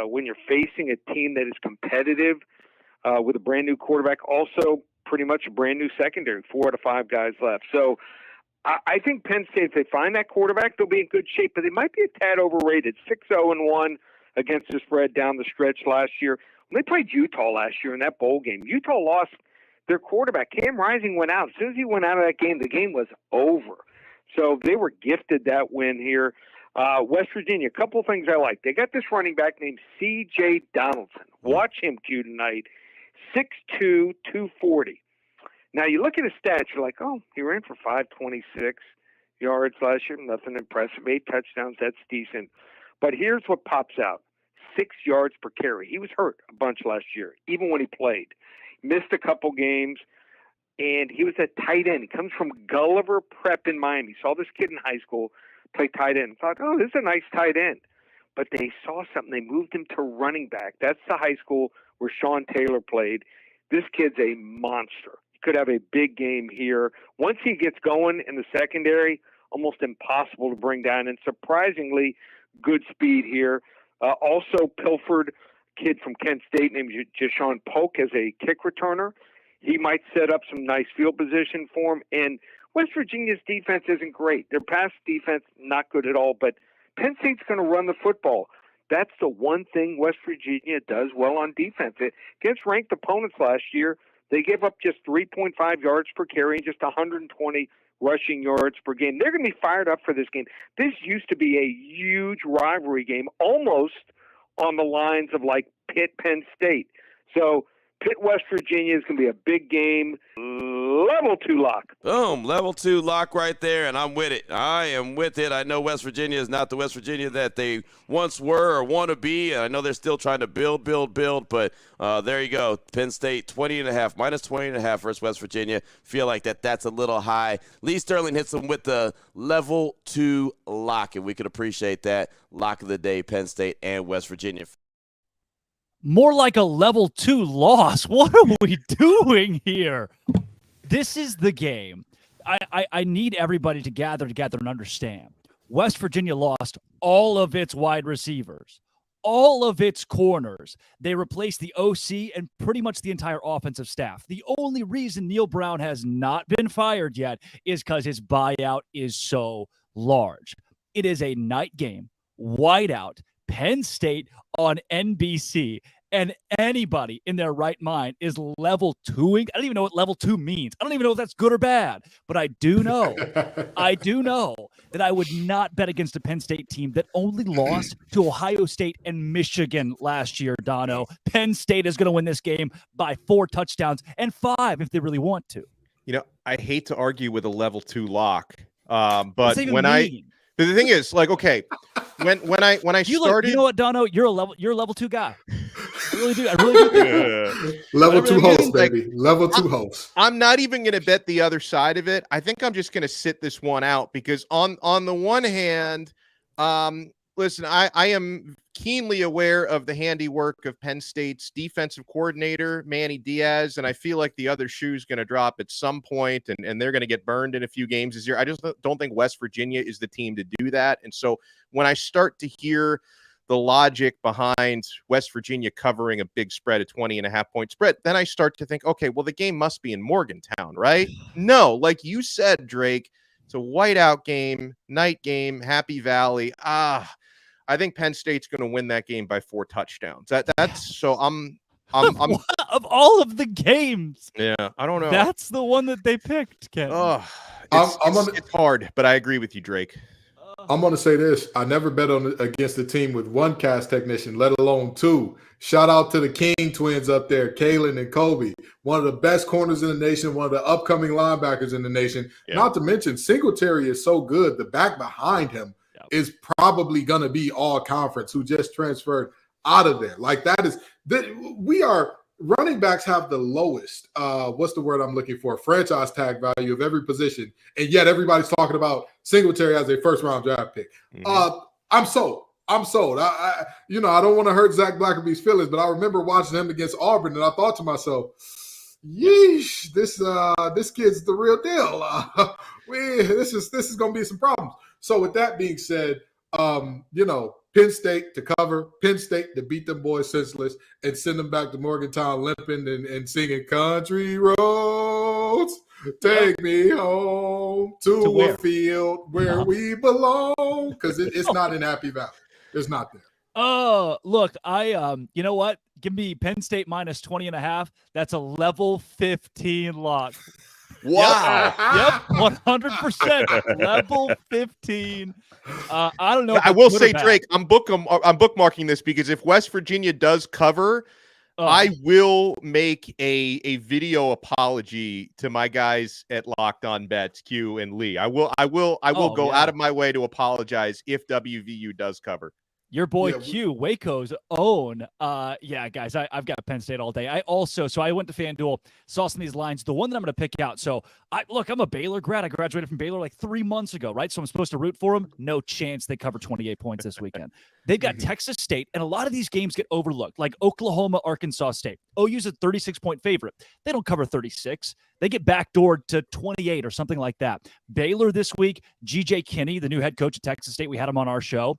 when you're facing a team that is competitive with a brand new quarterback? Also, pretty much a brand new secondary, 4 out of 5 guys left. So I think Penn State, if they find that quarterback, they'll be in good shape, but they might be a tad overrated. 6-0-1 against the spread down the stretch last year. When they played Utah last year in that bowl game, Utah lost their quarterback. Cam Rising went out. As soon as he went out of that game, the game was over. So they were gifted that win here. West Virginia, a couple of things I like. They got this running back named C.J. Donaldson. Watch him, Q, tonight. 6'2", 240. Now, you look at his stats, you're like, oh, he ran for 526 yards last year. Nothing impressive. 8 touchdowns, that's decent. But here's what pops out. 6 yards per carry. He was hurt a bunch last year, even when he played. Missed a couple games. and he was a tight end. He comes from Gulliver Prep in Miami. Saw this kid in high school play tight end. Thought, oh, this is a nice tight end. But they saw something. They moved him to running back. That's the high school where Sean Taylor played. This kid's a monster. He could have a big game here. Once he gets going in the secondary, almost impossible to bring down, and surprisingly good speed here. Also pilfered kid from Kent State named Jashawn Polk as a kick returner. He might set up some nice field position for him. And West Virginia's defense isn't great. Their pass defense, not good at all, but Penn State's going to run the football. That's the one thing West Virginia does well on defense. Against ranked opponents last year, they gave up just 3.5 yards per carry and just 120 rushing yards per game. They're going to be fired up for this game. This used to be a huge rivalry game, almost on the lines of like Pitt-Penn State. So Pitt, West Virginia is going to be a big game. Level 2 lock. Boom, level 2 lock right there, and I'm with it. I am with it. I know West Virginia is not the West Virginia that they once were or want to be, and I know they're still trying to build, but there you go. Penn State, minus 20.5 versus West Virginia. Feel like that's a little high. Lee Sterling hits them with the level 2 lock, and we could appreciate that. Lock of the day, Penn State and West Virginia. More like a level 2 loss. What are we doing here? This is the game. I need everybody to gather together and understand. West Virginia lost all of its wide receivers, all of its corners. They replaced the OC and pretty much the entire offensive staff. The only reason Neil Brown has not been fired yet is because his buyout is so large. It is a night game, whiteout, Penn State on NBC. And anybody in their right mind is level 2ing. I don't even know what level 2 means. I don't even know if that's good or bad. But I do know, that I would not bet against a Penn State team that only lost to Ohio State and Michigan last year, Dono. Penn State is going to win this game by 4 touchdowns and 5 if they really want to. You know, I hate to argue with a level 2 lock, but the thing is, like, okay, when I started, you know what, Dono, you're a level 2 guy. I really do. I really do. Level 2 host, baby. Level 2 host. I'm not even going to bet the other side of it. I think I'm just going to sit this one out because on the one hand, listen, I am keenly aware of the handiwork of Penn State's defensive coordinator, Manny Diaz, and I feel like the other shoe's going to drop at some point, and they're going to get burned in a few games this year. I just don't think West Virginia is the team to do that. And so when I start to hear the logic behind West Virginia covering a big spread, a 20.5-point spread, then I start to think, okay, well, the game must be in Morgantown, right? No, like you said, Drake, it's a whiteout game, night game, Happy Valley. I think Penn State's going to win that game by 4 touchdowns. That's so I'm of all of the games. Yeah, I don't know. That's the one that they picked, Ken. It's hard, but I agree with you, Drake. I'm going to say this. I never bet against a team with 1 cast technician, let alone 2. Shout out to the King twins up there, Kalen and Kobe. One of the best corners in the nation, one of the upcoming linebackers in the nation. Yeah. Not to mention, Singletary is so good. The back behind him is probably going to be all conference, who just transferred out of there. Like running backs have the lowest, what's the word I'm looking for? Franchise tag value of every position. And yet everybody's talking about Singletary as a first-round draft pick. Mm-hmm. I'm sold. I don't want to hurt Zach Blackerby's feelings, but I remember watching him against Auburn, and I thought to myself, yeesh, this kid's the real deal. This is going to be some problems. So with that being said, Penn State to cover, Penn State to beat them boys senseless and send them back to Morgantown limping and singing country roads. Take me home to a field where we belong. Because it's not in Happy Valley. It's not there. Oh, look, you know what? Give me Penn State minus 20.5. That's a level 15 lock. Wow. Yep, 100%. Level 15. I don't know. I will say, Drake, I'm bookmarking this because if West Virginia does cover, I will make a video apology to my guys at Locked On Bets, Q and Lee. I will go out of my way to apologize if WVU does cover. Your boy Yeah, Q, Waco's own. Yeah, guys, I've got Penn State all day. I went to FanDuel, saw some of these lines. The one that I'm going to pick out. So, I'm a Baylor grad. I graduated from Baylor like 3 months ago, right? So I'm supposed to root for them. No chance they cover 28 points this weekend. They've got Texas State, and a lot of these games get overlooked, like Oklahoma, Arkansas State. OU's a 36-point favorite. They don't cover 36. They get backdoored to 28 or something like that. Baylor this week, G.J. Kinney, the new head coach at Texas State. We had him on our show.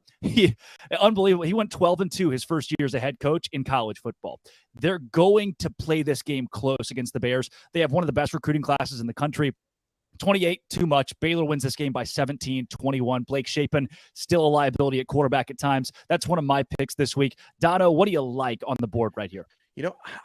Unbelievable. He went 12-2 his first year as a head coach in college football. They're going to play this game close against the Bears. They have one of the best recruiting classes in the country. 28, too much. Baylor wins this game by 17-21. Blake Shapen, still a liability at quarterback at times. That's one of my picks this week. Dono, what do you like on the board right here?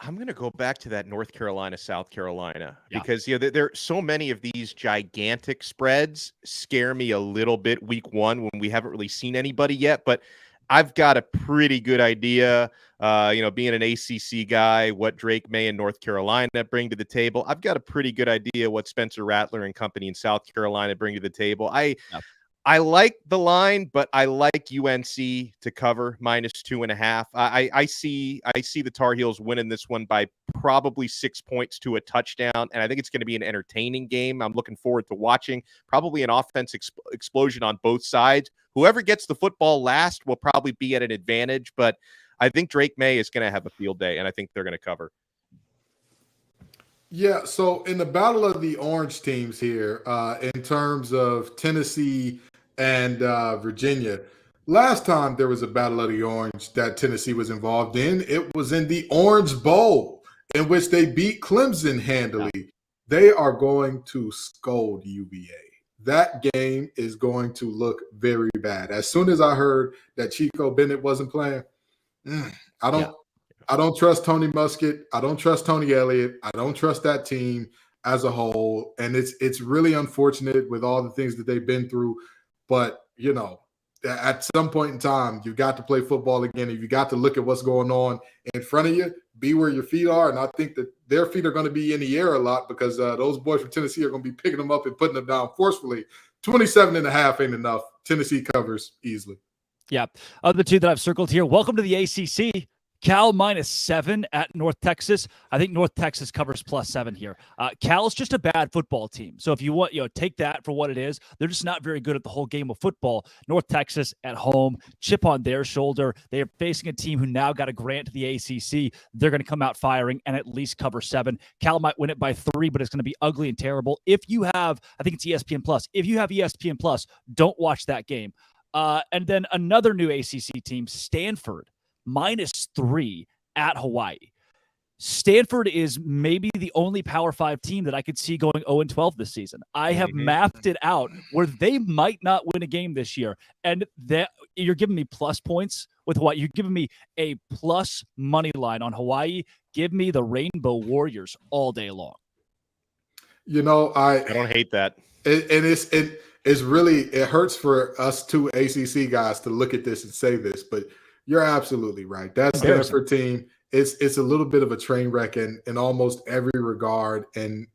I'm going to go back to that North Carolina, South Carolina, because there are so many of these gigantic spreads scare me a little bit week one when we haven't really seen anybody yet. But I've got a pretty good idea, being an ACC guy, what Drake May and North Carolina bring to the table. I've got a pretty good idea what Spencer Rattler and company in South Carolina bring to the table. I like the line, but I like UNC to cover -2.5. I see the Tar Heels winning this one by probably 6 points to a touchdown, and I think it's going to be an entertaining game. I'm looking forward to watching. Probably an offense explosion on both sides. Whoever gets the football last will probably be at an advantage, but I think Drake May is going to have a field day, and I think they're going to cover. Yeah, so in the battle of the orange teams here, in terms of Tennessee and Virginia, last time there was a battle of the orange that Tennessee was involved in, it was in the Orange Bowl, in which they beat Clemson handily. They are going to scold UVA. That game is going to look very bad. As soon as I heard that Chico Bennett wasn't playing, I don't trust Tony Muskett. I don't trust Tony Elliott. I don't trust that team as a whole. And it's really unfortunate with all the things that they've been through. But, at some point in time, you've got to play football again. And you got to look at what's going on in front of you, be where your feet are. And I think that their feet are going to be in the air a lot because those boys from Tennessee are going to be picking them up and putting them down forcefully. 27.5 ain't enough. Tennessee covers easily. Yeah. Other two that I've circled here. Welcome to the ACC. Cal -7 at North Texas. I think North Texas covers +7 here. Cal's just a bad football team. So if you want, take that for what it is. They're just not very good at the whole game of football. North Texas at home, chip on their shoulder. They are facing a team who now got a grant to the ACC. They're going to come out firing and at least cover 7. Cal might win it by 3, but it's going to be ugly and terrible. If you have, I think it's ESPN Plus. If you have ESPN Plus, don't watch that game. And then another new ACC team, Stanford. -3 at Hawaii. Stanford is maybe the only Power 5 team that I could see going 0-12 this season. I have mapped it out where they might not win a game this year. And that you're giving me plus points with Hawaii. You're giving me a plus money line on Hawaii. Give me the Rainbow Warriors all day long. I don't hate that. It's really, it hurts for us two ACC guys to look at this and say this, but you're absolutely right. That Stanford team, it's a little bit of a train wreck in almost every regard. And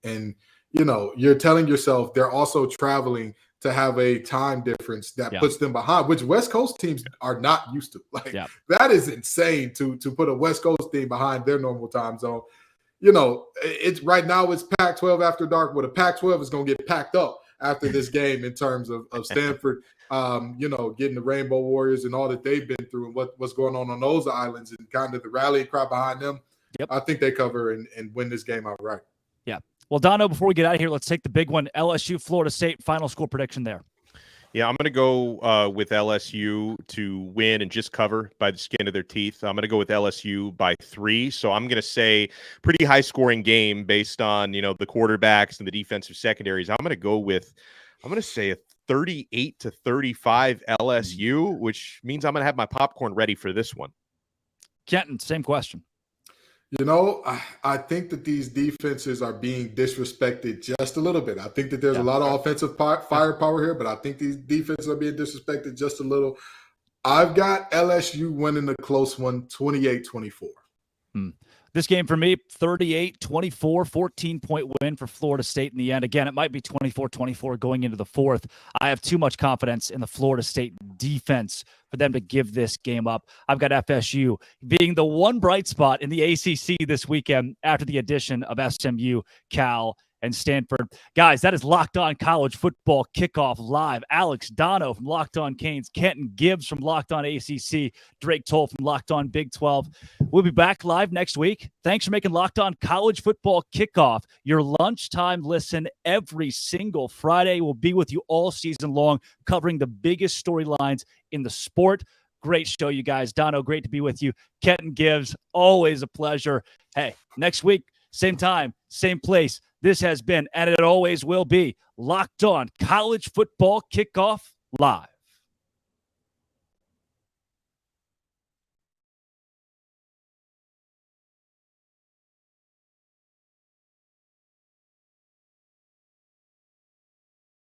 you're telling yourself they're also traveling to have a time difference that puts them behind, which West Coast teams are not used to. That is insane to put a West Coast team behind their normal time zone. It's right now it's Pac-12 after dark, where the Pac-12 is going to get packed up after this game in terms of Stanford, getting the Rainbow Warriors and all that they've been through and what's going on those islands and kind of the rallying cry behind them. Yep. I think they cover and win this game outright. Yeah. Well, Dono, before we get out of here, let's take the big one. LSU, Florida State, final score prediction there. Yeah, I'm going to go with LSU to win and just cover by the skin of their teeth. I'm going to go with LSU by 3. So I'm going to say pretty high-scoring game based on, the quarterbacks and the defensive secondaries. I'm going to say a 38-35 LSU, which means I'm going to have my popcorn ready for this one. Kenton, same question. I think that these defenses are being disrespected just a little bit. I think that there's a lot of offensive firepower here, but I think these defenses are being disrespected just a little. I've got LSU winning a close one, 28-24. This game for me, 38-24, 14-point win for Florida State in the end. Again, it might be 24-24 going into the fourth. I have too much confidence in the Florida State defense for them to give this game up. I've got FSU being the one bright spot in the ACC this weekend after the addition of SMU, Cal, and Stanford. Guys, that is Locked On College Football Kickoff Live. Alex Dono from Locked On Canes, Kenton Gibbs from Locked On ACC, Drake Toll from Locked On Big 12. We'll be back live next week. Thanks for making Locked On College Football Kickoff your lunchtime listen every single Friday. We'll be with you all season long, covering the biggest storylines in the sport. Great show, you guys. Dono, great to be with you. Kenton Gibbs, always a pleasure. Hey, next week, same time, same place. This has been, and it always will be, Locked On College Football Kickoff Live.